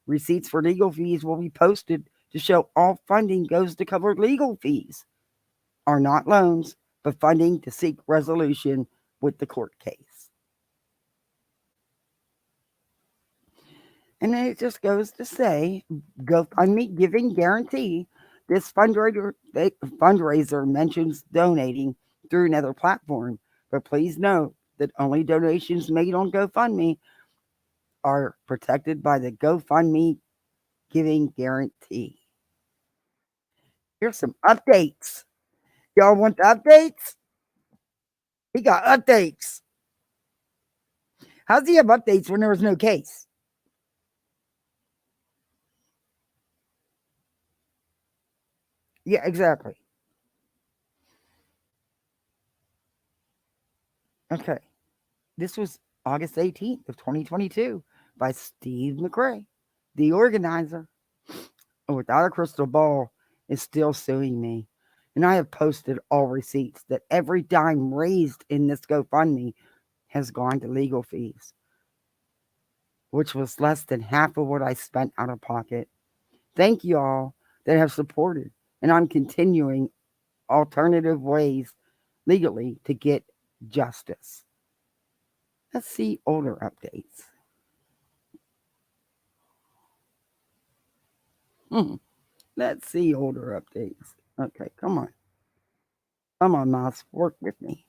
Receipts for legal fees will be posted to show all funding goes to cover legal fees, are not loans, but funding to seek resolution with the court case. And then it just goes to say, GoFundMe giving guarantee. This fundraiser mentions donating through another platform, but please note that only donations made on GoFundMe are protected by the GoFundMe giving guarantee. Here's some updates. Y'all want the updates? He got updates. How's he have updates when there was no case? Yeah, exactly. Okay. This was August 18th of 2022 by Steve McRae, the organizer, without a crystal ball, is still suing me. And I have posted all receipts that every dime raised in this GoFundMe has gone to legal fees, which was less than half of what I spent out of pocket. Thank you all that have supported, and I'm continuing alternative ways legally to get justice. Let's see older updates. Let's see older updates. Okay, come on. Come on, mouse, work with me.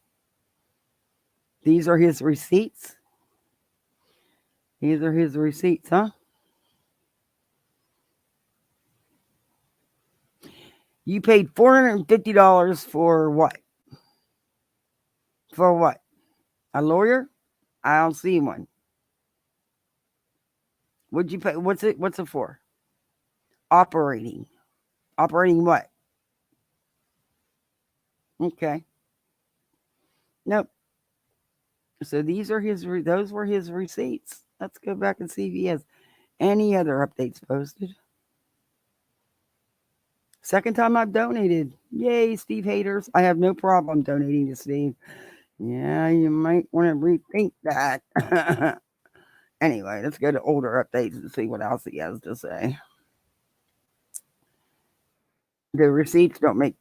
These are his receipts. These are his receipts, huh? You paid $450 for what? For what? A lawyer? I don't see one. What'd you pay? What's it for? Operating. Operating what? Okay. Nope. So these are those were his receipts. Let's go back and see if he has any other updates posted. Second time I've donated. Yay, Steve haters. I have no problem donating to Steve. Yeah, you might want to rethink that. Anyway, let's go to older updates and see what else he has to say. The receipts don't make...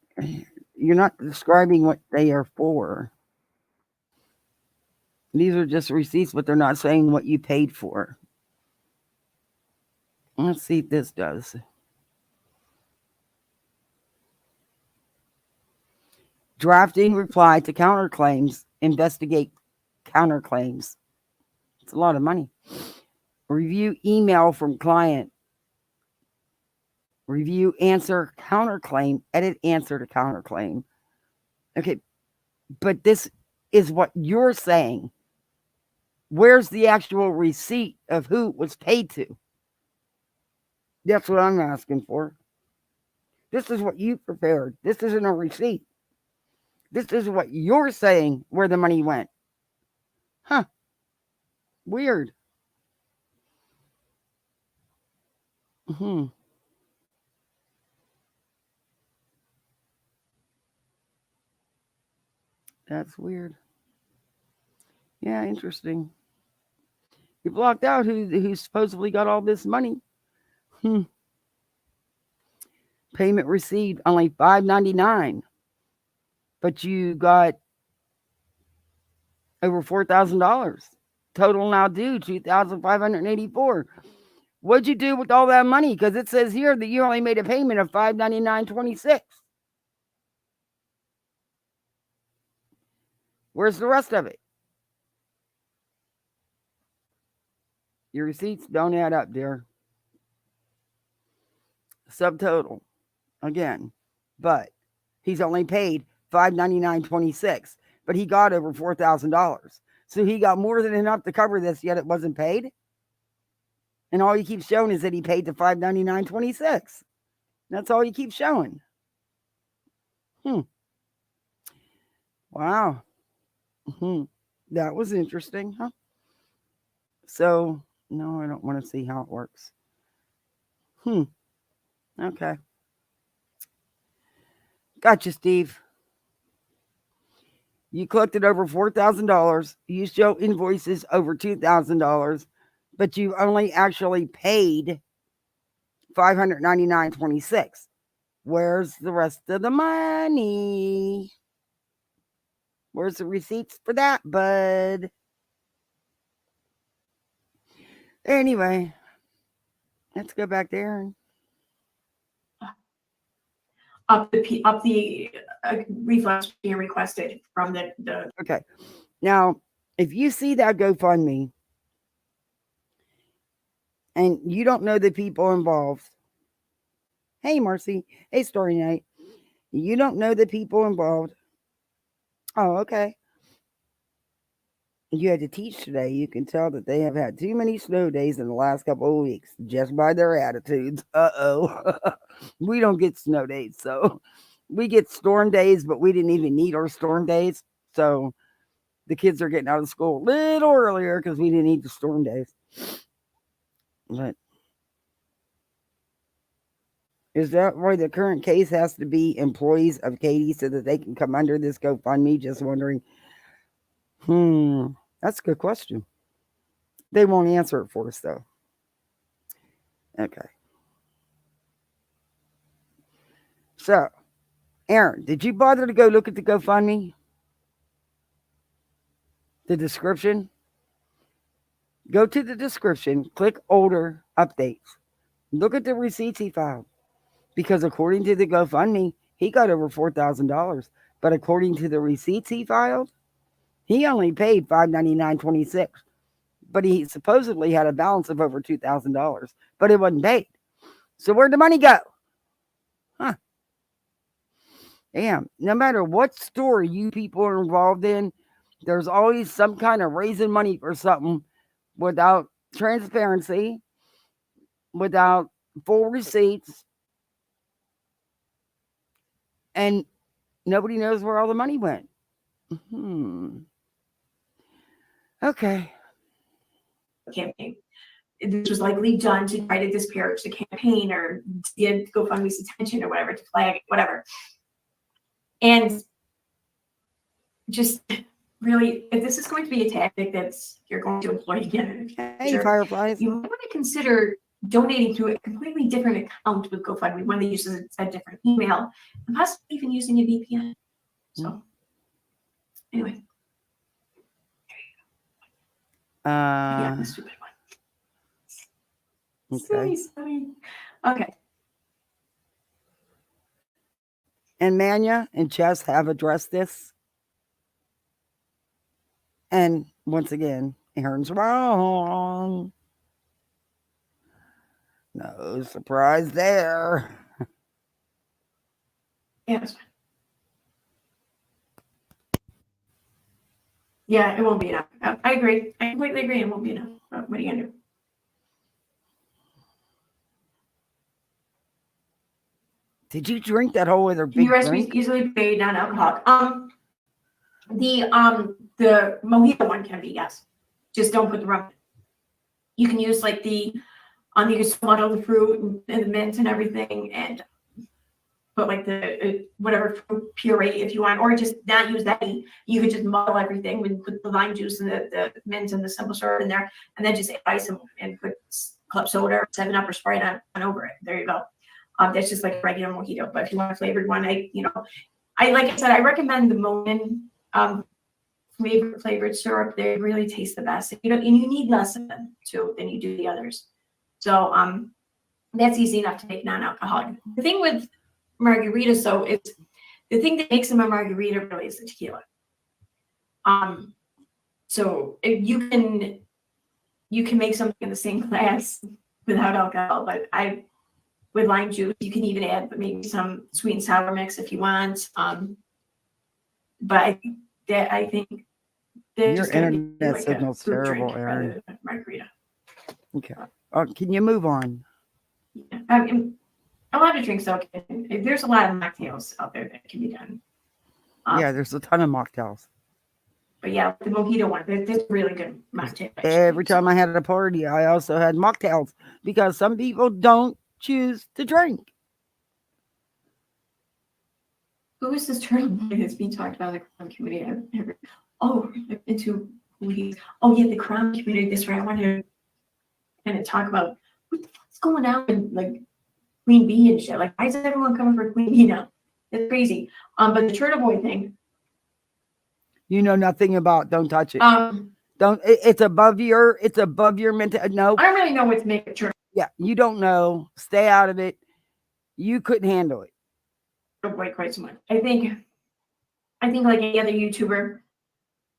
You're not describing what they are for. These are just receipts, but they're not saying what you paid for. Let's see if this does. Drafting reply to counterclaims. Investigate counterclaims. It's a lot of money. Review email from client. Review answer counterclaim. Edit answer to counterclaim. Okay, but this is what you're saying. Where's the actual receipt of who it was paid to? That's what I'm asking for. This is what you prepared. This isn't a receipt. This is what you're saying where the money went. Huh. Weird. That's weird. Yeah, interesting. You blocked out who supposedly got all this money. Payment received only $5.99, but you got over $4,000. Total now due $2,584. What'd you do with all that money? Because it says here that you only made a payment of $599.26. Where's the rest of it? Your receipts don't add up, dear. Subtotal. Again. But he's only paid $599.26. But he got over $4,000. So he got more than enough to cover this, yet it wasn't paid. And all he keeps showing is that he paid the $599.26. That's all he keeps showing. Wow. That was interesting, huh? So, no, I don't want to see how it works. Okay. Gotcha, Steve. You collected over $4,000. You show invoices over $2,000, but you only actually paid $599.26. Where's the rest of the money? Where's the receipts for that, bud? Anyway, let's go back there and up the refunds being requested from the. Okay. Now, if you see that GoFundMe and you don't know the people involved, hey, Marcy, hey, Story Night, you don't know the people involved. Oh, okay. You had to teach today. You can tell that they have had too many snow days in the last couple of weeks just by their attitudes. We don't get snow days, so we get storm days, but we didn't even need our storm days. So the kids are getting out of school a little earlier because we didn't need the storm days. But is that why the current case has to be employees of Katie so that they can come under this GoFundMe? Just wondering. That's a good question. They won't answer it for us, though. Okay. So, Aaron, did you bother to go look at the GoFundMe? The description? Go to the description, click older updates. Look at the receipts he filed. Because according to the GoFundMe, he got over $4,000. But according to the receipts he filed, he only paid $599.26. But he supposedly had a balance of over $2,000. But it wasn't paid. So where'd the money go? Huh. Damn. No matter what story you people are involved in, there's always some kind of raising money for something without transparency, without full receipts, and nobody knows where all the money went. Okay. Campaign. This was likely done to try to disparage the campaign or to get GoFundMe's attention or whatever, to flag it, whatever. And just really, if this is going to be a tactic that's you're going to employ again, Hey, Fireflies. you might want to consider donating to a completely different account with GoFundMe, one that uses a different email, and possibly even using a VPN. So, anyway. Yeah, the stupid one. Okay. Silly. Okay. And Manya and Chess have addressed this. And once again, Aaron's wrong. No surprise there. Yeah, that's fine. Yeah, it won't be enough. I agree. I completely agree. It won't be enough. What are you gonna do? Did you drink that whole other big Your recipes drink? easily made non-alcoholic. The mojito one can be, yes. Just don't put the rum in. You can use like you can muddle the fruit and the mint and everything, and put like the whatever fruit puree if you want, or just not use that. You could just muddle everything and put the lime juice and the mint and the simple syrup in there, and then just add ice and put club soda or 7-Up or Sprite on over it. There you go. That's just like a regular mojito. But if you want a flavored one, like I said, I recommend the Monin flavored syrup. They really taste the best. And you need less of them too than you do the others. So that's easy enough to make non-alcoholic. The thing with margaritas, though, is the thing that makes them a margarita really is the tequila. So if you can make something in the same class without alcohol, but with lime juice, you can even add maybe some sweet and sour mix if you want. But I think your internet like signal's terrible, Aaron. Margarita. Okay. Can you move on? Yeah. I mean, a lot of drinks, though. There's a lot of mocktails out there that can be done. Yeah, there's a ton of mocktails. But yeah, the mojito one, there's really good mocktails. Every time I had a party, I also had mocktails because some people don't choose to drink. Who is this turtle boy that's being talked about in the Crown community? Into who he's. Oh yeah, the Crown community. That's right. I want to kind of talk about what the fuck's going on with like Queen Bee and shit. Like, why is everyone coming for Queen Bee now? It's crazy. But the turtle boy thing. You know nothing about. Don't touch it. Don't. It's above your mental. No. I don't really know what to make of turtle. Yeah, you don't know. Stay out of it. You couldn't handle it. Boy, quite so much. I think like any other YouTuber,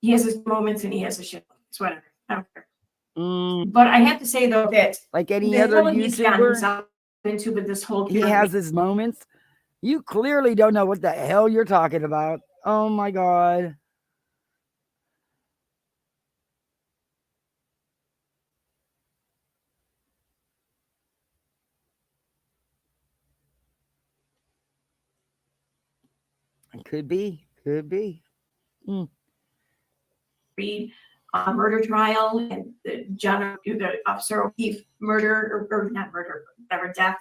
he has his moments and he has his shit. It's whatever. I don't care. But I have to say though that like any other YouTuber into with this whole he has his moments. You clearly don't know what the hell you're talking about. Oh my god. Could be. Reed murder trial and the Officer O'Keefe murder or not murder, whatever, death.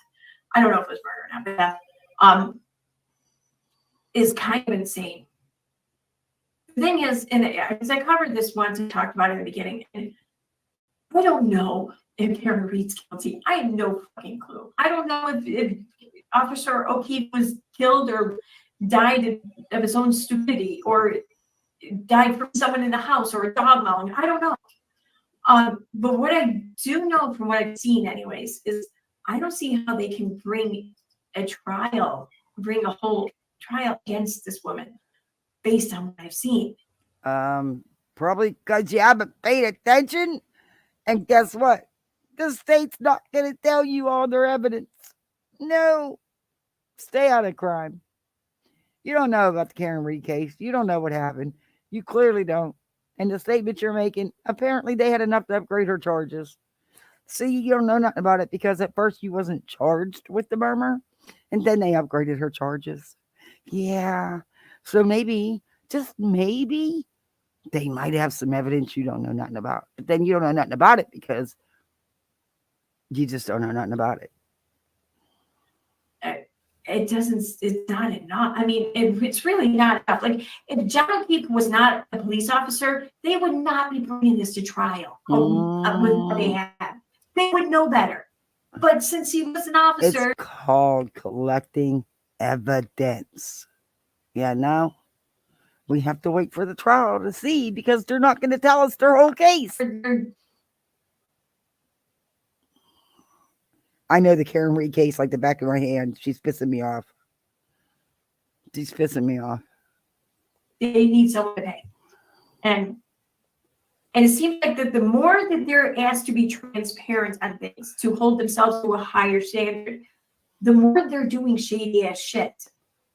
I don't know if it was murder or not, but death is kind of insane. The thing is, and as I covered this once and talked about it in the beginning, and I don't know if Karen Reed's guilty. I have no fucking clue. I don't know if Officer O'Keefe was killed or died of his own stupidity or died from someone in the house or a dog mauling. I don't know. But what I do know from what I've seen anyways, is I don't see how they can bring a whole trial against this woman based on what I've seen. Probably because you haven't paid attention. And guess what? The state's not going to tell you all their evidence. No. Stay out of crime. You don't know about the Karen Reed case. You don't know what happened. You clearly don't. And the statement you're making, apparently they had enough to upgrade her charges. See, you don't know nothing about it because at first you wasn't charged with the murder. And then they upgraded her charges. Yeah. So maybe, just maybe, they might have some evidence you don't know nothing about. But then you don't know nothing about it because you just don't know nothing about it. It's not enough. I mean, it's really not enough. Like, if John O'Keefe was not a police officer, they would not be bringing this to trial with what they have. They would know better. But since he was an officer. It's called collecting evidence. Yeah, no. We have to wait for the trial to see because they're not going to tell us their whole case. I know the Karen Reed case like the back of my hand. She's pissing me off. She's pissing me off. They need someone to pay. And it seems like that the more that they're asked to be transparent on things, to hold themselves to a higher standard, the more they're doing shady ass shit.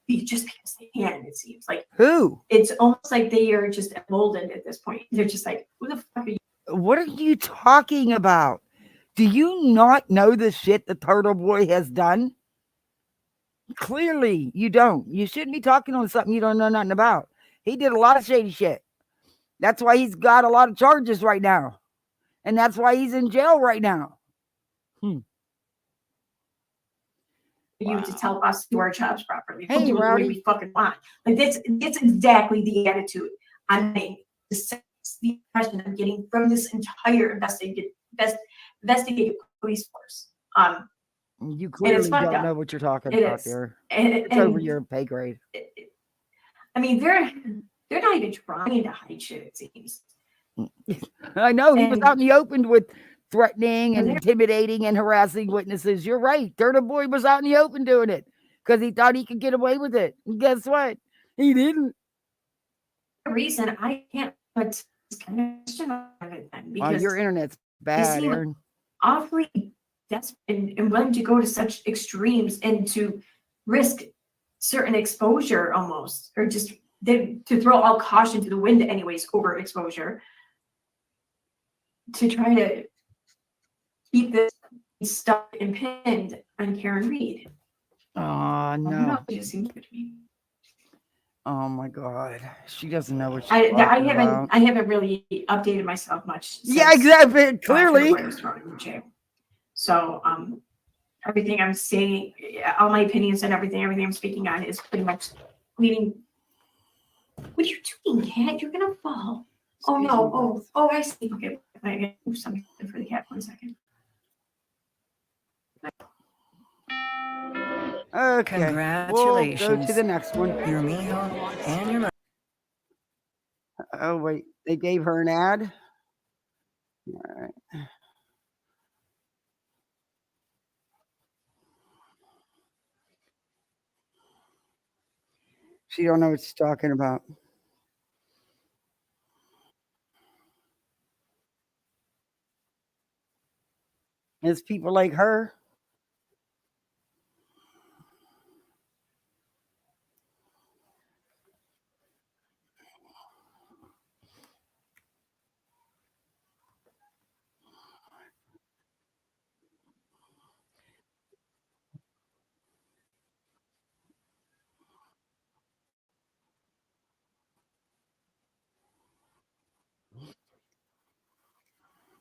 Just because they can, it seems like. Who? It's almost like they are just emboldened at this point. They're just like, who the fuck are you? What are you talking about? Do you not know the shit the Turtle Boy has done? Clearly, you don't. You shouldn't be talking on something you don't know nothing about. He did a lot of shady shit. That's why he's got a lot of charges right now. And that's why he's in jail right now. You to tell us to do our jobs properly. Hey, do it the way we fucking want. Like, that's exactly the attitude I'm making. The impression I'm getting from this entire investigative police force. You clearly don't know what you're talking about there. It's over your pay grade. I mean, they're not even trying to hide shit, it seems. I know. He was out in the open with threatening and intimidating and harassing witnesses. You're right. Turtle Boy was out in the open doing it because he thought he could get away with it. And guess what? He didn't. The reason I can't put this kind of question on it then, because your internet's bad, Aaron. Awfully desperate and willing to go to such extremes and to risk certain exposure almost, or just to throw all caution to the wind anyways over exposure, to try to keep this stuff impinged on Karen Reed. Oh, no. I don't know, it just seems good to me. Oh my God, she doesn't know what she's I talking haven't about. I haven't really updated myself much. Yeah, exactly. Clearly. I was thrown in jail. So everything I'm saying, all my opinions and everything I'm speaking on is pretty much leading. What are you doing, cat? You're gonna fall. Oh no! Oh, I see. Okay, I gotta move something for the cat. 1 second. Okay. Congratulations. We'll go to the next one. Your Mijo and your. Oh wait, they gave her an ad. All right. She don't know what she's talking about. It's people like her.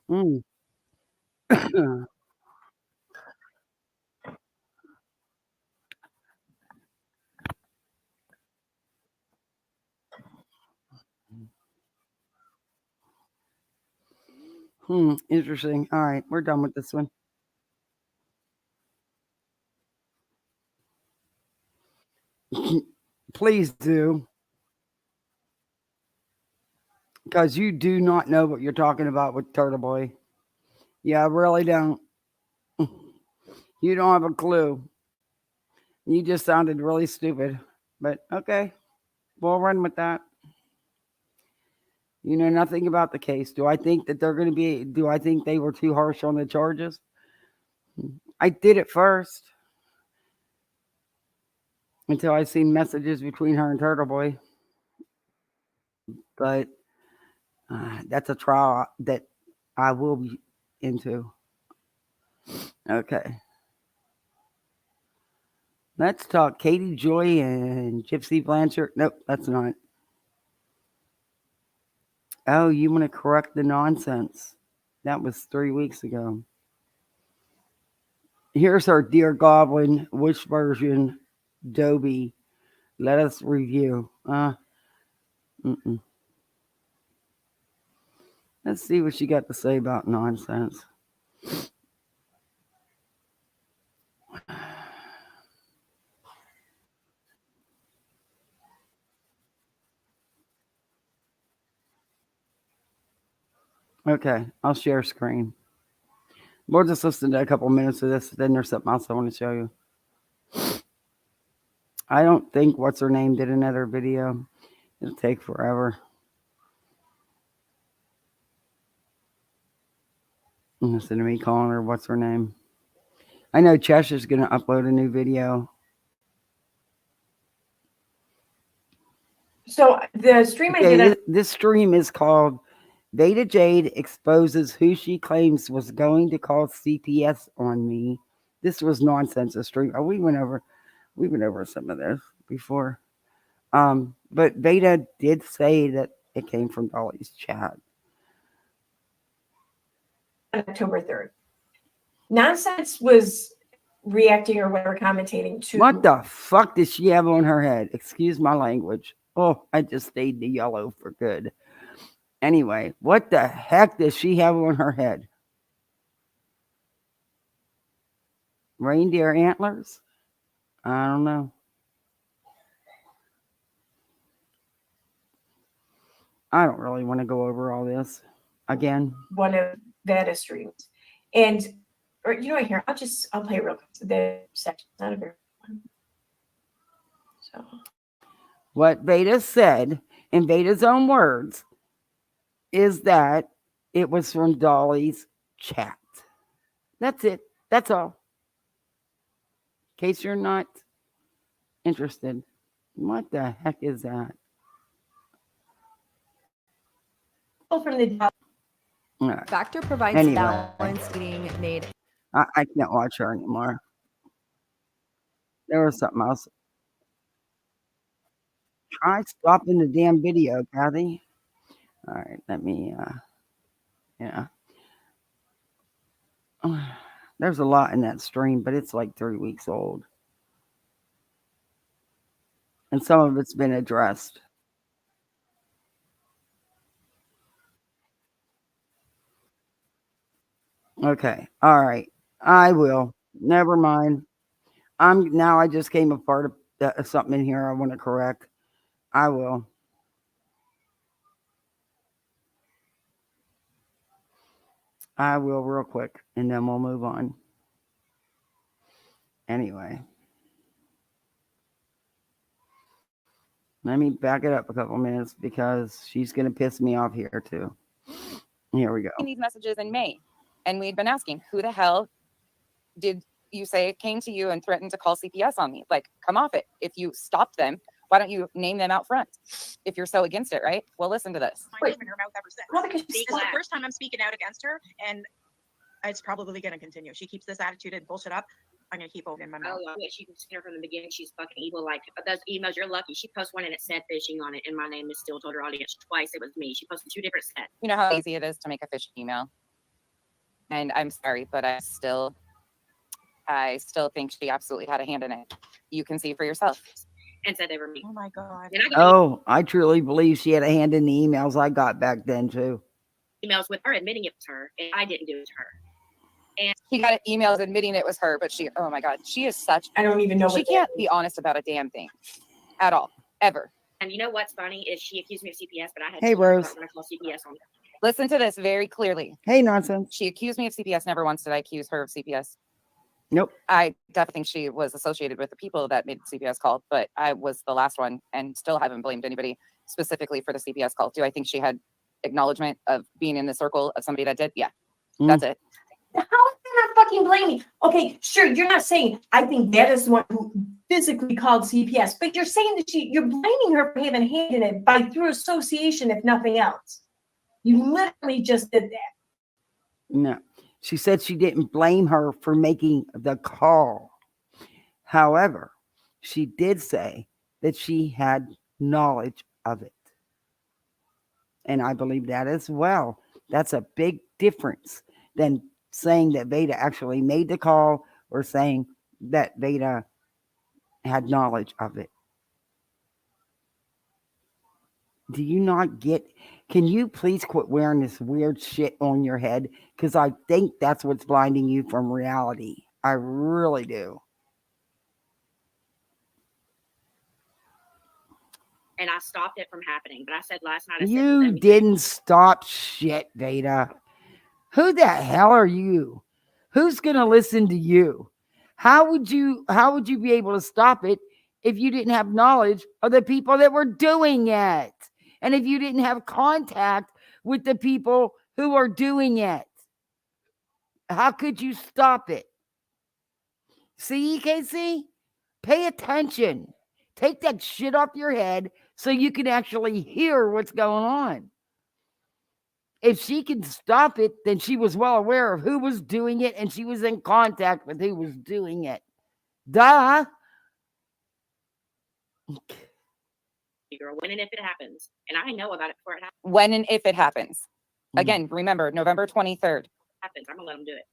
Mm. Interesting. All right, we're done with this one. Please do, because you do not know what you're talking about with Turtle Boy. Yeah, I really don't. You don't have a clue. You just sounded really stupid. But okay, we'll run with that. You know nothing about the case. Do I think that they're going to be? Do I think they were too harsh on the charges? I did it first until I seen messages between her and Turtle Boy. But that's a trial that I will be into. Okay. Let's talk Katie Joy and Gypsy Blanchard. Nope, that's not. Oh, you want to correct the nonsense. That was 3 weeks ago. Here's our Dear Goblin, which version, Dobie. Let us review. Mm-mm. Let's see what she got to say about nonsense. Okay, I'll share screen. We'll just listen to a couple minutes of this. Then there's something else I want to show you. I don't think what's her name did another video. It'll take forever. Listen to me calling her what's her name. I know Cheshire's going to upload a new video. So the stream I Okay, did, this stream is called Veda Jade Exposes Who She Claims Was Going to Call CPS on Me. This was nonsense. A stream. We went over some of this before. But Veda did say that it came from Dolly's chat. October 3rd. Nonsense was reacting or whatever, commentating to. What the fuck does she have on her head? Excuse my language. Oh, I just stayed the yellow for good. Anyway, what the heck does she have on her head? Reindeer antlers? I don't know. I don't really want to go over all this again. One of Veda streams. And, or you know what, here, I'll play it real quick. The section, not a very one. So. What Veda said, in Veda's own words, is that it was from Dolly's chat. That's it. That's all. In case you're not interested. What the heck is that? From the Right. Factor provides Anyway. balanced eating made. I can't watch her anymore. There was something else. Try stopping the damn video, Kathy. All right, let me, yeah. There's a lot in that stream, but it's like 3 weeks old. And some of it's been addressed. Okay, all right. I will. Never mind. I just came a part of something in here I want to correct. I will. I will real quick, and then we'll move on. Anyway. Let me back it up a couple minutes because she's going to piss me off here too. Here we go. These messages in May, and we'd been asking, who the hell did you say came to you and threatened to call CPS on me? Like, come off it. If you stopped them, why don't you name them out front? If you're so against it, right? Well, listen to this. My name in her mouth ever since. Well, because This is the first time I'm speaking out against her, and it's probably going to continue. She keeps this attitude and bullshit up. I'm going to keep opening my mouth. Oh, yeah, she's seen her from the beginning. She's fucking evil. Like, those emails, you're lucky. She posted one and it said phishing on it, and my name is still told her audience twice it was me. She posted 2 different sets. You know how easy it is to make a phishing email. And I'm sorry, but I still think she absolutely had a hand in it. You can see for yourself. and said they were me. Oh my God. And I get Oh, I truly believe she had a hand in the emails I got back then too. emails with her admitting it was her, and I didn't do it to her. She got emails admitting it was her, but oh my God, she is such, I don't even know she what can't be honest about a damn thing at all, ever. And you know what's funny is she accused me of CPS, but I had Hey, two people Rose. that were gonna call CPS on her. Listen to this very clearly. Hey, nonsense. She accused me of CPS. Never once did I accuse her of CPS. Nope. I definitely think she was associated with the people that made the CPS call, but I was the last one and still haven't blamed anybody specifically for the CPS call. Do I think she had acknowledgement of being in the circle of somebody that did? Yeah, that's it. How is that not fucking blaming? Okay, sure, you're not saying I think that is the one who physically called CPS, but you're saying that you're blaming her for having a hand in it by through association, if nothing else. You literally just did that. No. She said she didn't blame her for making the call. However, she did say that she had knowledge of it. And I believe that as well. That's a big difference than saying that Veda actually made the call or saying that Veda had knowledge of it. Do you not get? Can you please quit wearing this weird shit on your head? Because I think that's what's blinding you from reality. I really do. And I stopped it from happening. But I said last night, I said, You "Let me-" didn't stop shit, Veda. Who the hell are you? Who's gonna listen to you? How would you be able to stop it if you didn't have knowledge of the people that were doing it? And if you didn't have contact with the people who are doing it? How could you stop it? See, EKC? Pay attention. Take that shit off your head so you can actually hear what's going on. If she can stop it, then she was well aware of who was doing it and she was in contact with who was doing it. Duh. girl, when and if it happens. And I know about it before it When and if it happens. Again, remember, November 23rd. happens. I'm going to let them do it.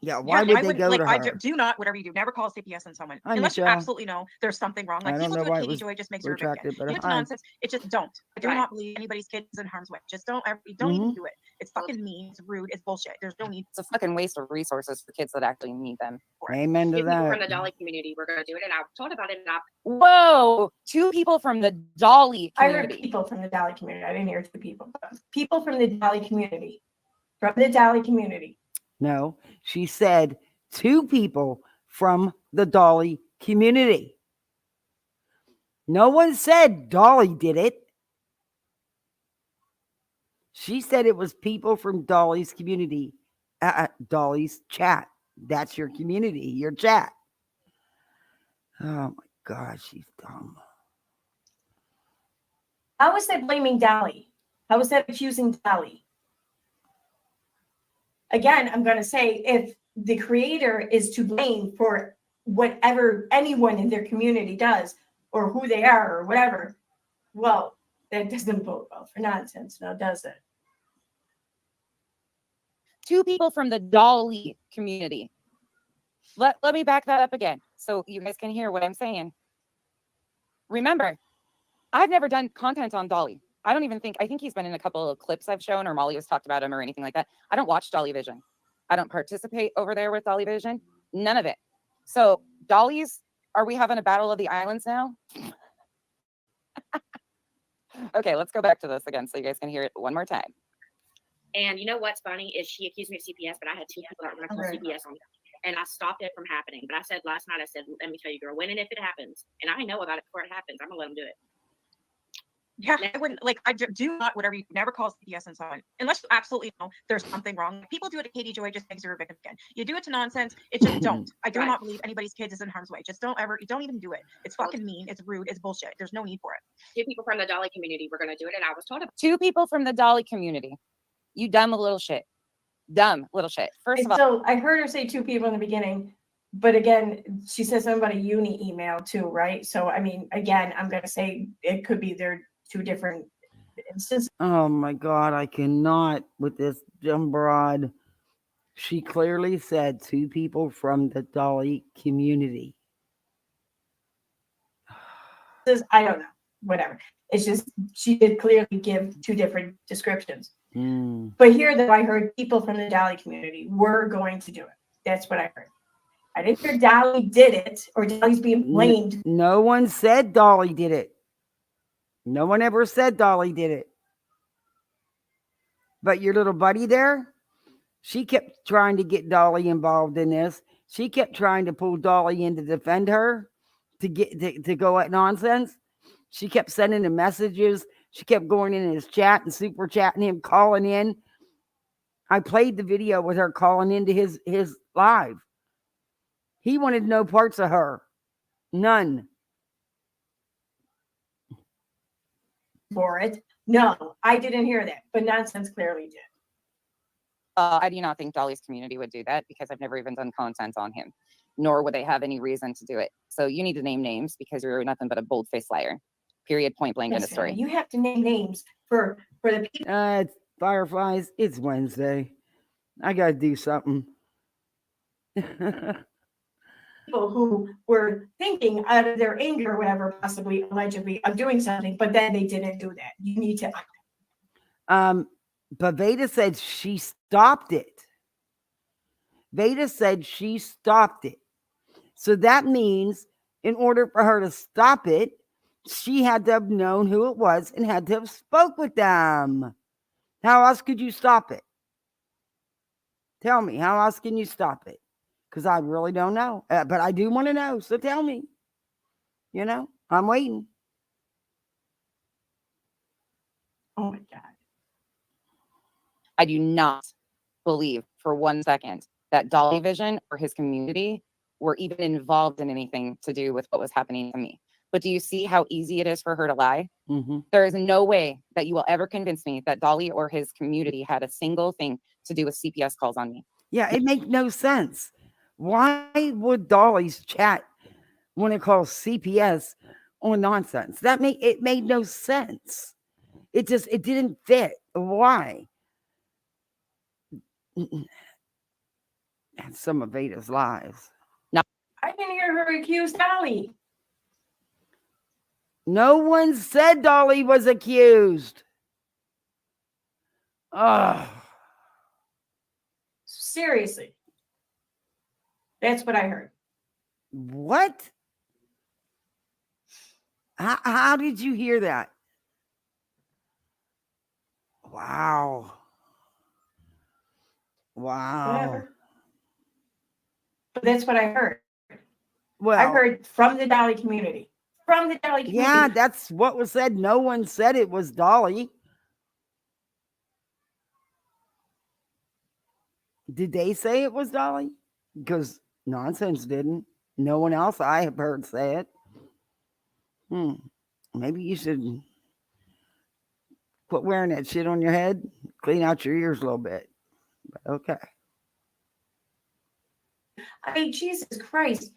Yeah, why would they go to her? Do not, whatever you do, never call CPS on someone Hi, unless you Michelle. absolutely know there's something wrong. Like I don't people know do why it it Katie was Joy just makes her a retracted, victim. but It's hi. nonsense. It just don't. I do Right. not believe anybody's kids in harm's way. Just don't ever. Don't even do it. It's fucking mean. It's rude. It's bullshit. There's no need. It's a fucking waste of resources for kids that actually need them. Amen to Two people from the that. Dolly community were going to do it, and I told about it, and I Whoa, 2 people from the Dolly I heard community. people from the Dolly community. I didn't hear 2 people. People from the Dolly community. From the Dolly community. No, she said 2 people from the Dolly community. No one said Dolly did it. She said it was people from Dolly's community. Dolly's chat. That's your community, your chat. Oh my God, she's dumb. How is that blaming Dolly? How is that accusing Dolly? Again, I'm going to say if the creator is to blame for whatever anyone in their community does or who they are or whatever, well, that doesn't bode well for nonsense now, does it? 2 people from the Dolly community. Let me back that up again so you guys can hear what I'm saying. Remember, I've never done content on Dolly. I think he's been in a couple of clips I've shown or Molly has talked about him or anything like that. I don't watch Dolly Vision. I don't participate over there with Dolly Vision. None of it. So Dolly's, are we having a battle of the islands now? Okay, let's go back to this again so you guys can hear it one more time. And you know what's funny is she accused me of CPS, but I had 2 people that were going to call CPS on her. And I stopped it from happening. But I said last night, I said, let me tell you, girl, when and if it happens. And I know about it before it happens. I'm going to let them do it. Yeah, I wouldn't like. I do not. Whatever you never call CPS on someone unless you absolutely know there's something wrong. People do it to Katie Joy just makes her a victim again. You do it to nonsense. It just don't. I do Right. not believe anybody's kids is in harm's way. Just don't ever. Don't even do it. It's fucking mean. It's rude. It's bullshit. There's no need for it. 2 people from the Dolly community were going to do it, and I was told about 2 people from the Dolly community. You dumb little shit. Dumb little shit. First of all, So I heard her say 2 people in the beginning, but again, she said something about a uni email too, right? So, I mean, again, I'm going to say it could be they're 2 different instances. Oh my God, I cannot with this dumb broad. She clearly said 2 people from the Dolly community. I don't know, whatever. It's just, she did clearly give 2 different descriptions. But here, though, I heard people from the Dolly community were going to do it. That's what I heard. I didn't hear Dolly did it or Dolly's being blamed. No one said Dolly did it. No one ever said Dolly did it. But your little buddy there, she kept trying to get Dolly involved in this. She kept trying to pull Dolly in to defend her, to go at nonsense. She kept sending him messages. She kept going in his chat and super chatting him, calling in. I played the video with her calling into his live. He wanted no parts of her. None. For it. No, I didn't hear that, but Nonsense clearly did. I do not think Dolly's community would do that because I've never even done content on him, nor would they have any reason to do it. So you need to name names because you're nothing but a bold-faced liar. Period, point blank, end of story. You have to name names for the people. It's Fireflies. It's Wednesday. I got to do something. People who were thinking out of their anger or whatever, possibly allegedly, of doing something, but then they didn't do that. You need to. But Veda said she stopped it. Veda said she stopped it. So that means in order for her to stop it, she had to have known who it was and had to have spoke with them. How else could you stop it? Tell me, how else can you stop it? Because I really don't know. But I do want to know. So tell me. You know, I'm waiting. Oh my God. I do not believe for 1 second that Dolly Vision or his community were even involved in anything to do with what was happening to me. But do you see how easy it is for her to lie? Mm-hmm. There is no way that you will ever convince me that Dolly or his community had a single thing to do with CPS calls on me. Yeah, it makes no sense. Why would Dolly's chat want to call CPS on nonsense? It made no sense. It didn't fit. Why? And some of Veda's lies. I didn't hear her accuse Dolly. No one said Dolly was accused. Ugh. Seriously. That's what I heard. What? How did you hear that? Wow. Whatever. But that's what I heard. Well, I heard from the Dolly community. From the Dolly community. yeah, that's what was said. No one said it was Dolly. Did they say it was Dolly? Because Nonsense didn't. No one else I have heard say it. Maybe you should quit wearing that shit on your head. Clean out your ears a little bit. But okay. I mean, Jesus Christ.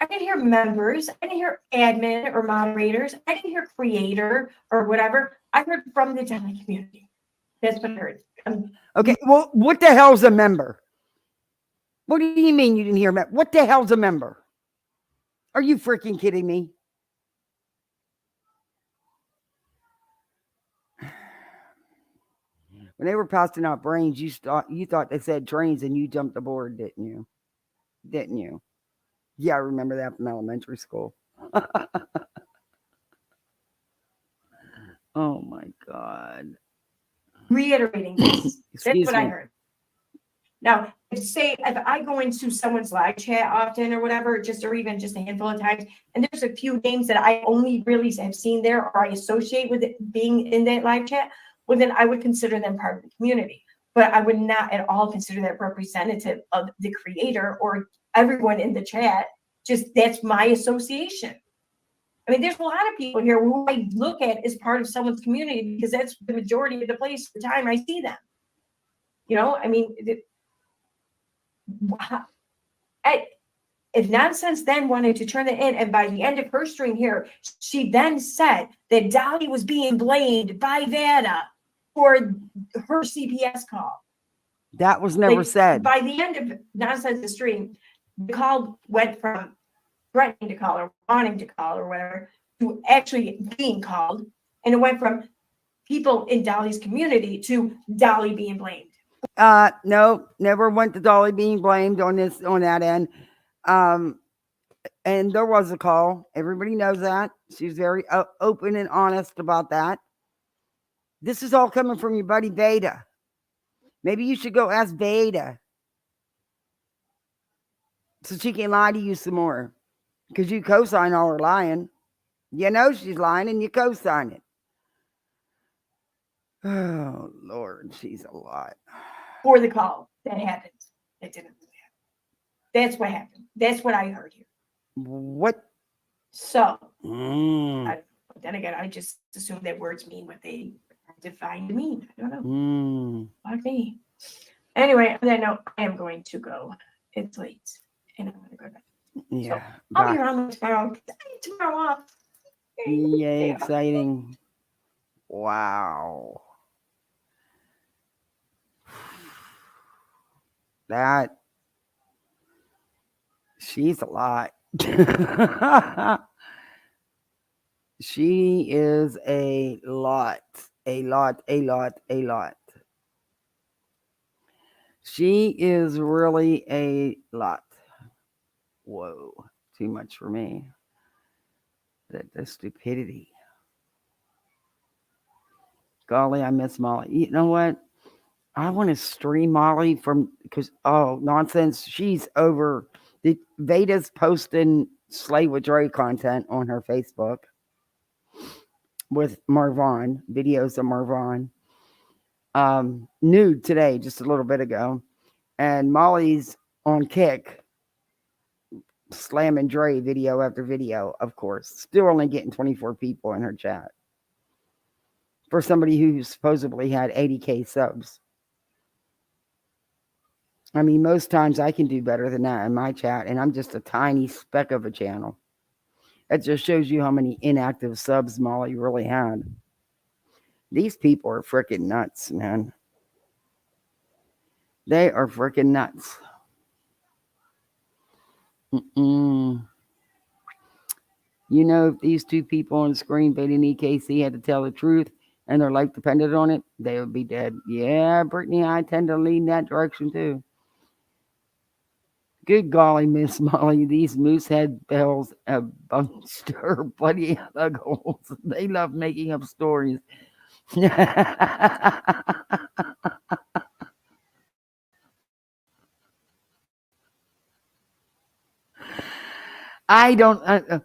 I didn't hear members. I didn't hear admin or moderators. I didn't hear creator or whatever. I heard from the Dolly community. That's what I heard. Okay, well, what the hell's a member? What do you mean you didn't hear me? What the hell's a member? Are you freaking kidding me? When they were passing out brains, you thought they said trains and you jumped aboard, didn't you? Didn't you? Yeah, I remember that from elementary school. Oh my God. Reiterating this. That's what I me. heard. Now, if I go into someone's live chat often or whatever, or even just a handful of times, and there's a few names that I only really have seen there or I associate with it being in that live chat, well, then I would consider them part of the community. But I would not at all consider that representative of the creator or everyone in the chat. Just that's my association. I mean, there's a lot of people here who I look at as part of someone's community because that's the majority of the time I see them. You know, I mean, if Nonsense then wanted to turn it in, and by the end of her stream here, she then said that Dolly was being blamed by Vanna for her CPS call. That was never Like, said. By the end of Nonsense the Stream, the call went from threatening to call or wanting to call or whatever to actually being called. And it went from people in Dolly's community to Dolly being blamed. No, never went to Dolly being blamed on that end. And there was a call. Everybody knows that. She's very open and honest about that. This is all coming from your buddy Veda. Maybe you should go ask Veda so she can lie to you some more. Because you co-sign all her lying. You know she's lying and you co-sign it. Oh, Lord, she's a lot. For the call that happened. That didn't really happen. That's what happened. That's what I heard here. What? So, Mm. then again, I just assume that words mean what they define to mean. I don't know. Mm. Fuck me. Anyway, on that note, I am going to go. It's late. And I'm going to go to bed. Yeah. I'll be around tomorrow. Tomorrow off. Yay, exciting. Wow. That. She's a lot. She is a lot. A lot. She is really a lot. Whoa. Too much for me. The stupidity. Golly, I miss Molly. You know what? I want to stream Molly because nonsense. She's over. Veda's posting Slay with Dre content on her Facebook with Marvon, videos of Marvon. Nude today, just a little bit ago. And Molly's on Kick, slamming Dre video after video, of course. Still only getting 24 people in her chat. For somebody who supposedly had 80K subs. I mean, most times I can do better than that in my chat, and I'm just a tiny speck of a channel. That just shows you how many inactive subs Molly really had. These people are freaking nuts, man. They are freaking nuts. You know, if these two people on the screen, Beta and EKC, had to tell the truth and their life depended on it, they would be dead. Yeah, Brittany, I tend to lean that direction too. Good golly, Miss Molly, these moosehead bells have bunched her bloody uggles. They love making up stories. I don't.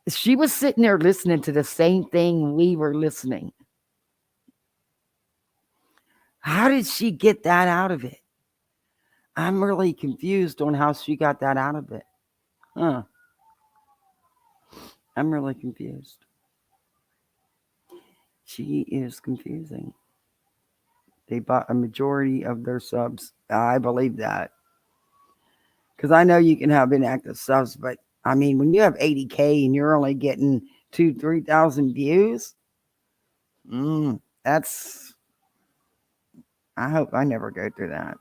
She was sitting there listening to the same thing we were listening. How did she get that out of it? I'm really confused on how she got that out of it. Huh. I'm really confused. She is confusing. They bought a majority of their subs. I believe that. Because I know you can have inactive subs, but I mean, when you have 80K and you're only getting 2,000-3,000 views, that's. I hope I never go through that.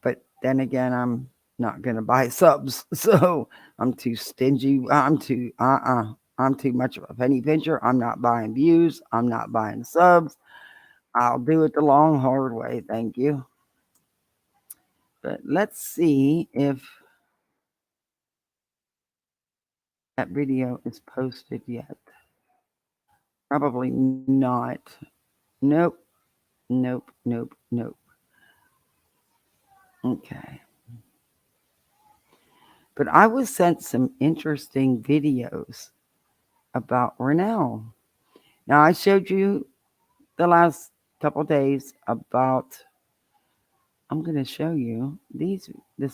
But then again, I'm not going to buy subs. So I'm too stingy. I'm too much of a penny pincher. I'm not buying views. I'm not buying subs. I'll do it the long, hard way. Thank you. But let's see if that video is posted yet. Probably not. Nope. Okay. But I was sent some interesting videos about Renelle. Now, I showed you the last couple days about, I'm going to show you this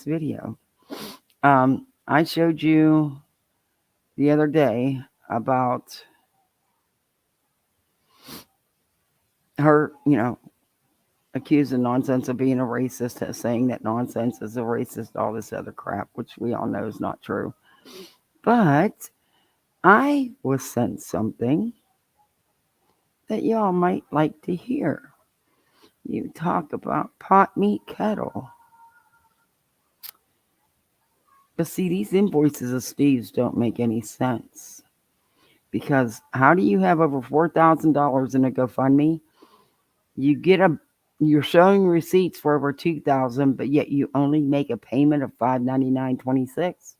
video. I showed you the other day about her, accusing Nonsense of being a racist, saying that Nonsense is a racist, all this other crap, which we all know is not true. But I was sent something that y'all might like to hear. You talk about pot meat kettle. But see, these invoices of Steve's don't make any sense. Because how do you have over $4,000 in a GoFundMe? You're showing receipts for over $2,000, but yet you only make a payment of $599.26.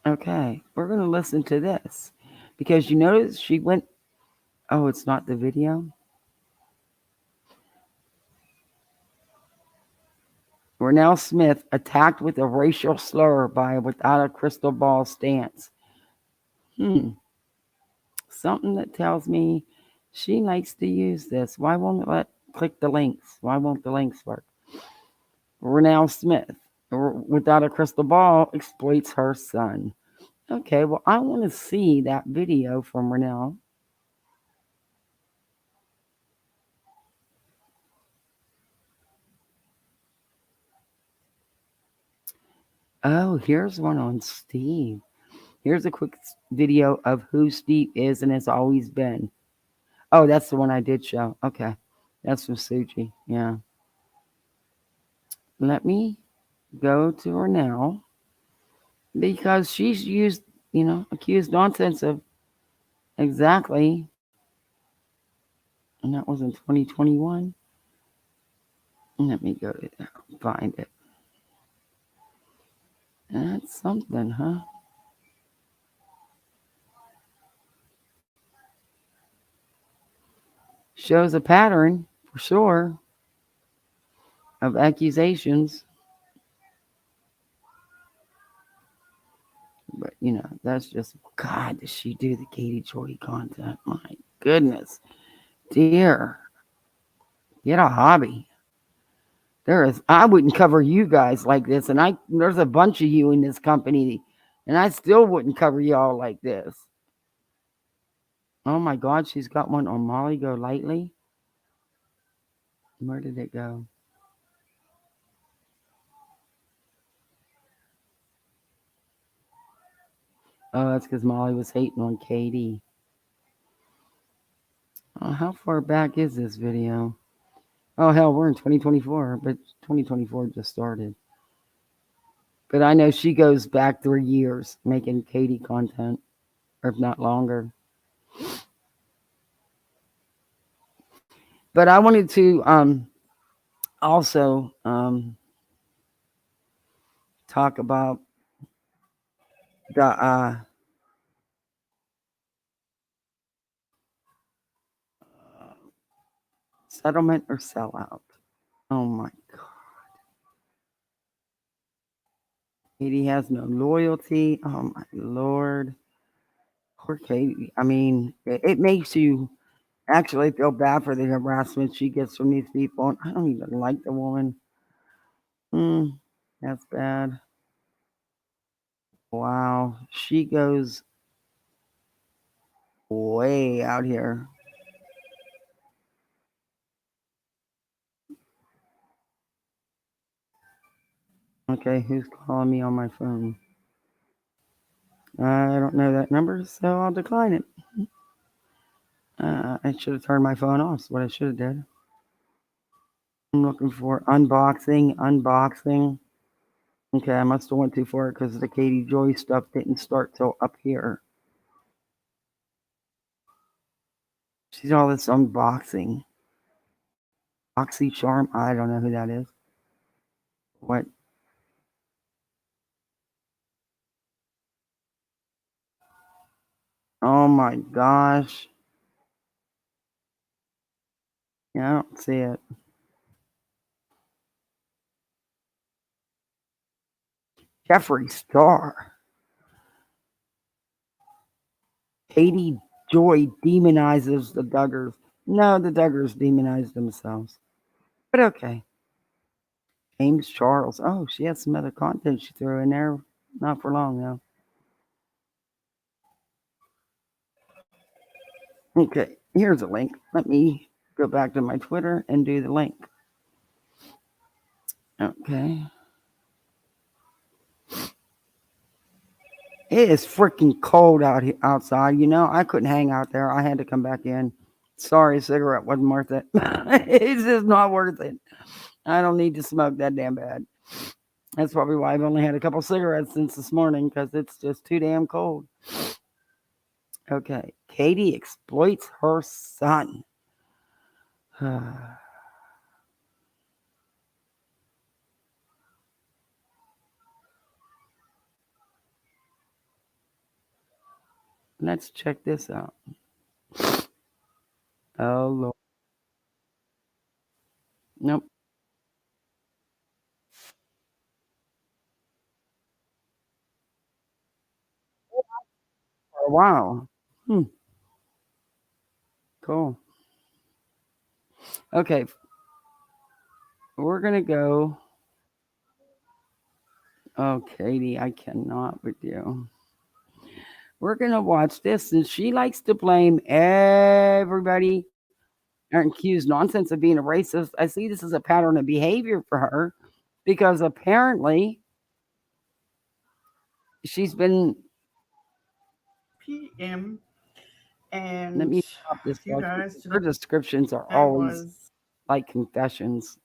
Okay, we're going to listen to this because you notice she went. Oh, it's not the video. Renell Smith attacked with a racial slur by Without a Crystal Ball stance. Something that tells me she likes to use this. Why won't it click the links? Why won't the links work? Renell Smith, Without a Crystal Ball, exploits her son. Okay, well, I want to see that video from Renell. Oh, here's one on Steve. Here's a quick video of who Steve is and has always been. Oh, that's the one I did show. Okay. That's from Suji. Yeah. Let me go to her now because she's used, accused nonsense of exactly. And that was in 2021. Let me go to that, find it. That's something, huh? Shows a pattern for sure of accusations. But, that's just, God, does she do the Katie Joy content? My goodness. Dear, get a hobby. I wouldn't cover you guys like this. And there's a bunch of you in this company. And I still wouldn't cover y'all like this. Oh, my God, she's got one on Molly Go Lightly. Where did it go? Oh, that's because Molly was hating on Katie. Oh, how far back is this video? Oh, hell, we're in 2024, but 2024 just started. But I know she goes back 3 years making Katie content, or if not longer. But I wanted to also talk about the settlement or sellout. Oh my God. Katie has no loyalty. Oh my Lord. Poor Katie. I mean, it makes you actually feel bad for the harassment she gets from these people. And I don't even like the woman. That's bad. Wow. She goes way out here. Okay, who's calling me on my phone? I don't know that number, so I'll decline it. I should have turned my phone off. That's what I should have did. I'm looking for unboxing. Okay, I must have went too far because the Katie Joy stuff didn't start till up here. She's all this unboxing. Oxy Charm. I don't know who that is. What? Oh my gosh. Yeah, I don't see it. Jeffree Star. Katie Joy demonizes the Duggars. No, the Duggars demonize themselves. But okay. James Charles. Oh, she has some other content she threw in there. Not for long, though. Okay, here's a link. Let me go back to my Twitter and do the link. Okay. It is freaking cold out here, outside. You know, I couldn't hang out there. I had to come back in. Sorry, cigarette wasn't worth it. It's just not worth it. I don't need to smoke that damn bad. That's probably why I've only had a couple cigarettes since this morning, because it's just too damn cold. Okay. Katie exploits her son. Let's check this out. Oh, Lord. Nope. For a while. Cool. Okay. We're going to go. Oh, Katie, I cannot with you. We're going to watch this, and she likes to blame everybody and accuse nonsense of being a racist. I see this as a pattern of behavior for her, because apparently she's been. PM. Let And me stop this. you guys, Her descriptions are that always was like confessions.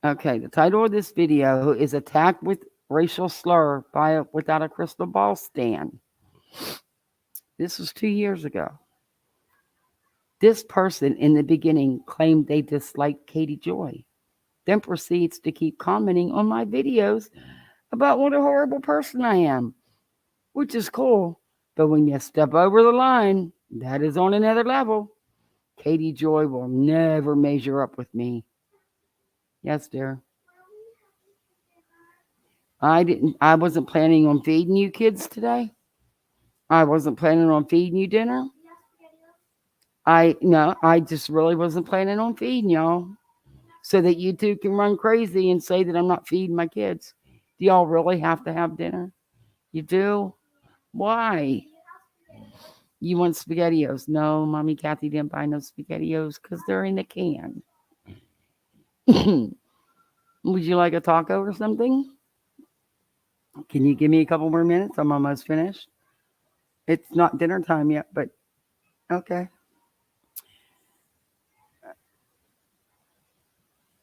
Okay, the title of this video is Attacked with Racial Slur by Without a Crystal Ball Stand. This was 2 years ago. This person in the beginning claimed they disliked Katie Joy, then proceeds to keep commenting on my videos about what a horrible person I am, which is cool. But when you step over the line, that is on another level. Katie Joy will never measure up with me. Yes, dear. I wasn't planning on feeding you kids today. I wasn't planning on feeding you dinner. I just really wasn't planning on feeding y'all, so that you two can run crazy and say that I'm not feeding my kids. Do y'all really have to have dinner? You do? Why? You want SpaghettiOs? No, Mommy Kathy didn't buy no SpaghettiOs because they're in the can. Would you like a taco or something? Can you give me a couple more minutes? I'm almost finished. It's not dinner time yet, but okay.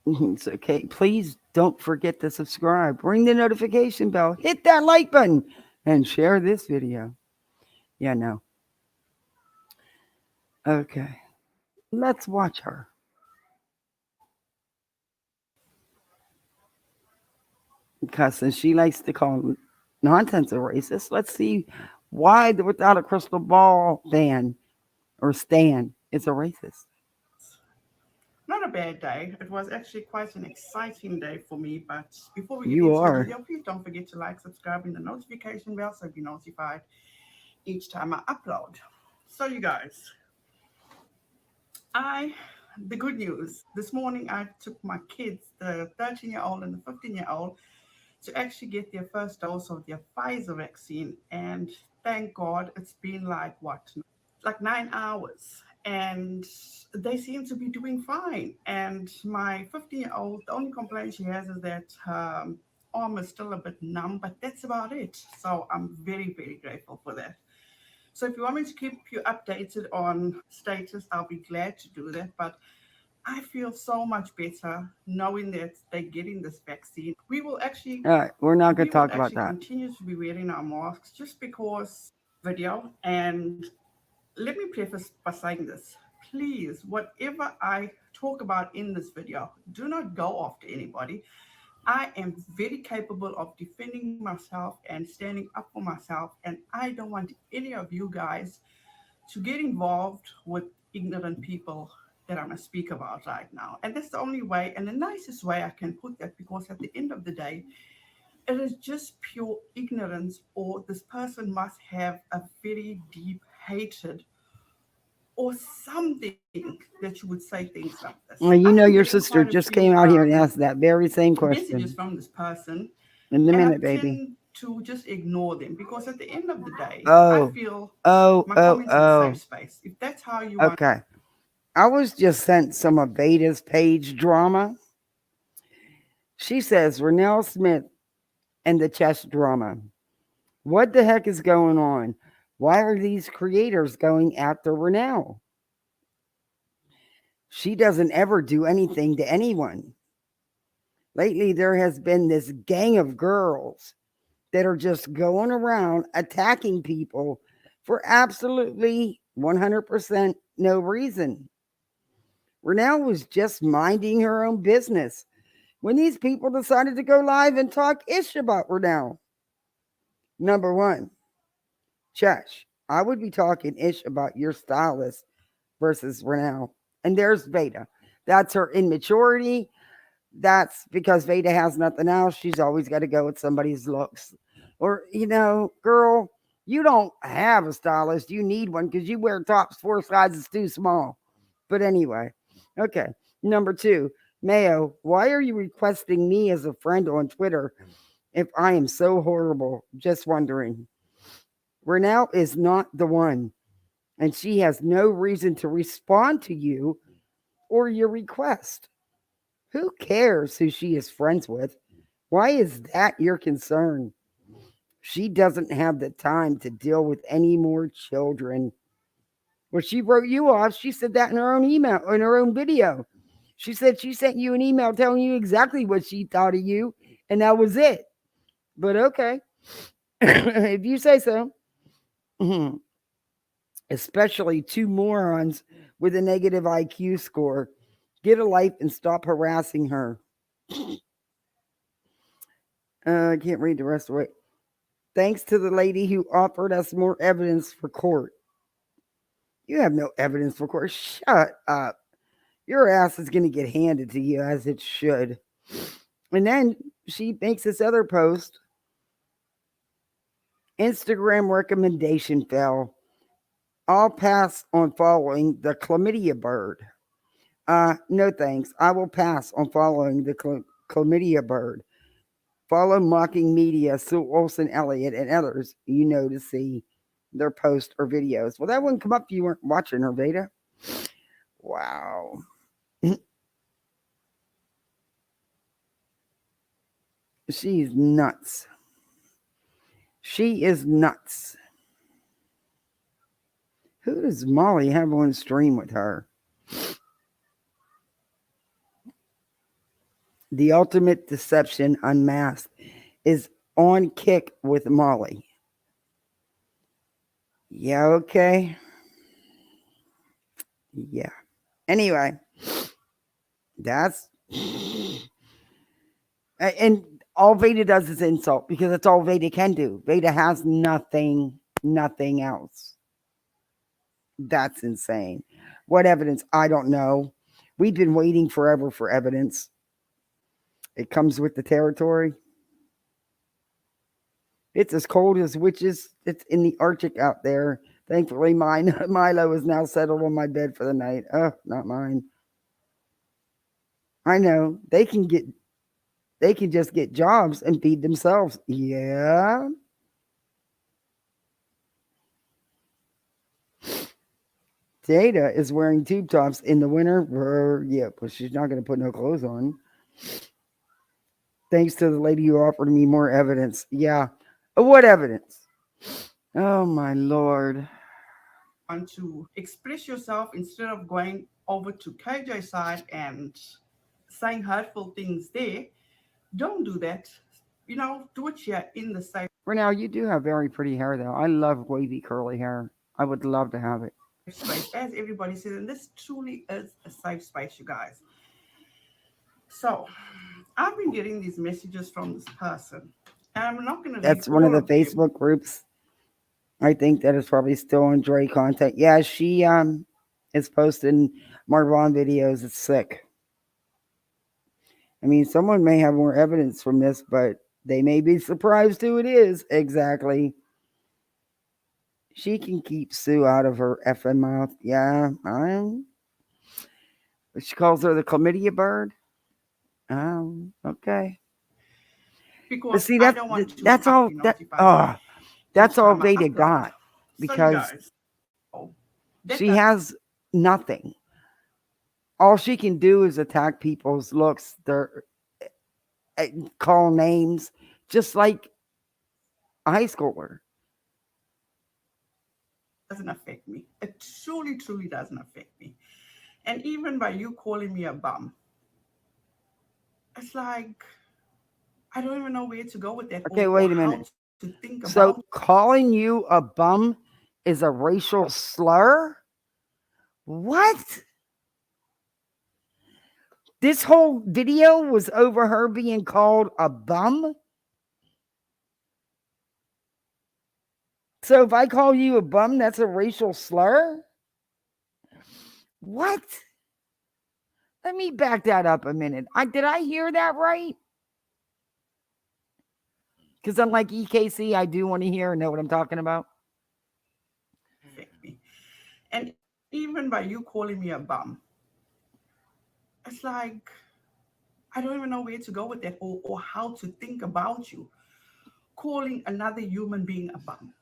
It's okay. Please don't forget to subscribe. Ring the notification bell. Hit that like button and share this video. Yeah, no. Okay. Let's watch her. Because since she likes to call nonsense a racist, let's see why the Without a Crystal Ball fan or Stan is a racist. not a bad day. It was actually quite an exciting day for me. But before we get You into the are. video, please don't forget to like, subscribe, and the notification bell so you'll be notified each time I upload. So you guys, the good news, this morning I took my kids, the 13-year-old and the 15-year-old, to actually get their first dose of their Pfizer vaccine. And thank God it's been like 9 hours. And they seem to be doing fine. And my 15-year-old, the only complaint she has is that her arm is still a bit numb, but that's about it. So I'm very, very grateful for that. So if you want me to keep you updated on status, I'll be glad to do that. But I feel so much better knowing that they're getting this vaccine. We will actually, All right, we're not going we to will talk about actually that. continue to be wearing our masks just because video. And let me preface by saying this. Please, whatever I talk about in this video, do not go after anybody. I am very capable of defending myself and standing up for myself. And I don't want any of you guys to get involved with ignorant people that I'm going to speak about right now. And that's the only way and the nicest way I can put that, because at the end of the day, it is just pure ignorance, or this person must have a very deep hatred or something that you would say things like this. Well, you I've know, been your getting sister quite a just few, came out here and asked that very same messages question. from this person, In a and I minute, baby. tend to just ignore them, because at the end of the day, I Oh, feel oh, my oh, comments is a oh. safe space. If that's how you want. Okay. I was just sent some of Beta's page drama. She says Renelle Smith and the chess drama. What the heck is going on? Why are these creators going after Renelle? She doesn't ever do anything to anyone. Lately, there has been this gang of girls that are just going around attacking people for absolutely 100% no reason. Renelle was just minding her own business when these people decided to go live and talk ish about Renelle. Number one, Chesh, I would be talking ish about your stylist versus Renelle. And there's Veda. That's her immaturity. That's because Veda has nothing else. She's always got to go with somebody's looks. Or, girl, you don't have a stylist. You need one because you wear tops 4 sizes too small. But anyway, okay. Number 2, Mayo, why are you requesting me as a friend on Twitter if I am so horrible? Just wondering. Renelle is not the one, and she has no reason to respond to you or your request. Who cares who she is friends with? Why is that your concern? She doesn't have the time to deal with any more children. Well, she wrote you off. She said that in her own email, in her own video. She said she sent you an email telling you exactly what she thought of you, and that was it. But okay, if you say so. Especially 2 morons with a negative IQ score. Get a life and stop harassing her. I can't read the rest of it. Thanks to the lady who offered us more evidence for court. You have no evidence for court. Shut up. Your ass is going to get handed to you as it should. And then she makes this other post. Instagram recommendation fell. I'll pass on following the chlamydia bird. No thanks. I will pass on following the chlamydia bird. Follow Mocking Media, Sue Olson Elliott, and others to see their posts or videos. Well, that wouldn't come up if you weren't watching her, Veda. Wow. She's nuts. She is nuts. Who does Molly have on stream with her? The Ultimate Deception Unmasked is on Kick with Molly. Yeah, okay. Yeah. Anyway, that's... And all Veda does is insult because that's all Veda can do. Veda has nothing else. That's insane. What evidence? I don't know. We've been waiting forever for evidence. It comes with the territory. It's as cold as witches. It's in the Arctic out there. Thankfully, Milo is now settled on my bed for the night. Oh, not mine. I know. They can just get jobs and feed themselves. Yeah. Data is wearing tube tops in the winter. Yeah, but she's not going to put no clothes on. Thanks to the lady who offered me more evidence. Yeah. What evidence? Oh, my Lord. Want to express yourself instead of going over to KJ's side and saying hurtful things there. Don't do that. Do it here in the safe Renelle, you do have very pretty hair, though. I love wavy, curly hair. I would love to have it. space, as everybody says, and this truly is a safe space, you guys. So, I've been getting these messages from this person, and I'm not going to. That's one of the Facebook groups. I think that is probably still on Dre content. Yeah, she is posting Marvon videos. It's sick. I mean, someone may have more evidence from this, but they may be surprised who it is. Exactly. She can keep Sue out of her effing mouth. Yeah, she calls her the chlamydia bird. Okay. Because see, I don't want to that's all. That's all Veda got because she has nothing. All she can do is attack people's looks. Call names, just like a high schooler. Doesn't affect me. It truly, truly doesn't affect me. And even by you calling me a bum, it's like I don't even know where to go with that. Okay, or wait a how minute. to think So about. calling you a bum is a racial slur? What? This whole video was over her being called a bum? So if I call you a bum, that's a racial slur? What? Let me back that up a minute. Did I hear that right? Because unlike EKC, I do want to hear and know what I'm talking about. Affect me. And even by you calling me a bum, it's like I don't even know where to go with that or how to think about you. Calling another human being a bum.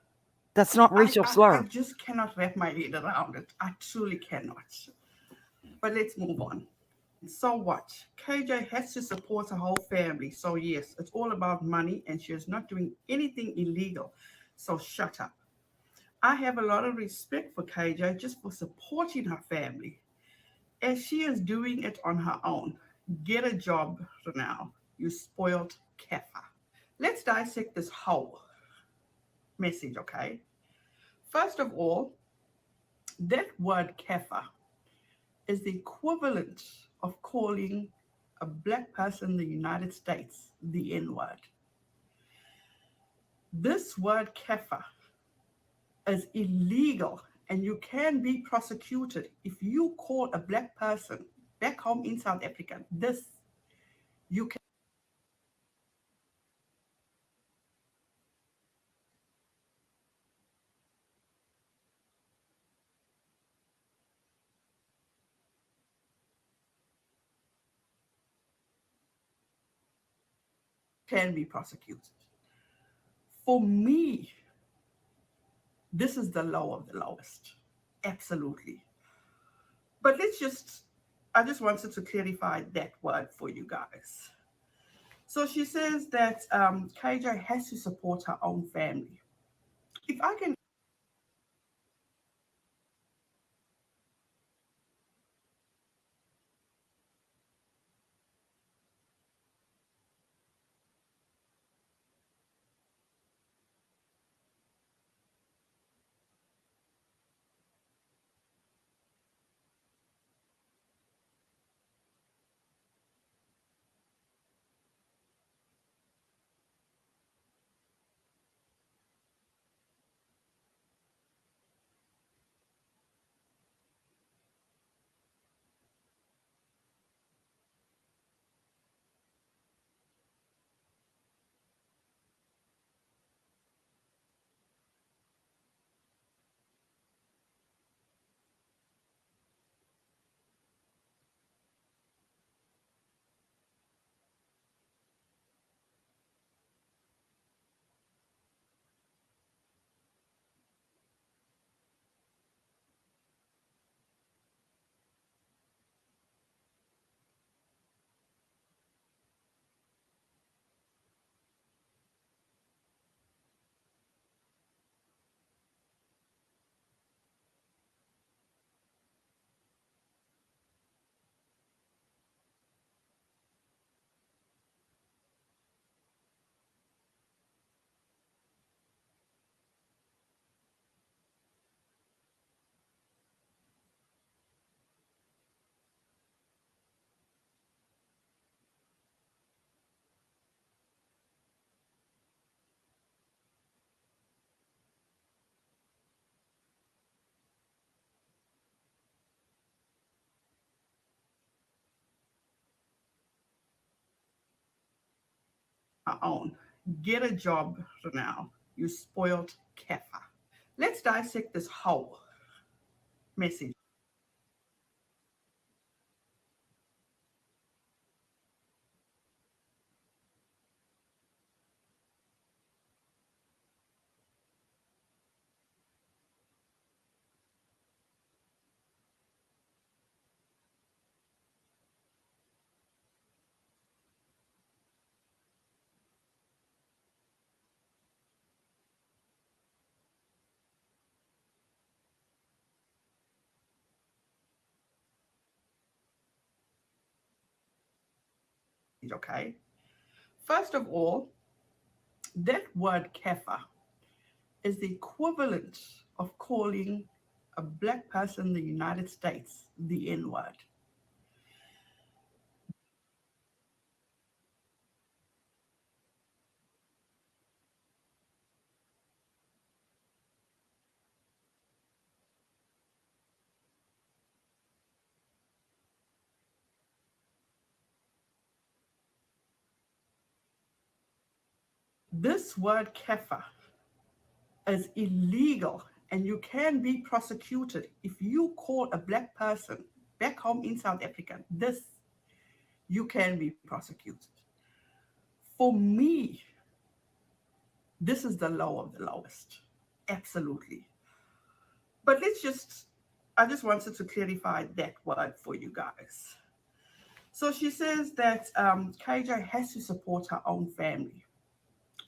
That's not racial slur. I just cannot wrap my head around it. I truly cannot. But let's move on. So what? KJ has to support her whole family. So yes, it's all about money and she is not doing anything illegal. So shut up. I have a lot of respect for KJ just for supporting her family, as she is doing it on her own. Get a job now, you spoiled keffa. Let's dissect this whole message, okay? First of all, that word keffa is the equivalent of calling a black person in the United States the N word. This word keffa is illegal and you can be prosecuted if you call a black person back home in South Africa this. You can be prosecuted. For me, this is the low of the lowest. Absolutely. But I just wanted to clarify that word for you guys. So she says that KJ has to support her own family. If I own get a job now, you spoiled keffa. Let's dissect this whole message. okay? First of all, that word kafir is the equivalent of calling a black person in the United States the N-word. This word kafir is illegal, and you can be prosecuted if you call a black person back home in South Africa this. You can be prosecuted. For me, this is the low of the lowest. Absolutely. But I just wanted to clarify that word for you guys. So she says that KJ has to support her own family.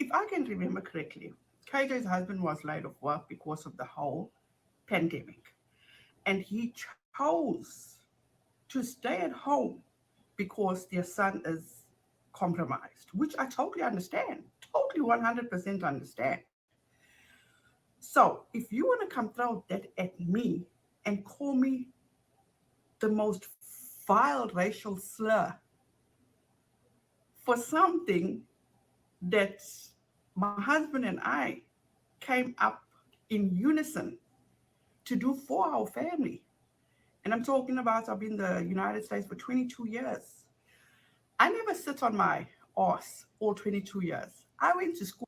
If I can remember correctly, KJ's husband was laid off work because of the whole pandemic. And he chose to stay at home because their son is compromised, which I totally understand, totally 100% understand. So if you want to come throw that at me and call me the most vile racial slur for something that my husband and I came up in unison to do for our family. And I'm talking about I've been in the United States for 22 years. I never sit on my arse all 22 years. I went to school.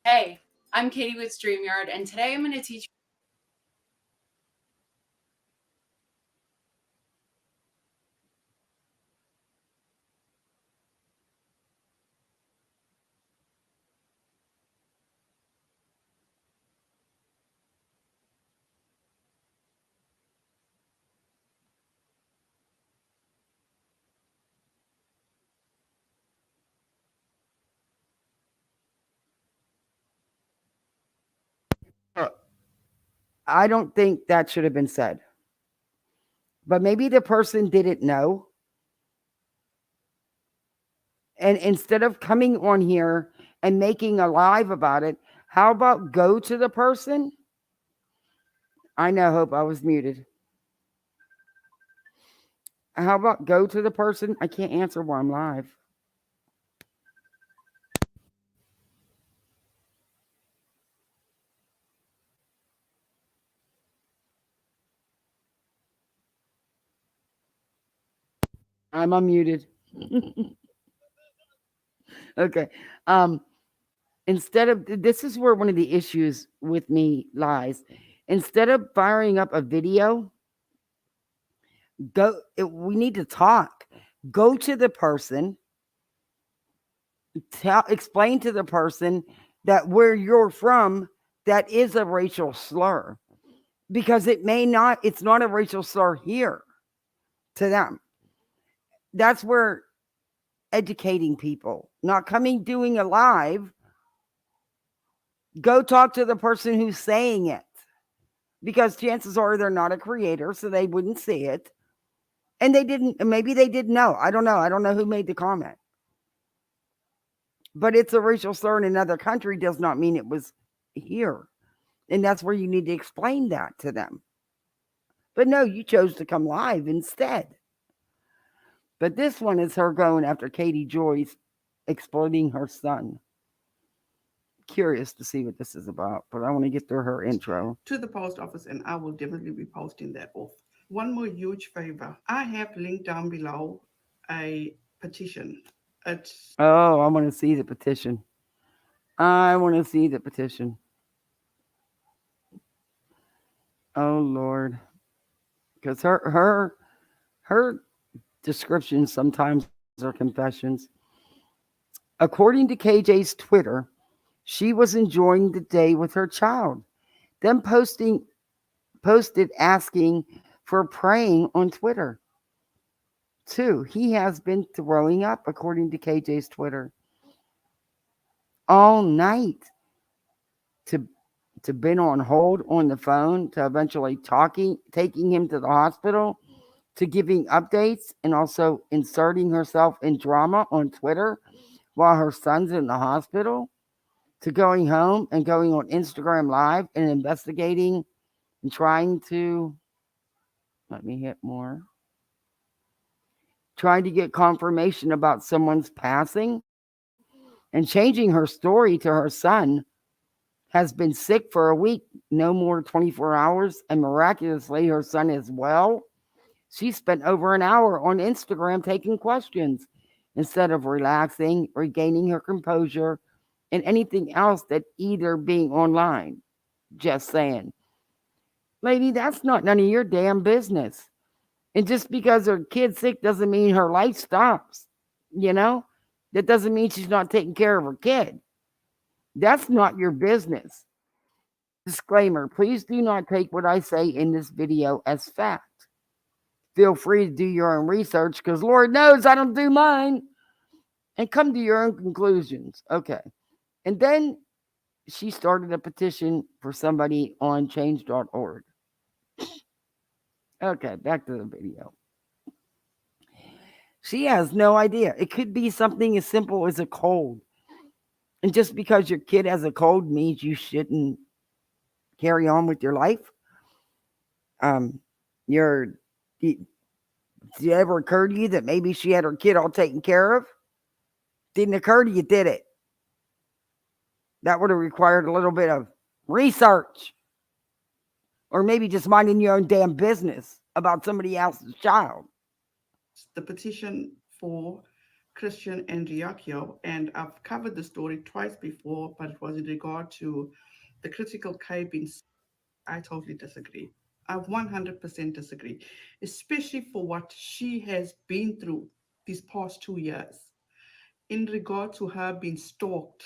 Hey, I'm Katie with StreamYard, and today I'm going to teach I don't think that should have been said. But maybe the person didn't know. And instead of coming on here and making a live about it, how about go to the person? I know, Hope, I was muted. How about go to the person? I can't answer while I'm live. I'm unmuted. Okay. Instead of, this is where one of the issues with me lies. Instead of firing up a video, we need to talk. Go to the person, explain to the person that where you're from, that is a racial slur, because it's not a racial slur here to them. That's where educating people, not coming doing a live. Go talk to the person who's saying it, because chances are they're not a creator, so they wouldn't see it. And maybe they didn't know. I don't know. I don't know who made the comment. But it's a racial slur in another country does not mean it was here. And that's where you need to explain that to them. But no, you chose to come live instead. But this one is her going after Katie Joyce exploiting her son. Curious to see what this is about, but I want to get through her intro. To the post office, and I will definitely be posting that off. One more huge favor. I have linked down below a petition. Oh, I want to see the petition. I want to see the petition. Oh Lord, because her descriptions sometimes are confessions. According to KJ's Twitter, she was enjoying the day with her child, then posted asking for praying on Twitter. 2, he has been throwing up, according to KJ's Twitter, all night. To been on hold on the phone, to eventually taking him to the hospital, to giving updates, and also inserting herself in drama on Twitter while her son's in the hospital, to going home and going on Instagram Live and investigating and trying to, let me hit more, trying to get confirmation about someone's passing, and changing her story to her son has been sick for a week, no more 24 hours, and miraculously her son is well. She spent over an hour on Instagram taking questions instead of relaxing, regaining her composure, and anything else that either being online. Just saying. Lady, that's not none of your damn business. And just because her kid's sick doesn't mean her life stops. You know? That doesn't mean she's not taking care of her kid. That's not your business. Disclaimer, please do not take what I say in this video as fact. Feel free to do your own research, because Lord knows I don't do mine, and come to your own conclusions. Okay. And then she started a petition for somebody on change.org. Okay, back to the video. She has no idea. It could be something as simple as a cold. And just because your kid has a cold means you shouldn't carry on with your life. Did it ever occur to you that maybe she had her kid all taken care of? Didn't occur to you, did it? That would have required a little bit of research. Or maybe just minding your own damn business about somebody else's child. The petition for Christian and Giacchio, and I've covered the story twice before, but it was in regard to the critical care being. I totally disagree. I 100% disagree, especially for what she has been through these past 2 years in regard to her being stalked,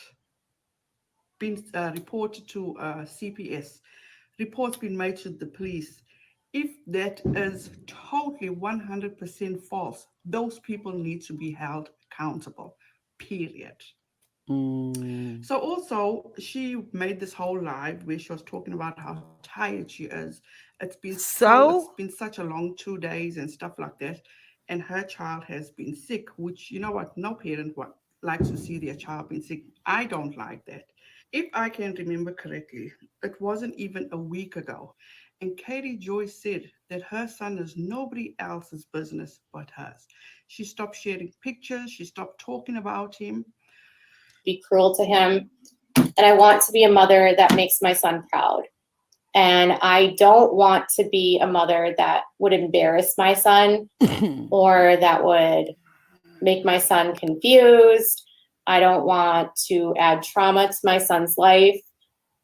being reported to CPS, reports being made to the police. If that is totally 100% false, those people need to be held accountable, period. So also, she made this whole live where she was talking about how tired she is. It's been it's been such a long 2 days and stuff like that. And her child has been sick, which, you know what, no parent likes to see their child being sick. I don't like that. If I can remember correctly, it wasn't even a week ago. And Katie Joy said that her son is nobody else's business but hers. She stopped sharing pictures. She stopped talking about him. Be cruel to him. And I want to be a mother that makes my son proud. And I don't want to be a mother that would embarrass my son or that would make my son confused. I don't want to add trauma to my son's life.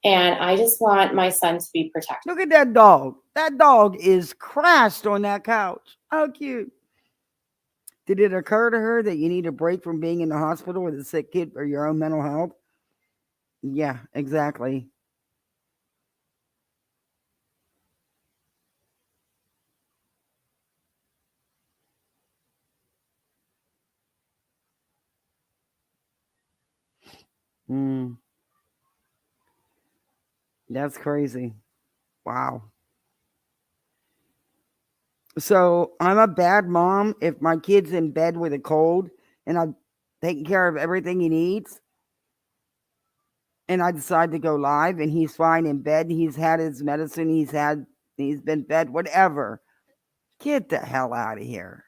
And I just want my son to be protected. Look at that dog. That dog is crashed on that couch. How cute. Did it occur to her that you need a break from being in the hospital with a sick kid for your own mental health? Yeah, exactly. That's crazy. Wow. So I'm a bad mom if my kid's in bed with a cold and I've taken care of everything he needs, and I decide to go live and he's fine in bed, he's had his medicine, he's been fed, whatever. Get the hell out of here.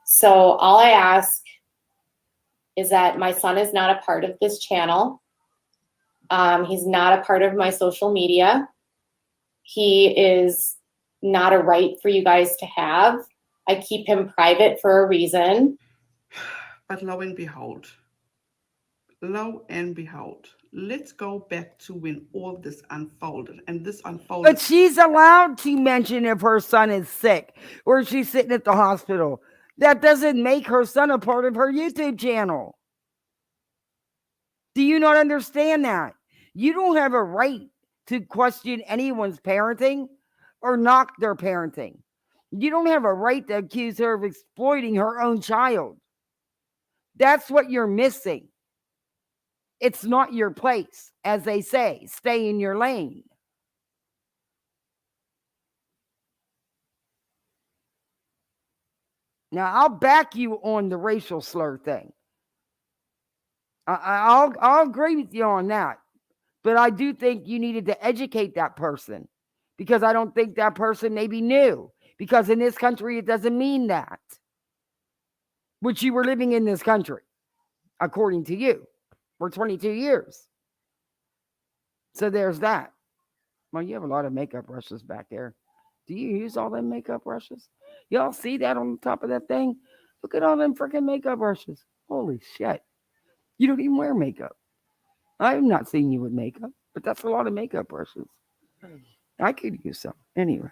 So all I ask is that my son is not a part of this channel. He's not a part of my social media. He is not a right for you guys to have. I keep him private for a reason. But lo and behold, let's go back to when all this unfolded. And this unfolded. But she's allowed to mention if her son is sick or she's sitting at the hospital. That doesn't make her son a part of her YouTube channel. Do you not understand that? You don't have a right to question anyone's parenting or knock their parenting. You don't have a right to accuse her of exploiting her own child. That's what you're missing. It's not your place, as they say. Stay in your lane. Now, I'll back you on the racial slur thing. I'll agree with you on that. But I do think you needed to educate that person, because I don't think that person maybe knew. Because in this country, it doesn't mean that. Which you were living in this country, according to you, for 22 years. So there's that. Well, you have a lot of makeup brushes back there. Do you use all them makeup brushes? Y'all see that on the top of that thing? Look at all them freaking makeup brushes. Holy shit. You don't even wear makeup. I have not seen you with makeup, but that's a lot of makeup brushes. I could use some. Anyway.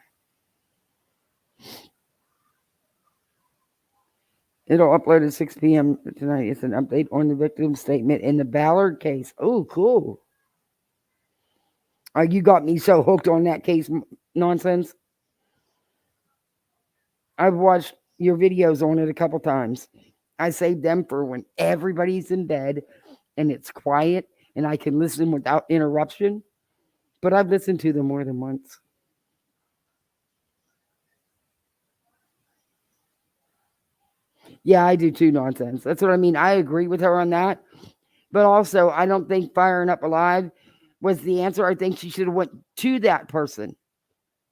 It'll upload at 6 p.m. tonight. It's an update on the victim statement in the Ballard case. Oh, cool. You got me so hooked on that case nonsense. I've watched your videos on it a couple times. I saved them for when everybody's in bed and it's quiet and I can listen without interruption. But I've listened to them more than once. Yeah, I do too, nonsense. That's what I mean. I agree with her on that. But also, I don't think firing up alive was the answer. I think she should have went to that person.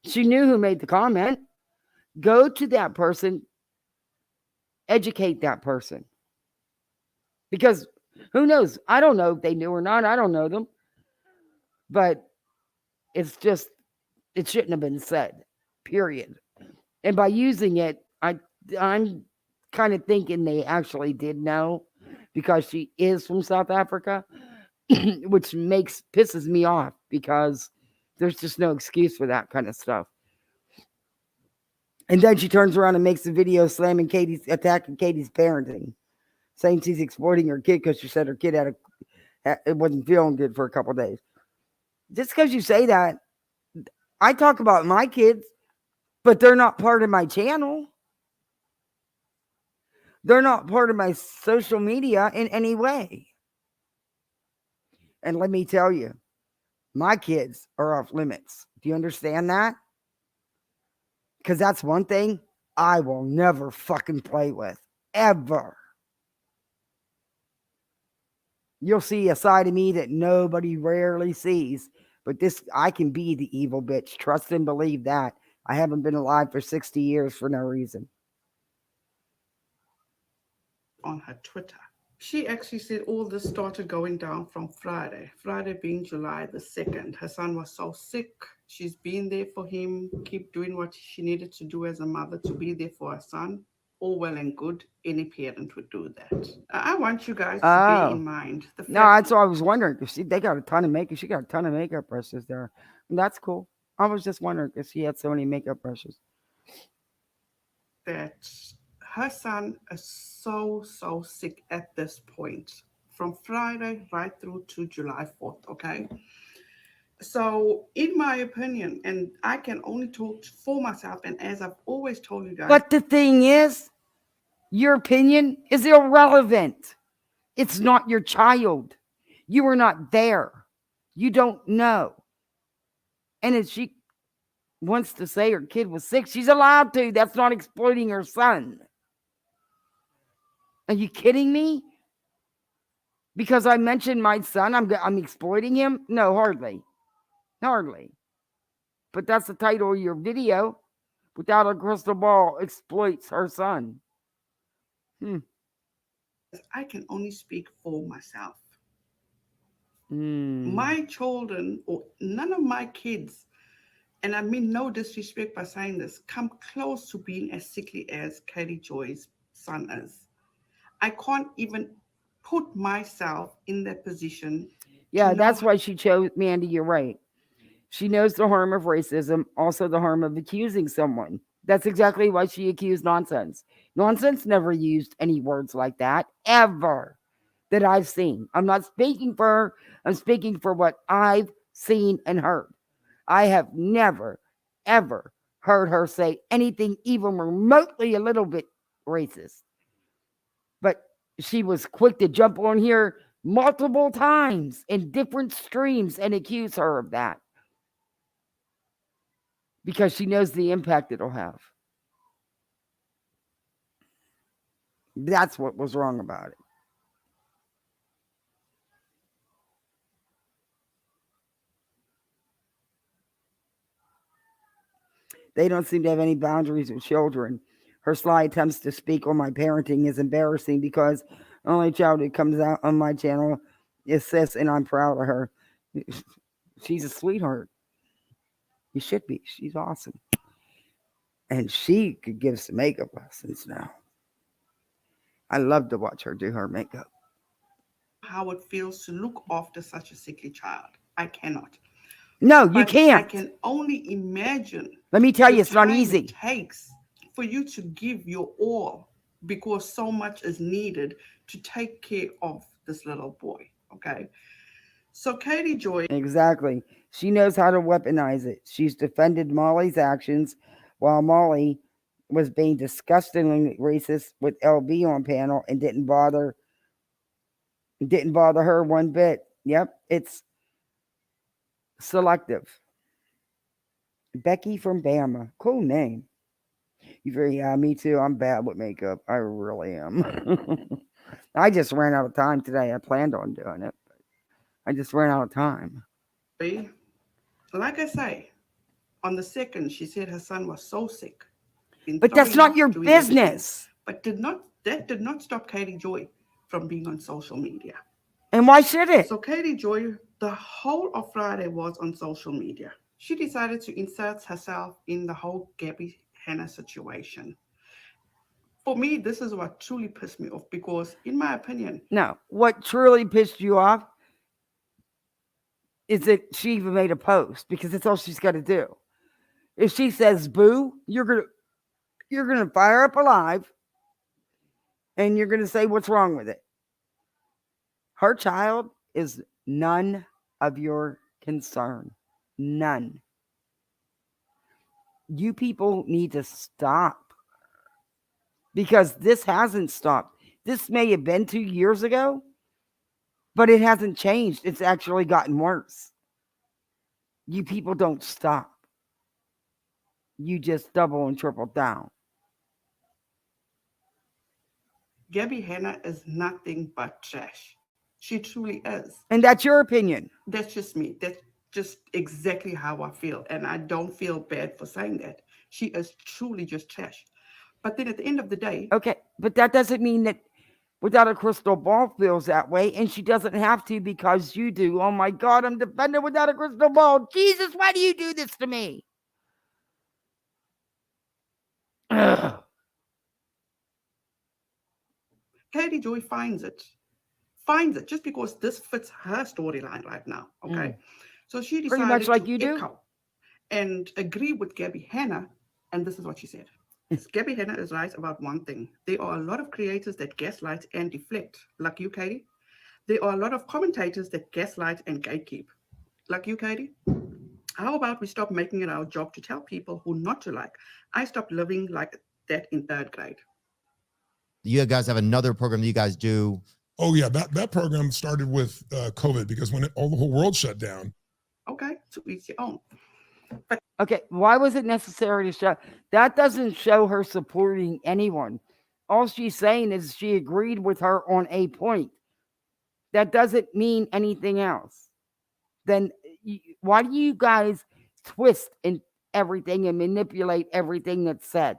She knew who made the comment. Go to that person. Educate that person. Because who knows? I don't know if they knew or not. I don't know them. But it's just, it shouldn't have been said. Period. And by using it, I'm kind of thinking they actually did know, because she is from South Africa, which pisses me off, because there's just no excuse for that kind of stuff. And then she turns around and makes a video attacking Katie's parenting, saying she's exploiting her kid because she said her kid it wasn't feeling good for a couple of days. Just because you say that, I talk about my kids, but they're not part of my channel. They're not part of my social media in any way. And let me tell you, my kids are off limits. Do you understand that? Because that's one thing I will never fucking play with. Ever. You'll see a side of me that nobody rarely sees. But I can be the evil bitch. Trust and believe that. I haven't been alive for 60 years for no reason. On her Twitter. She actually said all this started going down from Friday being July the 2nd. Her son was so sick. She's been there for him, keep doing what she needed to do as a mother to be there for her son. All well and good. Any parent would do that. I want you guys to bear in mind. No, that's what I was wondering. They got a ton of makeup. She got a ton of makeup brushes there. And that's cool. I was just wondering because she had so many makeup brushes. That her son is so sick at this point, from Friday right through to July 4th, okay? So, in my opinion, and I can only talk for myself, and as I've always told you guys. But the thing is, your opinion is irrelevant. It's not your child. You were not there. You don't know. And if she wants to say her kid was sick, she's allowed to. That's not exploiting her son. Are you kidding me? Because I mentioned my son, I'm exploiting him? No, hardly. Hardly. But that's the title of your video. Without a crystal ball, exploits her son. I can only speak for myself. My children, or none of my kids, and I mean no disrespect by saying this, come close to being as sickly as Katie Joy's son is. I can't even put myself in that position. Yeah, know that's why she chose Mandy. You're right. She knows the harm of racism, also the harm of accusing someone. That's exactly why she accused Nonsense. Nonsense never used any words like that, ever, that I've seen. I'm not speaking for her. I'm speaking for what I've seen and heard. I have never, ever heard her say anything even remotely a little bit racist. But she was quick to jump on here multiple times in different streams and accuse her of that because she knows the impact it'll have. That's what was wrong about it. They don't seem to have any boundaries with children. Her sly attempts to speak on my parenting is embarrassing because the only child who comes out on my channel is Sis, and I'm proud of her. She's a sweetheart. You should be. She's awesome. And she could give some makeup lessons now. I love to watch her do her makeup. how it feels to look after such a sickly child. I cannot. No, you But can't. I can only imagine. Let me tell the you, it's not time easy. It takes for you to give your all because so much is needed to take care of this little boy. Okay. So Katie Joy. Exactly. She knows how to weaponize it. She's defended Molly's actions while Molly was being disgustingly racist with LB on panel and didn't bother her one bit. Yep, it's selective. Becky from Bama. Cool name. Yeah, me too. I'm bad with makeup. I really am. I just ran out of time today. I planned on doing it, but I just ran out of time. Like I say, on the 2nd, she said her son was so sick. But that's not your business. But that did not stop Katie Joy from being on social media. And why should it? So Katie Joy, the whole of Friday was on social media. She decided to insert herself in the whole Gabby Hanna situation. For me, this is what truly pissed me off because, in my opinion... No, what truly pissed you off is that she even made a post because that's all she's got to do. If she says boo, you're gonna fire up a live and you're gonna say what's wrong with it. Her child is none of your concern. None. You people need to stop because this hasn't stopped. This may have been 2 years ago, but it hasn't changed. It's actually gotten worse. You people don't stop. You just double and triple down. Gabby Hanna is nothing but trash. She truly is. And that's your opinion. That's just me. That's just exactly how I feel. And I don't feel bad for saying that. She is truly just trash. But then at the end of the day... Okay, but that doesn't mean that Without a Crystal Ball feels that way, and she doesn't have to because you do. Oh my God, I'm defending Without a Crystal Ball. Jesus, why do you do this to me? Ugh. Katie Joy finds it just because this fits her storyline right now. Okay. So she decided pretty much like to you do echo and agree with Gabby Hanna. And this is what she said. Gabby Hanna is right about one thing. There are a lot of creators that gaslight and deflect, like you, Katie. There are a lot of commentators that gaslight and gatekeep, like you, Katie. How about we stop making it our job to tell people who not to like? I stopped living like that in 3rd grade. You guys have another program that you guys do. Oh yeah, that program started with COVID because when the whole world shut down. Okay, so each your own. Okay, why was it necessary to show? That doesn't show her supporting anyone. All she's saying is she agreed with her on a point. That doesn't mean anything else. Then why do you guys twist in everything and manipulate everything that's said?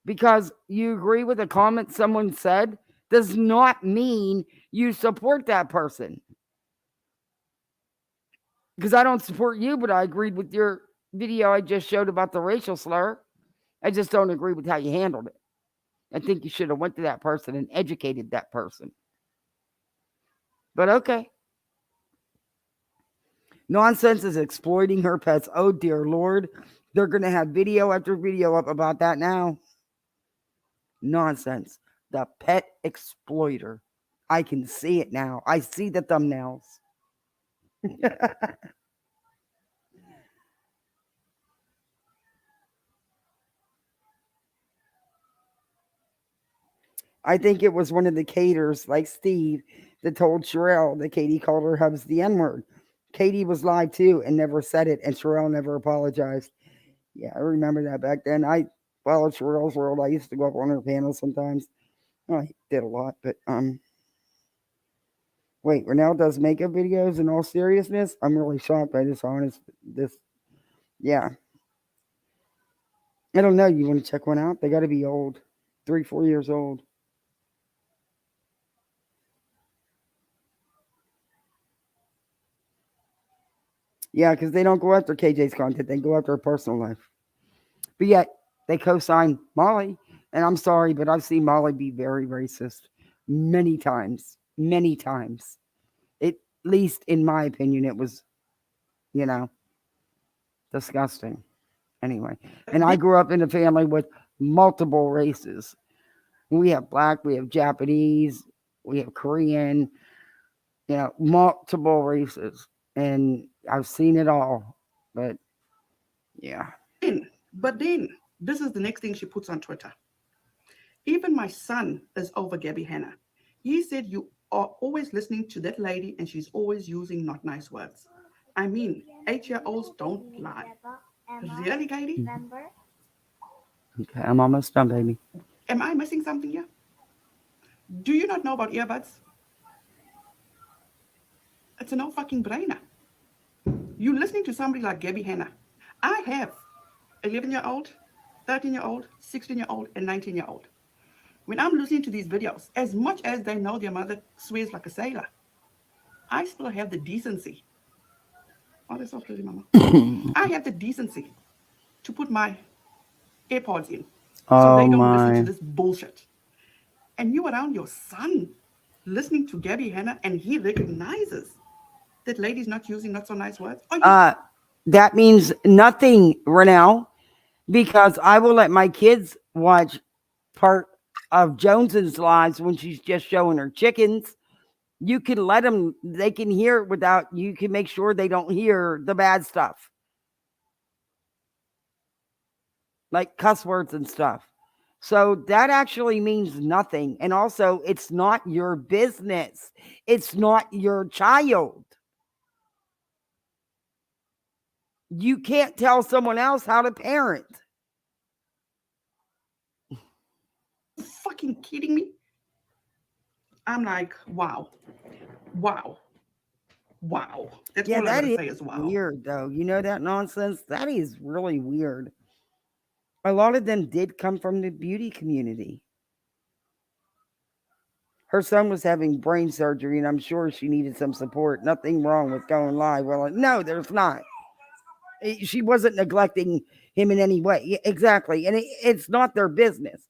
Because you agree with a comment someone said does not mean you support that person. Because I don't support you, but I agreed with your video I just showed about the racial slur. I just don't agree with how you handled it. I think you should have went to that person and educated that person. But okay. Nonsense is exploiting her pets. Oh, dear Lord. They're going to have video after video up about that now. Nonsense. The pet exploiter. I can see it now. I see the thumbnails. I think it was one of the caterers, like Steve, that told Sherelle that Katie called her hubs the N-word. Katie was live too and never said it, and Sherelle never apologized. Yeah, I remember that back then. I followed Sherelle's world. I used to go up on her panel sometimes. Well, I did a lot, but wait, Renelle does makeup videos in all seriousness? I'm really shocked by this. Yeah. I don't know. You want to check one out? They got to be old. 3-4 years old. Yeah, because they don't go after KJ's content. They go after her personal life. But yet, they co-sign Molly. And I'm sorry, but I've seen Molly be very racist many times. Many times. At least in my opinion, it was, disgusting. Anyway. And I grew up in a family with multiple races. We have black, we have Japanese, we have Korean, multiple races. And I've seen it all. But, yeah. But then, this is the next thing she puts on Twitter. Even my son is over Gabby Hanna. He said you are always listening to that lady and she's always using not nice words. I mean, 8-year-olds don't lie. Really, Katie? Okay, I'm almost done, baby. Am I missing something here? Do you not know about earbuds? It's a no fucking brainer. You listening to somebody like Gabby Hanna. I have 11-year-old, 13-year-old, 16-year-old, and 19-year-old. When I'm listening to these videos, as much as they know their mother swears like a sailor, I still have the decency. Oh, that's so pretty, Mama. I have the decency to put my AirPods in so they don't listen to this bullshit. And you around your son listening to Gabby Hanna and he recognizes that lady's not using not so nice words. That means nothing, Renelle, because I will let my kids watch part of Jones's lives when she's just showing her chickens. You can let them, they can hear it without, you can make sure they don't hear the bad stuff. Like cuss words and stuff. So that actually means nothing. And also, it's not your business. It's not your child. You can't tell someone else how to parent. Fucking kidding me? I'm like, wow. That's all I gotta say is wow. Weird though. You know that nonsense? That is really weird. A lot of them did come from the beauty community. Her son was having brain surgery, and I'm sure she needed some support. Nothing wrong with going live. Well, no, there's not. She wasn't neglecting him in any way. Exactly. And it's not their business.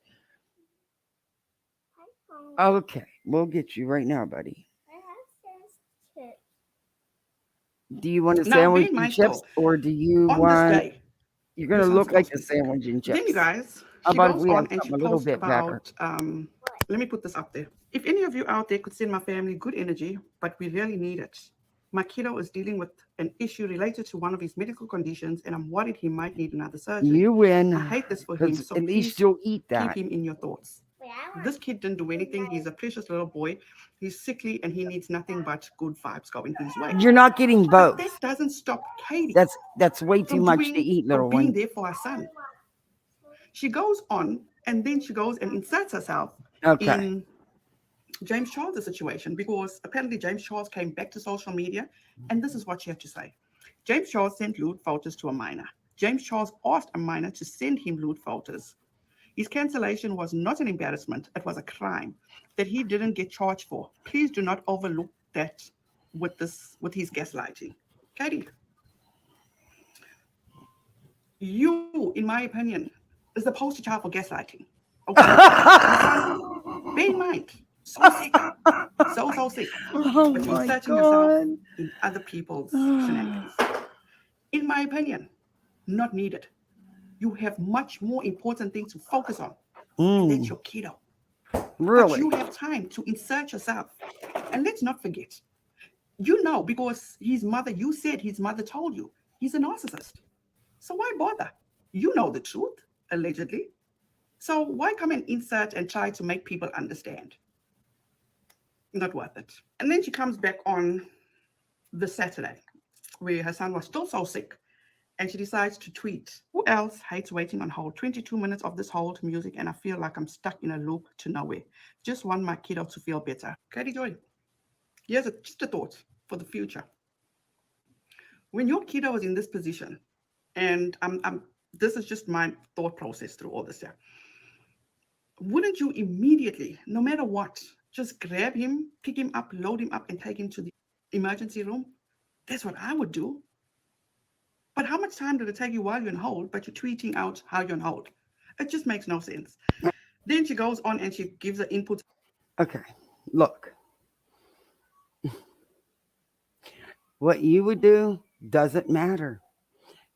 Okay, we'll get you right now, buddy. Do you want a sandwich and chips, or do you want? You're gonna look like a sandwich and chips. Then you guys, How she about if goes we have on and she something a little posts bit better? about. Let me put this up there. If any of you out there could send my family good energy, but we really need it. My kiddo is dealing with an issue related to one of his medical conditions, and I'm worried he might need another surgery. You win. I hate this for him, so at least you'll eat that. keep him in your thoughts. This kid didn't do anything. He's a precious little boy. He's sickly, and he needs nothing but good vibes going his way. You're not getting both. But that doesn't stop Katie. That's way too much to eat, little being one. there for her son. She goes on, and then she goes and inserts herself in James Charles' situation, because apparently James Charles came back to social media, and this is what she had to say. James Charles sent lewd photos to a minor. James Charles asked a minor to send him lewd photos. His cancellation was not an embarrassment, it was a crime that he didn't get charged for. Please do not overlook that with his gaslighting. Katie, you, in my opinion, is the poster child for gaslighting. Okay? Bear in mind, So sick. So sick. Oh But you're my inserting yourself God. in other people's shenanigans. In my opinion, not needed. You have much more important things to focus on. And that's your kiddo. But Really? you have time to insert yourself. And let's not forget, you know, because his mother, you said his mother told you, he's a narcissist. So why bother? You know the truth, allegedly. So why come and insert and try to make people understand? Not worth it. And then she comes back on the Saturday, where her son was still so sick, and she decides to tweet, "Who else hates waiting on hold? 22 minutes of this hold music, and I feel like I'm stuck in a loop to nowhere. Just want my kiddo to feel better." Katie Joy, here's just a thought for the future. When your kiddo is in this position, and this is just my thought process through all this, wouldn't you immediately, no matter what, just grab him, pick him up, load him up, and take him to the emergency room? That's what I would do. But how much time did it take you while you're on hold, but you're tweeting out how you're on hold? It just makes no sense. Then she goes on and she gives her input. Okay, look. What you would do doesn't matter.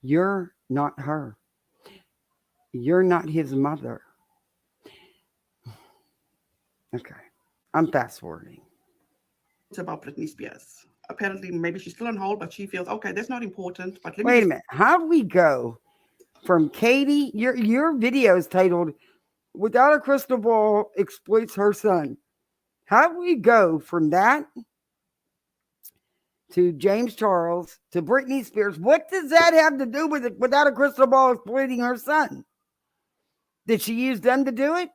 You're not her. You're not his mother. Okay, I'm fast forwarding. It's about Britney Spears. Apparently, maybe she's still on hold, but she feels, okay, that's not important. But let me Wait a minute. How do we go from Katie? Your video is titled "Without a Crystal Ball Exploits Her Son." How do we go from that to James Charles to Britney Spears? What does that have to do with it? Without a crystal ball exploiting her son? Did she use them to do it?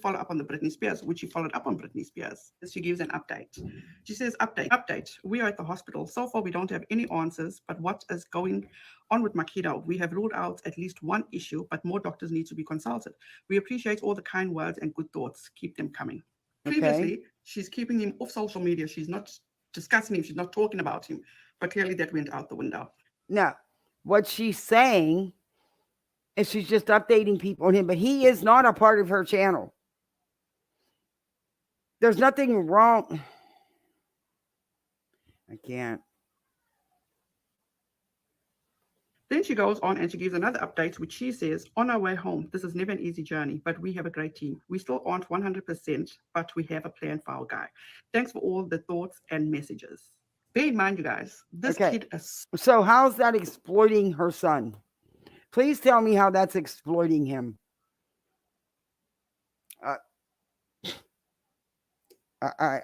Follow up on the Britney Spears, which she followed up on Britney Spears. She gives an update. She says, update. We are at the hospital. So far, we don't have any answers, but what is going on with my kiddo? We have ruled out at least one issue, but more doctors need to be consulted. We appreciate all the kind words and good thoughts. Keep them coming. Okay. Previously, she's keeping him off social media. She's not discussing him. She's not talking about him. But clearly that went out the window. No. What she's saying is she's just updating people on him, but he is not a part of her channel. There's nothing wrong. I can't. Then she goes on and she gives another update, which she says, on our way home, this is never an easy journey, but we have a great team. We still aren't 100%, but we have a plan for our guy. Thanks for all the thoughts and messages. Bear in mind, you guys, this kid is... So how's that exploiting her son? Please tell me how that's exploiting him.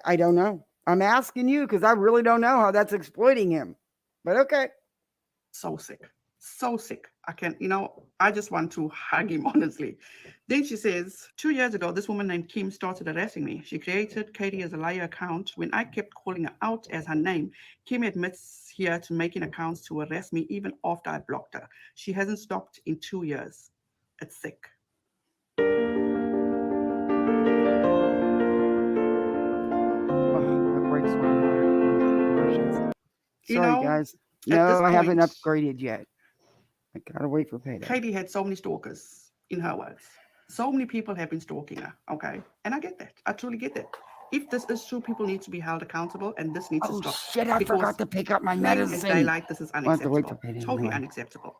I don't know. I'm asking you because I really don't know how that's exploiting him. But okay. So sick. So sick. I can't, I just want to hug him, honestly. Then she says, 2 years ago, this woman named Kim started harassing me. She created Katie as a liar account. When I kept calling her out as her name, Kim admits here to making accounts to harass me even after I blocked her. She hasn't stopped in 2 years. It's sick. Sorry, guys. No, I haven't upgraded yet. I gotta wait for payday. Katie had so many stalkers, in her words. So many people have been stalking her, okay? And I get that. I truly get that. If this is true, people need to be held accountable, and this needs to stop. Shit, I forgot to pick up my medicine. Daylight, this is unacceptable. Totally unacceptable.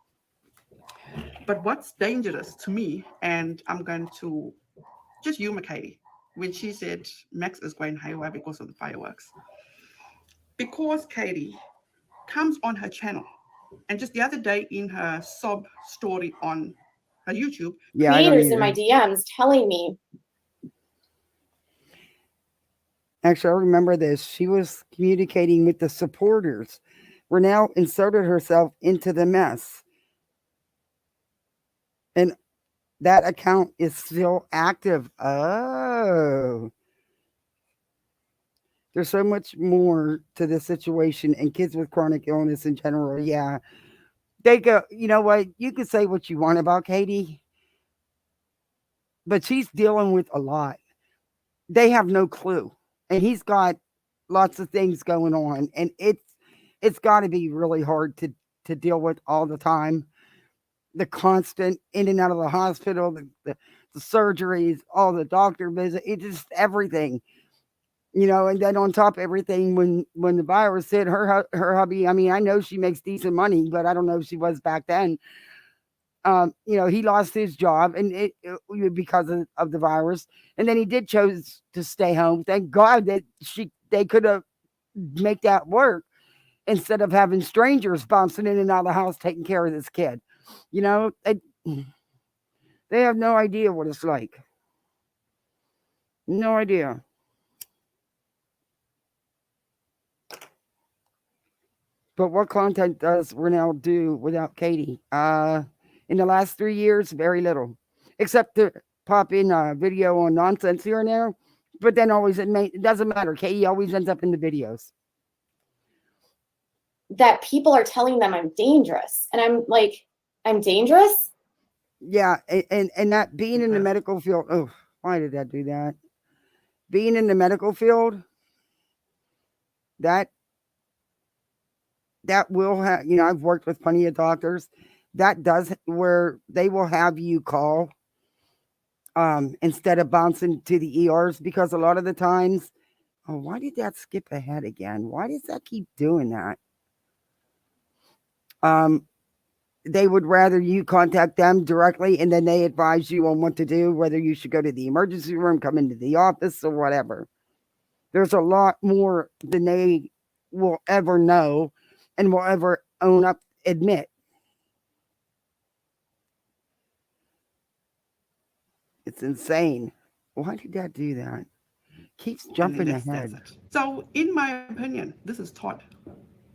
But what's dangerous to me, and I'm going to just humor Katie, when she said Max is going haywire because of the fireworks. Because Katie comes on her channel, and just the other day in her sob story on her YouTube, creators in my DMs telling me. Actually, I remember this. She was communicating with the supporters. Renelle inserted herself into the mess. And that account is still active. Oh. There's so much more to the situation, and kids with chronic illness in general. Yeah. They go, you know what? You can say what you want about Katie, but she's dealing with a lot. They have no clue. And he's got lots of things going on. And it's got to be really hard to deal with all the time. the constant in and out of the hospital, the surgeries, all the doctor visits, it just everything, and then on top of everything, when the virus hit, her hubby, I mean, I know she makes decent money, but I don't know if she was back then. He lost his job and because of the virus, and then he did chose to stay home. Thank God that they could have make that work instead of having strangers bouncing in and out of the house taking care of this kid. They have no idea what it's like. No idea. But what content does Renelle do without Katie? In the last 3 years, very little, except to pop in a video on nonsense here and there. But then it doesn't matter. Katie always ends up in the videos. That people are telling them I'm dangerous, and I'm like, I'm dangerous. Yeah, and that being in the medical field. Oh, why did that do that? Being in the medical field, that will have, I've worked with plenty of doctors. That does where they will have you call instead of bouncing to the ERs, because a lot of the times, oh, why did that skip ahead again? Why does that keep doing that? They would rather you contact them directly, and then they advise you on what to do, whether you should go to the emergency room, come into the office, or whatever. There's a lot more than they will ever know and will ever admit. It's insane. Why did that do that? Keeps jumping ahead. So, in my opinion, this is taught.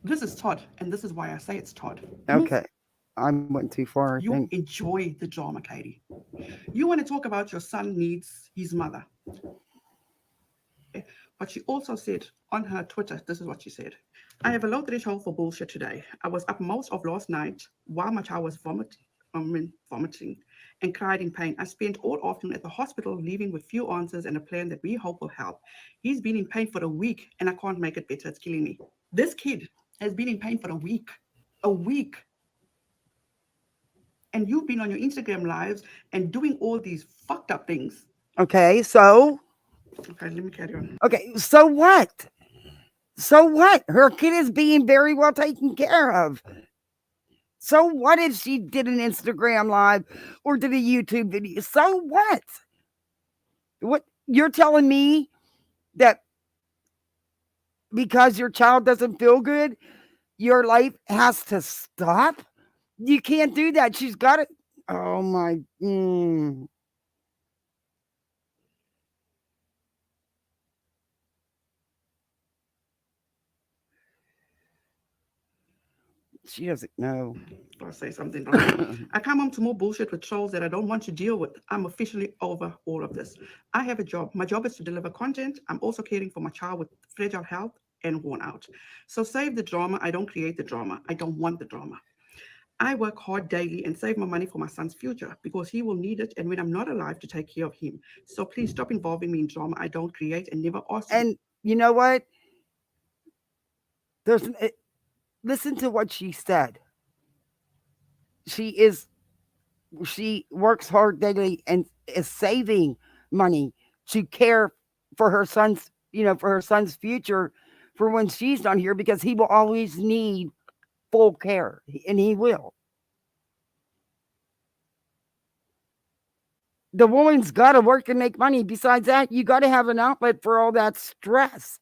This is taught, and this is why I say it's taught. Okay. I went too far. You enjoy the drama, Katie. You want to talk about your son needs his mother. But she also said on her Twitter, this is what she said. I have a low threshold for bullshit today. I was up most of last night while my child was vomiting and cried in pain. I spent all afternoon at the hospital, leaving with few answers and a plan that we hope will help. He's been in pain for a week and I can't make it better. It's killing me. This kid has been in pain for a week. A week. And you've been on your Instagram lives and doing all these fucked up things. Okay, so? Okay, let me carry on. Okay, so what? So what? Her kid is being very well taken care of. So what if she did an Instagram live or did a YouTube video? So what? What you're telling me that because your child doesn't feel good, your life has to stop? You can't do that. She's got it. Oh my. She doesn't know. I'll say something wrong. I come home to more bullshit with trolls that I don't want to deal with. I'm officially over all of this. I have a job. My job is to deliver content. I'm also caring for my child with fragile health and worn out. So save the drama. I don't create the drama. I don't want the drama. I work hard daily and save my money for my son's future because he will need it and when I'm not alive to take care of him. So please stop involving me in drama I don't create and never ask me. And you know what? Listen to what she said. She works hard daily and is saving money to care for her son's, for her son's future for when she's not here, because he will always need full care, and he will. The woman's got to work and make money. Besides that, you got to have an outlet for all that stress,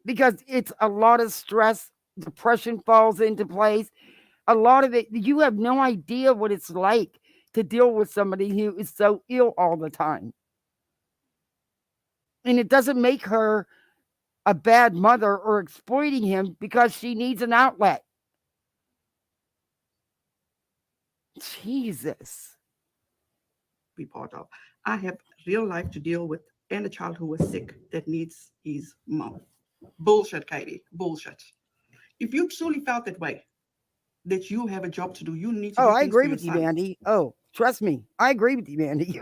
because it's a lot of stress. Depression falls into place. A lot of it, you have no idea what it's like to deal with somebody who is so ill all the time. And it doesn't make her a bad mother or exploiting him, because she needs an outlet. Jesus. Be part of. I have real life to deal with and a child who was sick that needs his mom. Bullshit, Katie. Bullshit. If you truly felt that way, that you have a job to do, you need to. Oh, I agree with you, Mandy. Oh, trust me, I agree with you, Mandy.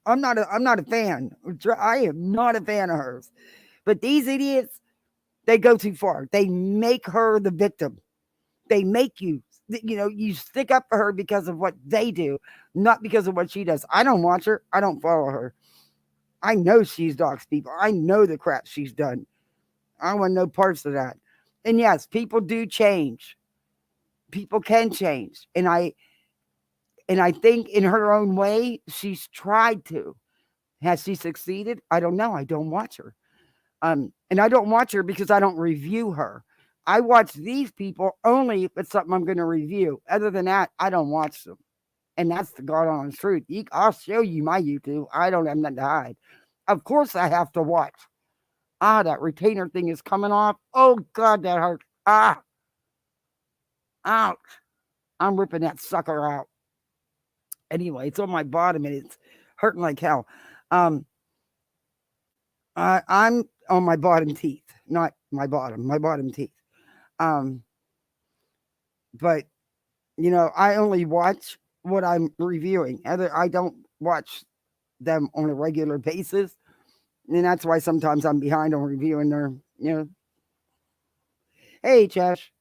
I'm not a fan. I am not a fan of hers. But these idiots, they go too far. They make her the victim. They make you, you stick up for her because of what they do, not because of what she does. I don't watch her. I don't follow her. I know she's doxed people. I know the crap she's done. I want no parts of that. And yes, people do change. People can change. And I think in her own way, she's tried to. Has she succeeded? I don't know. I don't watch her. And I don't watch her because I don't review her. I watch these people only if it's something I'm going to review. Other than that, I don't watch them. And that's the God honest truth. I'll show you my YouTube. I don't have nothing to hide. Of course I have to watch. That retainer thing is coming off. Oh, God, that hurts. Ouch. I'm ripping that sucker out. Anyway, it's on my bottom and it's hurting like hell. I'm on my bottom teeth, not my bottom teeth. But I only watch what I'm reviewing. I don't watch them on a regular basis. And that's why sometimes I'm behind on reviewing their, Hey, Josh.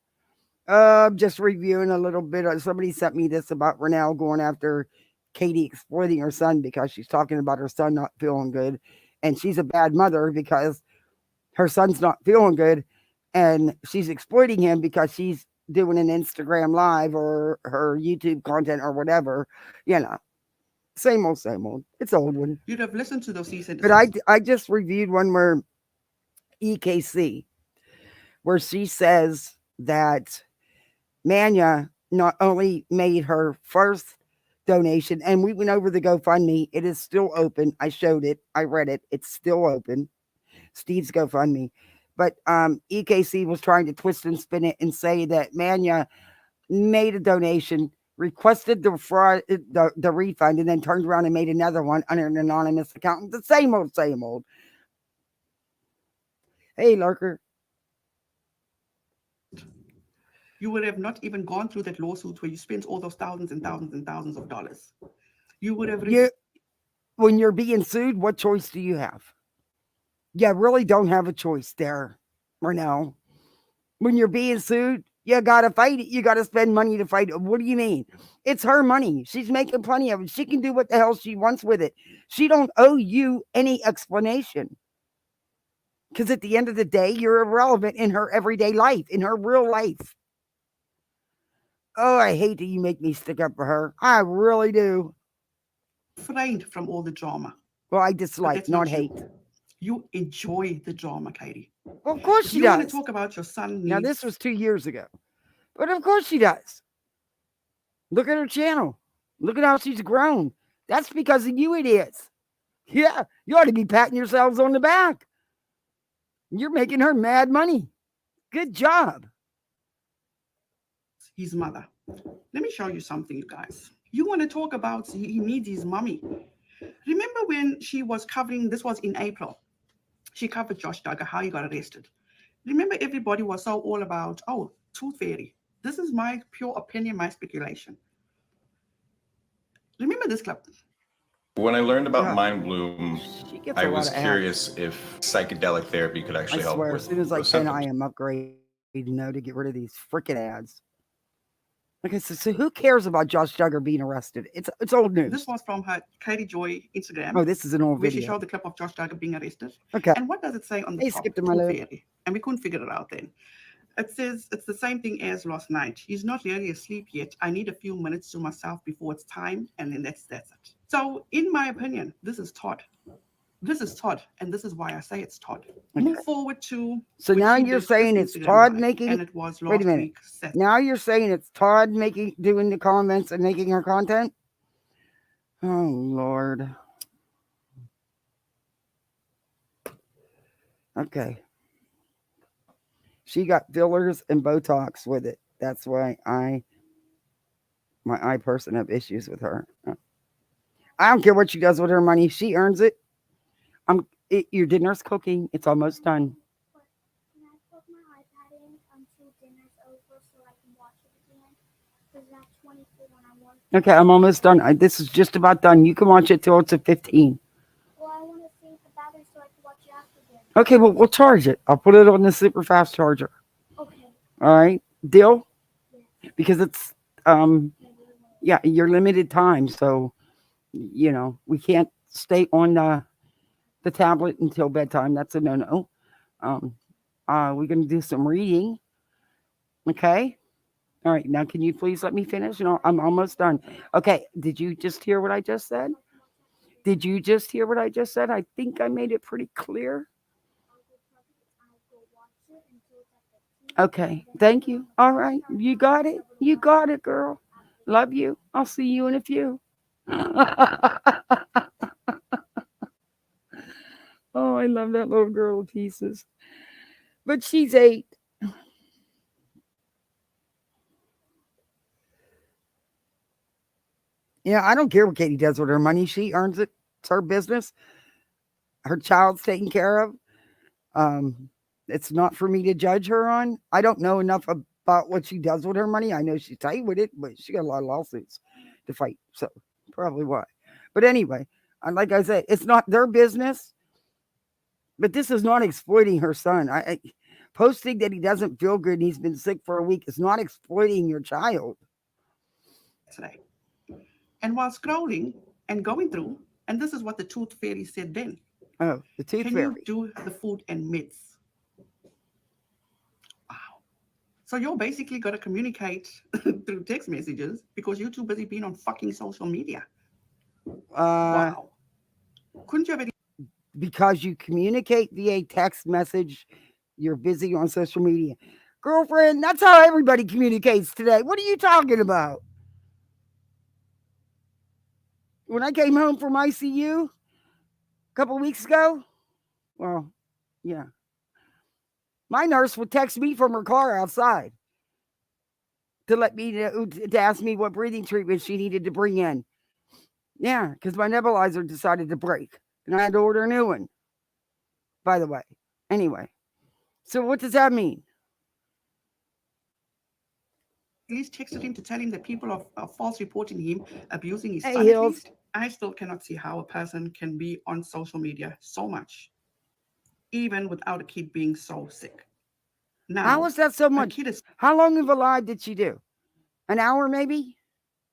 Just reviewing a little bit. Somebody sent me this about Renelle going after Katie exploiting her son because she's talking about her son not feeling good. And she's a bad mother because her son's not feeling good. And she's exploiting him because she's doing an Instagram live or her YouTube content or whatever. Same old, same old. It's an old one. You'd have listened to those seasons. But I just reviewed one where EKC, where she says that Manya not only made her first donation, and we went over the GoFundMe. It is still open. I showed it. I read it. It's still open. Steve's GoFundMe. But EKC was trying to twist and spin it and say that Manya made a donation, requested the refund, and then turned around and made another one under an anonymous account. The same old, same old. Hey, Lurker. You would have not even gone through that lawsuit where you spent all those thousands and thousands and thousands of dollars. You would have. When you're being sued, what choice do you have? You really don't have a choice there, Renelle. When you're being sued, you got to fight it. You got to spend money to fight it. What do you mean? It's her money. She's making plenty of it. She can do what the hell she wants with it. She don't owe you any explanation. Because at the end of the day, you're irrelevant in her everyday life, in her real life. Oh, I hate that you make me stick up for her. I really do. Refrained from all the drama. Well, I dislike, not hate. You enjoy the drama, Katie. Well, of course she you does. Want to talk about your son? Now, this was 2 years ago. But of course she does. Look at her channel. Look at how she's grown. That's because of you idiots. Yeah, you ought to be patting yourselves on the back. You're making her mad money. Good job. His mother. Let me show you something, you guys. You want to talk about he needs his mommy. Remember when she was covering, this was in April, she covered Josh Duggar, how he got arrested. Remember everybody was so all about, oh, Tooth Fairy. This is my pure opinion, my speculation. Remember this clip? When I learned about Mind Bloom, I was curious ads. if psychedelic therapy could actually help swear, with as soon as I those can, symptoms. I am upgrading to get rid of these freaking ads. Like I said, so who cares about Josh Duggar being arrested? It's old news. This was from her Katie Joy Instagram. Oh, this is an old where video. She showed the clip of Josh Duggar being arrested. Okay. And what does it say on the Hey, top? skip to my Tooth left. Fairy. And we couldn't figure it out then. It says it's the same thing as last night. He's not really asleep yet. I need a few minutes to myself before it's time, and then that's it. So, in my opinion, this is Todd. This is Todd, and this is why I say it's Todd. Okay. Move forward to. So now he you're did saying this it's Instagram Todd live, making. and it was Wait a last minute. week. Now you're saying it's Todd doing the comments and making her content. Oh Lord. Okay. She got fillers and Botox with it. That's why my eye person have issues with her. I don't care what she does with her money. She earns it. Your dinner's cooking. It's almost done. Can I put my iPad in until dinner's over so I can watch it again? Because that's 24 when I want. Okay, I'm almost done. This is just about done. You can watch it till it's at 15. Well, I want to save the battery so I can watch it after dinner. Okay, well, we'll charge it. I'll put it on the super fast charger. Okay. All right. Deal? Yes. because it's yeah, your limited time. So, you know, we can't stay on the tablet until bedtime. That's a no-no. We're going to do some reading. Okay. All right. Now, can you please let me finish? You know, I'm almost done. Okay. Did you just hear what I just said? Did you just hear what I just said? I think I made it pretty clear. Okay. Thank you. All right. You got it. You got it, girl. Love you. I'll see you in a few. Oh, I love that little girl to pieces. But she's 8. Yeah, I don't care what Katie does with her money. She earns it. It's her business. Her child's taken care of. It's not for me to judge her on. I don't know enough about what she does with her money. I know she's tight with it, but she got a lot of lawsuits to fight. So probably why. But anyway, like I said, it's not their business. But this is not exploiting her son. Posting that he doesn't feel good and he's been sick for a week is not exploiting your child. Today. And while scrolling and going through, and this is what the tooth fairy said then. Oh, the tooth Can fairy. you do the food and meds? Wow. So you're basically got to communicate through text messages because you're too busy being on fucking social media. Wow. Couldn't you have Because you communicate via text message, you're busy on social media. Girlfriend, that's how everybody communicates today. What are you talking about? When I came home from ICU a couple weeks ago, well, yeah, my nurse would text me from her car outside to let me to ask me what breathing treatment she needed to bring in. Yeah, because my nebulizer decided to break, and I had to order a new one. By the way, anyway, so what does that mean? at least texted him to tell him that people are false reporting him abusing his Hey, son? Hills. At least I still cannot see how a person can be on social media so much, even without a kid being so sick. Now, How was that so a much? kid is How long of a live did she do? An hour, maybe?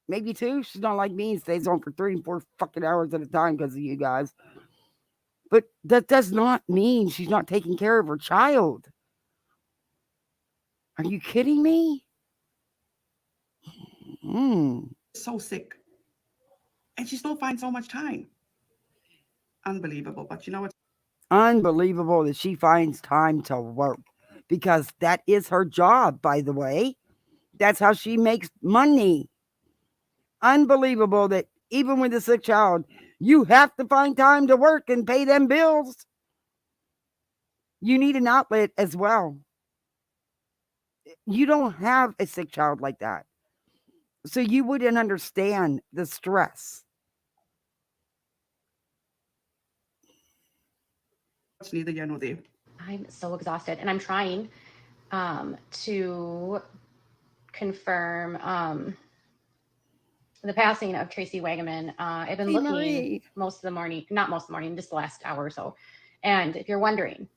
Maybe 2? She's not like me and stays on for 3 and 4 fucking hours at a time because of you guys. But that does not mean she's not taking care of her child. Are you kidding me? so sick, and she still finds so much time. Unbelievable. But you know what? Unbelievable that she finds time to work because that is her job, by the way. That's how she makes money. Unbelievable that even with a sick child, you have to find time to work and pay them bills. You need an outlet as well. You don't have a sick child like that. So you wouldn't understand the stress. It's neither here nor there. I'm so exhausted, and I'm trying to confirm the passing of Tracy Wagaman. I've been Hey, looking Marie. most of the morning, not most of the morning, just the last hour or so. And if you're wondering,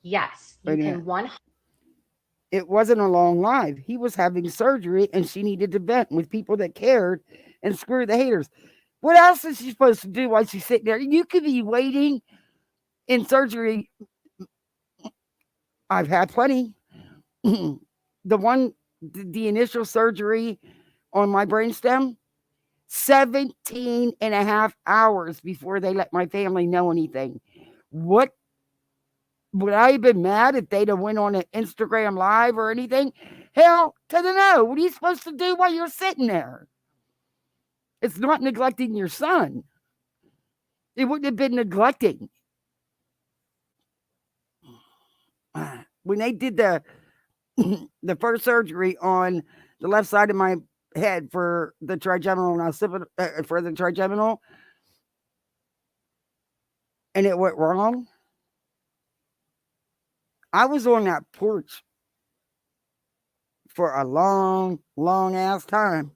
yes, you Wait a can minute. It wasn't a long live. He was having surgery and she needed to vent with people that cared and screw the haters. What else is she supposed to do while she's sitting there? You could be waiting in surgery. I've had plenty. The initial surgery on my brainstem, 17 and a half hours before they let my family know anything. What would I have been mad if they'd have went on an Instagram live or anything? Hell to the no. What are you supposed to do while you're sitting there? It's not neglecting your son. It wouldn't have been neglecting. When they did the first surgery on the left side of my head for the trigeminal for the trigeminal, and it went wrong, I was on that porch for a long, long ass time.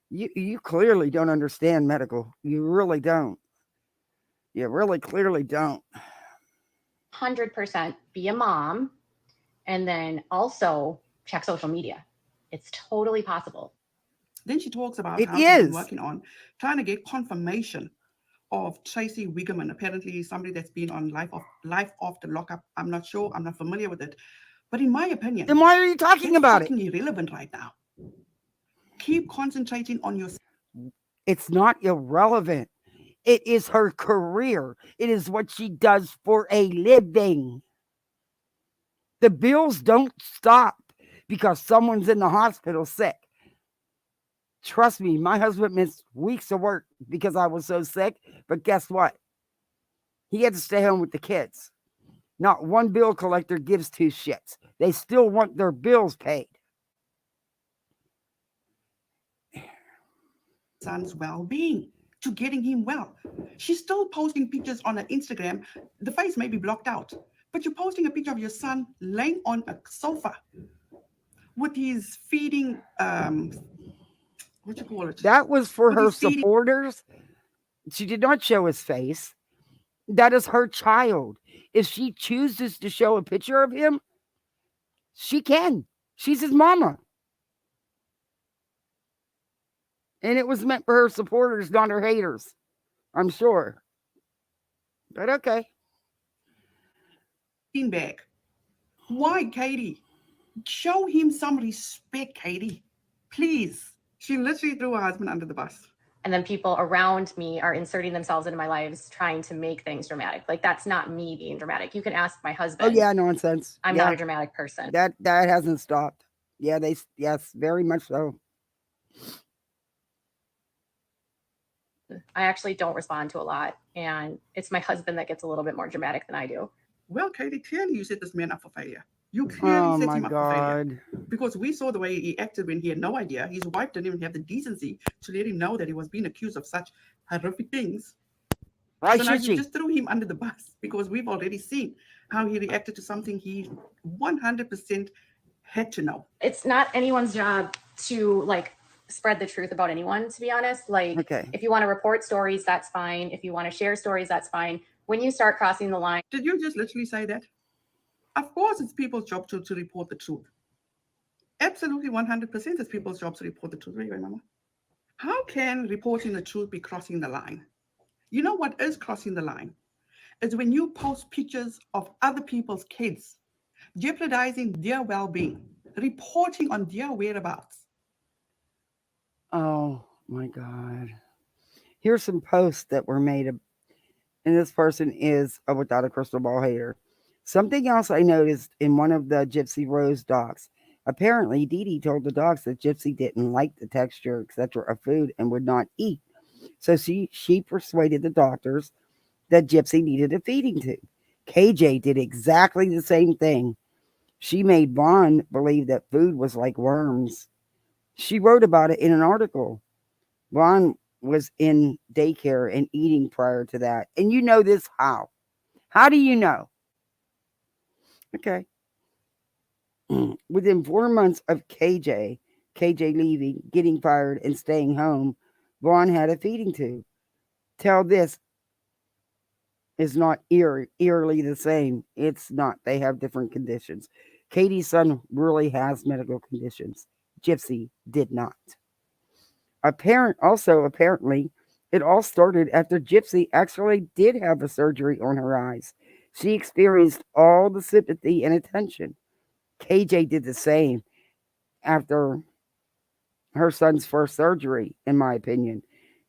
You clearly don't understand medical. You really don't. You really clearly don't. 100% be a mom, and then also check social media. It's totally possible. Then she talks about It how she's been is. working on trying to get confirmation of Tracy Wigerman, apparently somebody that's been on life after lockup. I'm not sure. I'm not familiar with it. But in my opinion, Then why are you talking that's about it? fucking irrelevant right now. Keep concentrating on your. It's not irrelevant. It is her career. It is what she does for a living. The bills don't stop because someone's in the hospital sick. Trust me, my husband missed weeks of work because I was so sick. But guess what? He had to stay home with the kids. Not one bill collector gives two shits. They still want their bills paid. Son's well-being, to getting him well. She's still posting pictures on her Instagram. The face may be blocked out, but you're posting a picture of your son laying on a sofa with his feeding, what you call it? That was for With her his feeding. supporters. She did not show his face. That is her child. If she chooses to show a picture of him, she can. She's his mama. And it was meant for her supporters, not her haters. I'm sure. But okay. Back. Why, Katie? Show him some respect, Katie. Please. She literally threw her husband under the bus. And then people around me are inserting themselves into my lives, trying to make things dramatic. Like, that's not me being dramatic. You can ask my husband. Oh yeah, nonsense. I'm Yeah. not a dramatic person. That hasn't stopped. Yeah, yes, very much so. I actually don't respond to a lot. And it's my husband that gets a little bit more dramatic than I do. Well, Katie, clearly you set this man up for failure. You clearly set him up for failure. Because we saw the way he acted when he had no idea. His wife didn't even have the decency to let him know that he was being accused of such horrific things. Why So now should you she? just threw him under the bus because we've already seen how he reacted to something he 100% had to know. It's not anyone's job to like spread the truth about anyone, to be honest. Like, Okay. if you want to report stories, that's fine. If you want to share stories, that's fine. When you start crossing the line. Did you just literally say that? Of course, it's people's job to report the truth. Absolutely 100% it's people's job to report the truth. Right, Mama? How can reporting the truth be crossing the line? You know what is crossing the line? It's when you post pictures of other people's kids, jeopardizing their well-being, reporting on their whereabouts. Oh my God. Here's some posts that were made, and this person is a without a crystal ball hater. Something else I noticed in one of the Gypsy Rose docs. Apparently, Dee Dee told the docs that Gypsy didn't like the texture, etc., of food and would not eat. So she persuaded the doctors that Gypsy needed a feeding tube. KJ did exactly the same thing. She made Vaughn believe that food was like worms. She wrote about it in an article. Vaughn was in daycare and eating prior to that. And you know this how? How do you know? Okay. Within 4 months of KJ leaving, getting fired, and staying home, Vaughn had a feeding tube. Tell this is not eerily the same. It's not. They have different conditions. Katie's son really has medical conditions. Gypsy did not. Apparently, it all started after Gypsy actually did have a surgery on her eyes. She experienced all the sympathy and attention. KJ did the same after her son's first surgery, in my opinion.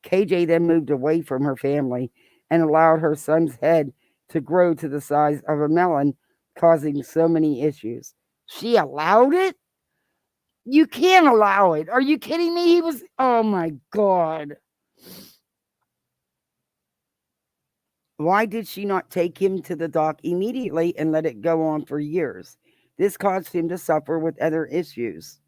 KJ then moved away from her family and allowed her son's head to grow to the size of a melon, causing so many issues. She allowed it? You can't allow it. Are you kidding me? He was, oh my God. Why did she not take him to the doc immediately and let it go on for years? This caused him to suffer with other issues.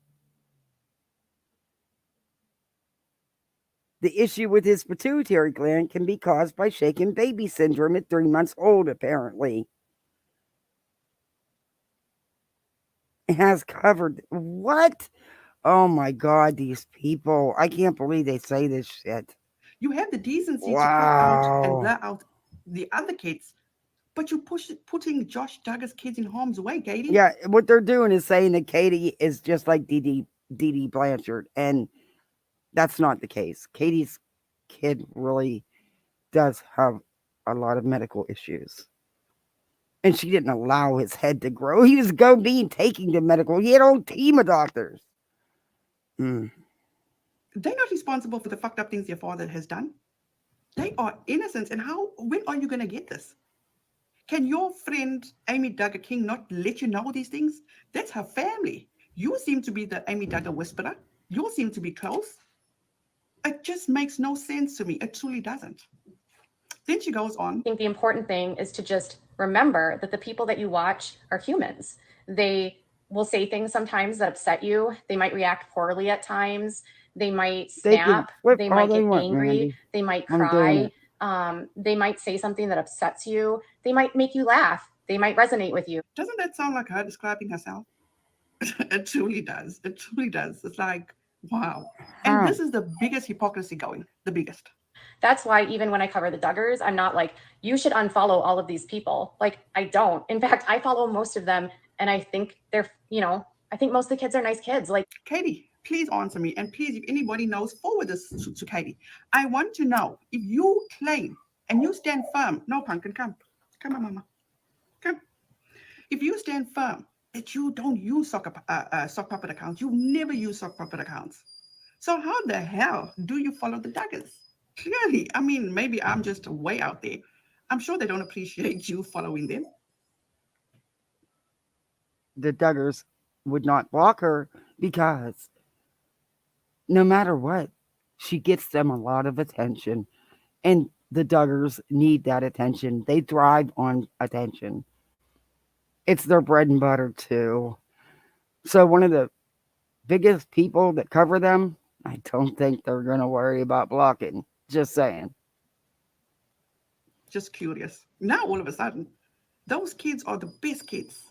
The issue with his pituitary gland can be caused by shaken baby syndrome at 3 months old, apparently. It has covered. What? Oh my God, these people. I can't believe they say this shit. You have the decency to cut out and blur out the other kids, but you're putting Josh Douglas kids in harm's way, Katie. Yeah, what they're doing is saying that Katie is just like Dee Dee Dee Dee Blanchard. And that's not the case. Katie's kid really does have a lot of medical issues. And she didn't allow his head to grow. He was taking to medical. He had a whole team of doctors. They're not responsible for the fucked up things your father has done. They are innocent. And when are you going to get this? Can your friend Amy Duggar King not let you know these things? That's her family. You seem to be the Amy Duggar whisperer. You seem to be close. It just makes no sense to me. It truly doesn't. Then she goes on. I think the important thing is to just remember that the people that you watch are humans. They will say things sometimes that upset you. They might react poorly at times. They might snap. They might get angry. They might cry. They might say something that upsets you. They might make you laugh. They might resonate with you. Doesn't that sound like her describing herself? It truly does. It truly does. It's like, wow. And this is the biggest hypocrisy going, the biggest. That's why even when I cover the Duggars, I'm not like, you should unfollow all of these people. Like, I don't. In fact, I follow most of them. And I think they're, I think most of the kids are nice kids. Like, Katie, please answer me. And please, if anybody knows, forward this to Katie. I want to know if you claim and you stand firm. No, Pumpkin, come. Come on, Mama. Come. If you stand firm that you don't use sock puppet accounts, you never use sock puppet accounts. So how the hell do you follow the Duggars? Clearly, I mean, maybe I'm just way out there. I'm sure they don't appreciate you following them. The Duggars would not block her because no matter what, she gets them a lot of attention. And the Duggars need that attention. They thrive on attention. It's their bread and butter, too. So one of the biggest people that cover them, I don't think they're going to worry about blocking. Just saying. Just curious. Now, all of a sudden, those kids are the best kids.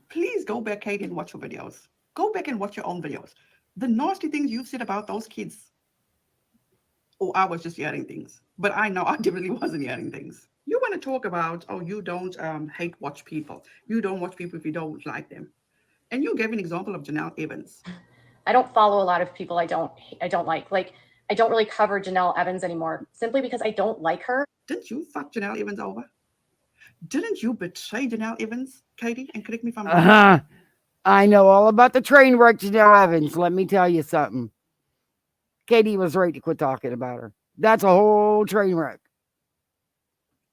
Please go back, Katie, and watch your videos. Go back and watch your own videos. The nasty things you've said about those kids. Oh, I was just hearing things. But I know I definitely wasn't hearing things. You want to talk about, you don't hate watch people. You don't watch people if you don't like them. And you gave an example of Janelle Evans. I don't follow a lot of people I don't like. Like, I don't really cover Janelle Evans anymore simply because I don't like her. Didn't you fuck Janelle Evans over? Didn't you betray Janelle Evans, Katie? And correct me if I'm wrong. I know all about the train wreck, Janelle Evans. Let me tell you something. Katie was right to quit talking about her. That's a whole train wreck.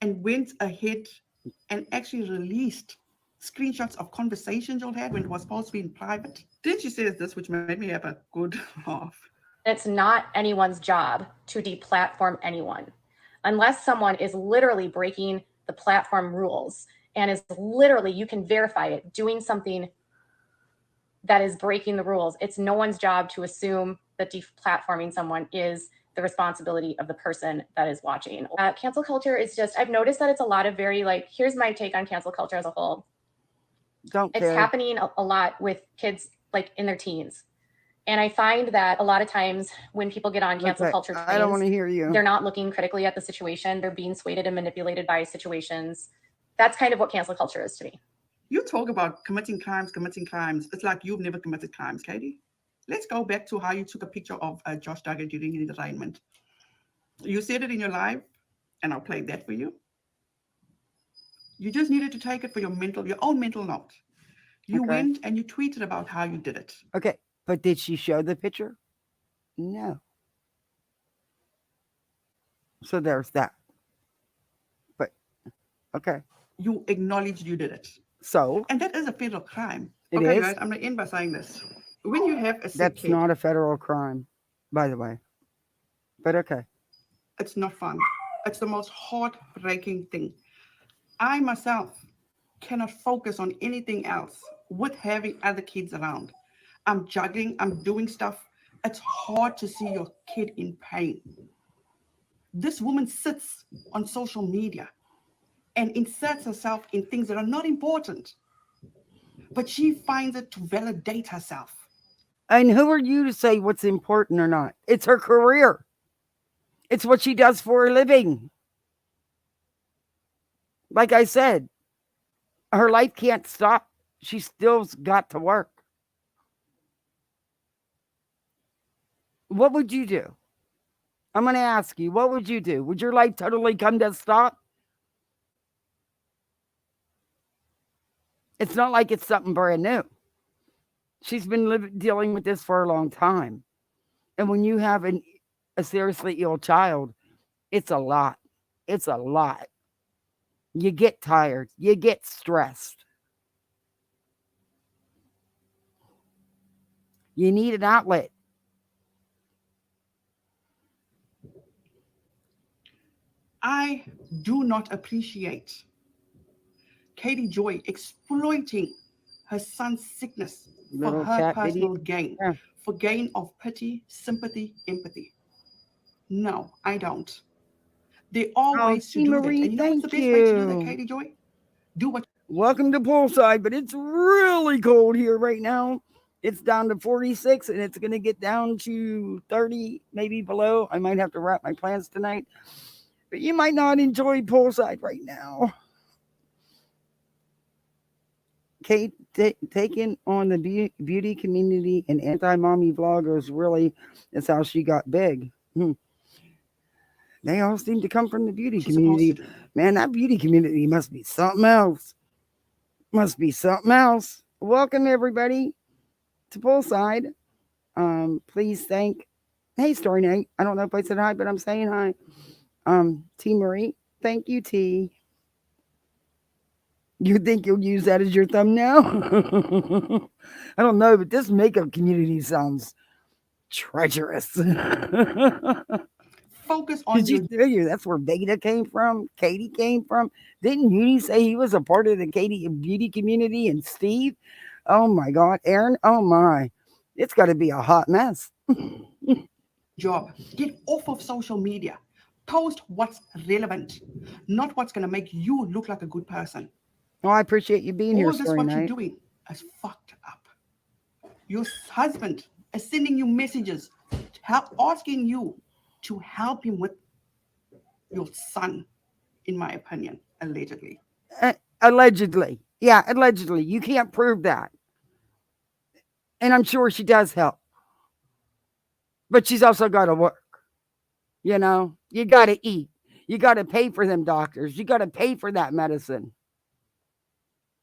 And went ahead and actually released screenshots of conversations you had when it was supposed to be in private. Then she says this, which made me have a good laugh. It's not anyone's job to deplatform anyone unless someone is literally breaking the platform rules and is literally, you can verify it, doing something that is breaking the rules. It's no one's job to assume that deplatforming someone is the responsibility of the person that is watching. Cancel culture is just, I've noticed that it's a lot of very here's my take on cancel culture as a whole. It's happening a lot with kids in their teens. And I find that a lot of times when people get on cancel culture trains, I don't want to hear you. They're not looking critically at the situation. They're being swayed and manipulated by situations. That's kind of what cancel culture is to me. You talk about committing crimes. It's like you've never committed crimes, Katie. Let's go back to how you took a picture of Josh Duggar during his arraignment. You said it in your live, and I'll play that for you. You just needed to take it for your own mental note. You went and you tweeted about how you did it. Okay, but did she show the picture? No. So there's that. But, okay. You acknowledged you did it. So? And that is a federal crime. It okay, is? guys, I'm going to end by saying this. When you have a sick That's kid, not a federal crime, by the way. But okay. It's not fun. It's the most heartbreaking thing. I myself cannot focus on anything else with having other kids around. I'm juggling, I'm doing stuff. It's hard to see your kid in pain. This woman sits on social media and inserts herself in things that are not important, but she finds it to validate herself. And who are you to say what's important or not? It's her career. It's what she does for a living. Like I said, her life can't stop. She still's got to work. What would you do? I'm going to ask you, what would you do? Would your life totally come to a stop? It's not like it's something brand new. She's been dealing with this for a long time. And when you have a seriously ill child, it's a lot. It's a lot. You get tired. You get stressed. You need an outlet. I do not appreciate Katie Joy exploiting her son's sickness for Little her cat personal video. gain, Yeah. for gain of pity, sympathy, empathy. No, I don't. There are Oh, ways to do that. Marie, And you know what's the thank best way to do that, you. Katie Joy? Do what. Welcome to Poolside, but it's really cold here right now. It's down to 46 and it's going to get down to 30, maybe below. I might have to wrap my plants tonight, but you might not enjoy Poolside right now. Kate, taking on the beauty community and anti-mommy vloggers really is how she got big. They all seem to come from the beauty community. Man, that beauty community must be something else. Must be something else. Welcome, everybody, to Poolside. Please thank, hey, Story Night. I don't know if I said hi, but I'm saying hi. T. Marie, thank you, T. You think you'll use that as your thumbnail? I don't know, but this makeup community sounds treacherous. Focus on Did you figure that's where Veda came from? Katie came from? Didn't Uni say he was a part of the Katie beauty community and Steve? Oh my God, Aaron, oh my. It's got to be a hot mess. Job. Get off of social media. Post what's relevant, not what's going to make you look like a good person. Oh, I appreciate you being here, All this Story what Night. you're doing is fucked up. Your husband is sending you messages, asking you to help him with your son, in my opinion, allegedly. Allegedly. Yeah, allegedly. You can't prove that. And I'm sure she does help. But she's also got to work. You know, you got to eat. You got to pay for them doctors. You got to pay for that medicine.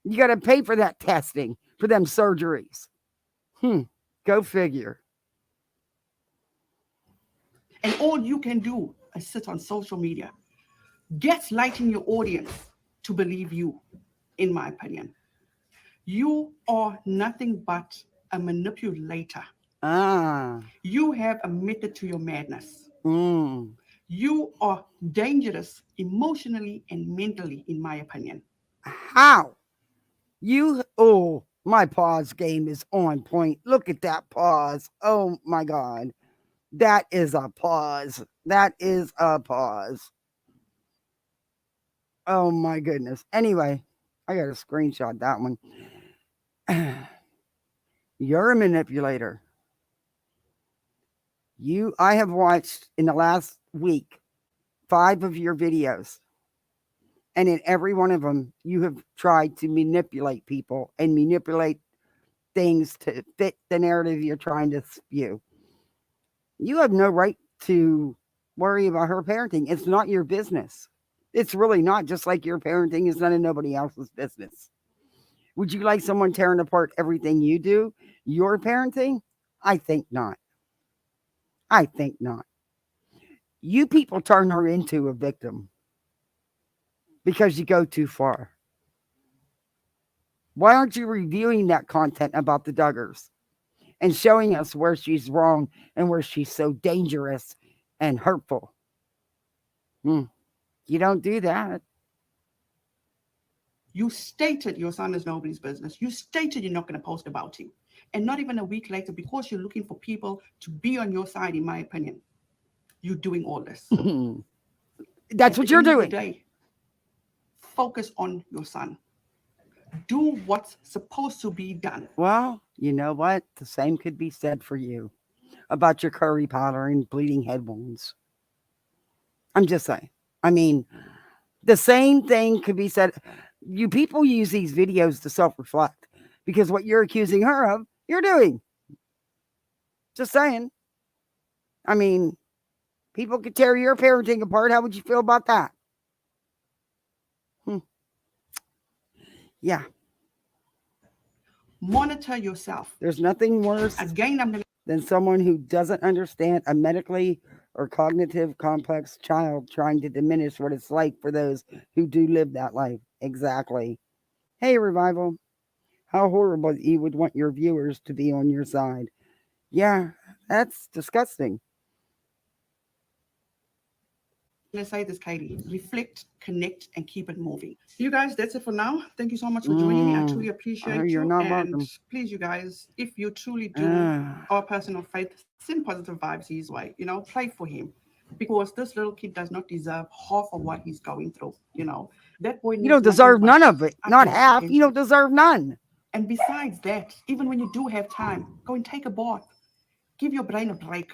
You got to pay for that testing, for them surgeries. Go figure. And all you can do is sit on social media, gaslighting your audience to believe you, in my opinion. You are nothing but a manipulator. You have admitted to your madness. You are dangerous emotionally and mentally, in my opinion. How? My pause game is on point. Look at that pause. Oh my God. That is a pause. That is a pause. Oh my goodness. Anyway, I got to screenshot that one. You're a manipulator. I have watched in the last week 5 of your videos. And in every one of them, you have tried to manipulate people and manipulate things to fit the narrative you're trying to spew. You have no right to worry about her parenting. It's not your business. It's really not. Just like your parenting is none of nobody else's business. Would you like someone tearing apart everything you do? Your parenting? I think not. I think not. You people turn her into a victim because you go too far. Why aren't you reviewing that content about the Duggars and showing us where she's wrong and where she's so dangerous and hurtful? You don't do that. You stated your son is nobody's business. You stated you're not going to post about him. And not even a week later, because you're looking for people to be on your side, in my opinion, you're doing all this. That's what you're doing. Day, focus on your son. Do what's supposed to be done. Well, you know what? The same could be said for you about your curry powder and bleeding head wounds. I'm just saying. I mean, the same thing could be said. You people use these videos to self-reflect because what you're accusing her of, you're doing. Just saying. I mean, people could tear your parenting apart. How would you feel about that? Yeah. Monitor yourself. There's nothing worse than someone who doesn't understand a medically or cognitive complex child trying to diminish what it's like for those who do live that life. Exactly. Hey, Revival. How horrible that you would want your viewers to be on your side. Yeah, that's disgusting. Let's say this, Katie. Reflect, connect, and keep it moving. You guys, that's it for now. Thank you so much for joining me. I truly appreciate you. You're not and welcome. please, you guys, if you truly do are a person of faith, send positive vibes his way. You know, pray for him. Because this little kid does not deserve half of what he's going through. You know, that boy needs You don't deserve none of it. Not half. attention. You don't deserve none. And besides that, even when you do have time, go and take a bath. Give your brain a break.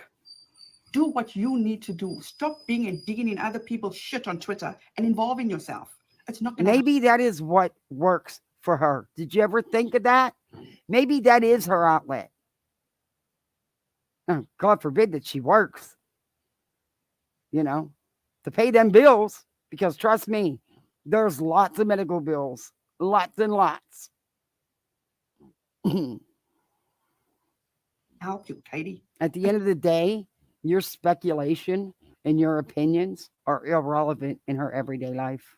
Do what you need to do. Stop being and digging in other people's shit on Twitter and involving yourself. It's not gonna Maybe that is what works for her. Did you ever think of that? Maybe that is her outlet. Oh, God forbid that she works, you know, to pay them bills. Because trust me, there's lots of medical bills. Lots and lots. help you, Katie. At the end of the day, your speculation and your opinions are irrelevant in her everyday life.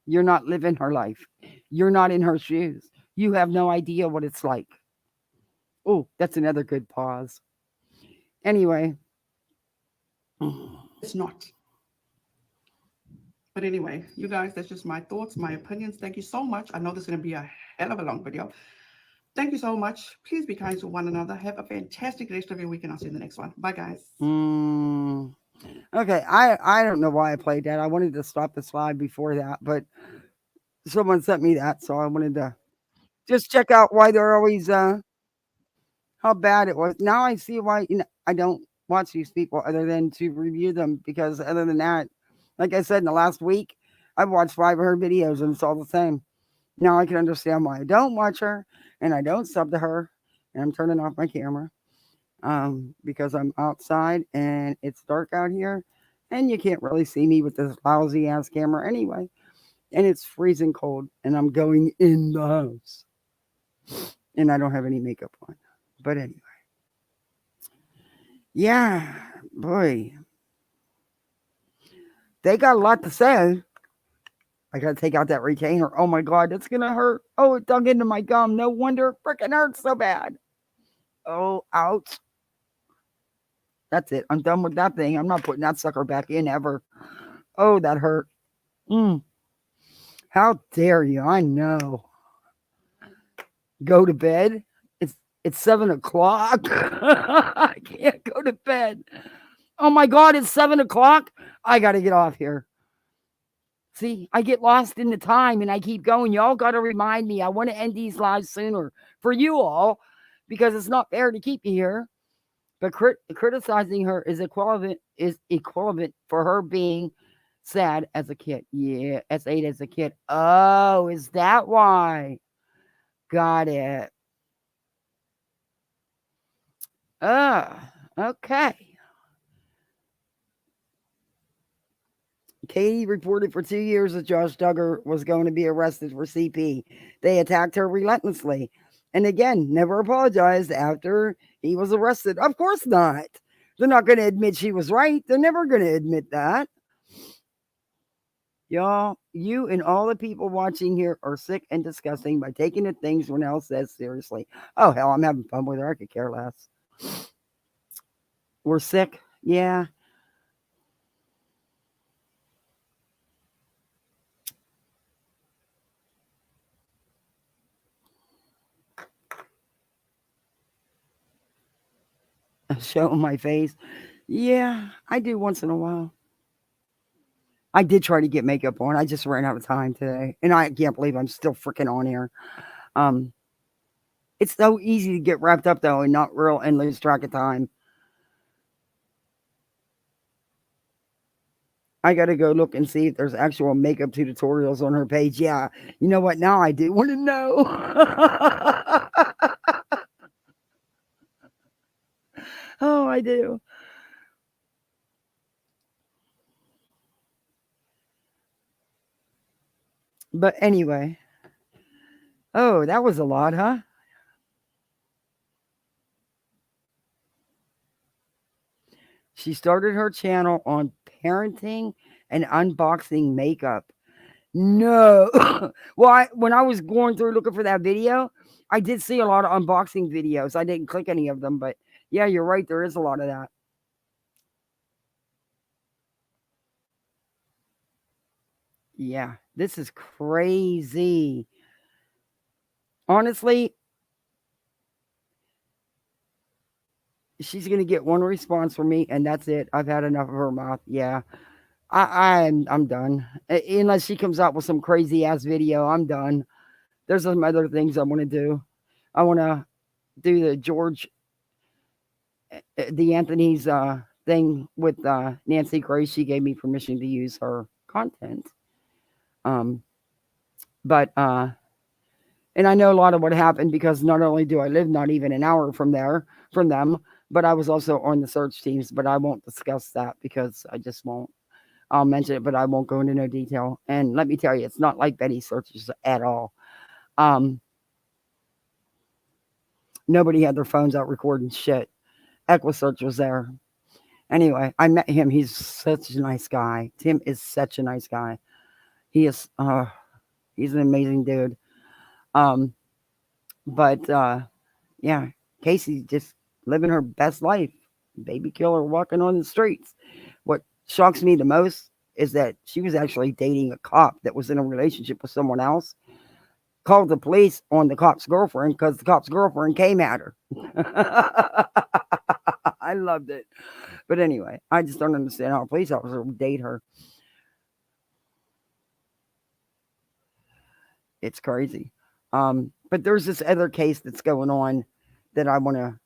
You're not living her life. You're not in her shoes. You have no idea what it's like. Oh, that's another good pause. Anyway. It's not. But anyway, you guys, that's just my thoughts, my opinions. Thank you so much. I know this is going to be a hell of a long video. Thank you so much. Please be kind to one another. Have a fantastic rest of your week, and I'll see you in the next one. Bye, guys. Okay, I don't know why I played that. I wanted to stop this live before that, but someone sent me that, so I wanted to just check out why they're always how bad it was. Now I see why I don't watch these people other than to review them, because other than that, like I said in the last week, I've watched 5 of her videos and it's all the same. Now I can understand why I don't watch her and I don't sub to her, and I'm turning off my camera because I'm outside and it's dark out here and you can't really see me with this lousy ass camera anyway, and it's freezing cold and I'm going in the house and I don't have any makeup on. But anyway, yeah, boy, they got a lot to say. I gotta take out that retainer. Oh my God, that's gonna hurt. Oh, it dug into my gum. No wonder it freaking hurts so bad. Oh, ouch. That's it. I'm done with that thing. I'm not putting that sucker back in ever. Oh, that hurt. How dare you? I know. Go to bed. It's 7 o'clock. I can't go to bed. Oh my God, it's 7 o'clock. I gotta get off here. See, I get lost in the time and I keep going. Y'all got to remind me. I want to end these lives sooner for you all, because it's not fair to keep you here. But criticizing her is equivalent for her being sad as a kid. Yeah, S8 as a kid. Oh, is that why? Got it. Okay. Katie reported for 2 years that Josh Duggar was going to be arrested for CP. They attacked her relentlessly. And again, never apologized after he was arrested. Of course not. They're not going to admit she was right. They're never going to admit that. Y'all, you and all the people watching here are sick and disgusting by taking the things Renelle says seriously. Oh, hell, I'm having fun with her. I could care less. We're sick. Yeah. Show my face. Yeah, I do once in a while. I did try to get makeup on. I just ran out of time today. And I can't believe I'm still freaking on here. It's so easy to get wrapped up though and not real and lose track of time. I got to go look and see if there's actual makeup tutorials on her page. Yeah, you know what? Now I do want to know. Oh, I do. But anyway. Oh, that was a lot, huh? She started her channel on parenting and unboxing makeup. No. Well, when I was going through looking for that video, I did see a lot of unboxing videos. I didn't click any of them, but yeah, you're right. There is a lot of that. Yeah, this is crazy. Honestly, she's going to get one response from me, and that's it. I've had enough of her mouth. Yeah. I'm done. Unless she comes out with some crazy ass video, I'm done. There's some other things I want to do. I want to do the George, the Anthony's thing with Nancy Grace. She gave me permission to use her content. But and I know a lot of what happened because not only do I live not even an hour from them, but I was also on the search teams. But I won't discuss that because I just won't. I'll mention it, but I won't go into no detail. And let me tell you, it's not like Betty searches at all. Nobody had their phones out recording shit. EquiSearch was there. Anyway, I met him. He's such a nice guy. Tim is such a nice guy. He is, he's an amazing dude. But yeah, Casey just living her best life. Baby killer walking on the streets. What shocks me the most is that she was actually dating a cop that was in a relationship with someone else. Called the police on the cop's girlfriend because the cop's girlfriend came at her. I loved it. But anyway, I just don't understand how a police officer would date her. It's crazy. But there's this other case that's going on that I want to.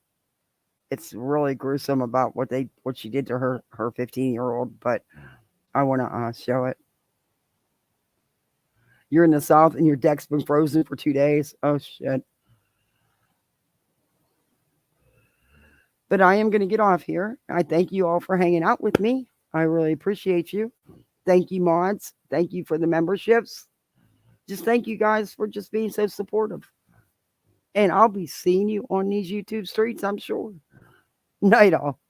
It's really gruesome about what she did to her 15-year-old, but I want to show it. You're in the South and your deck's been frozen for 2 days. Oh shit. But I am going to get off here. I thank you all for hanging out with me. I really appreciate you. Thank you, mods. Thank you for the memberships. Just thank you guys for just being so supportive. And I'll be seeing you on these YouTube streets, I'm sure. Night all.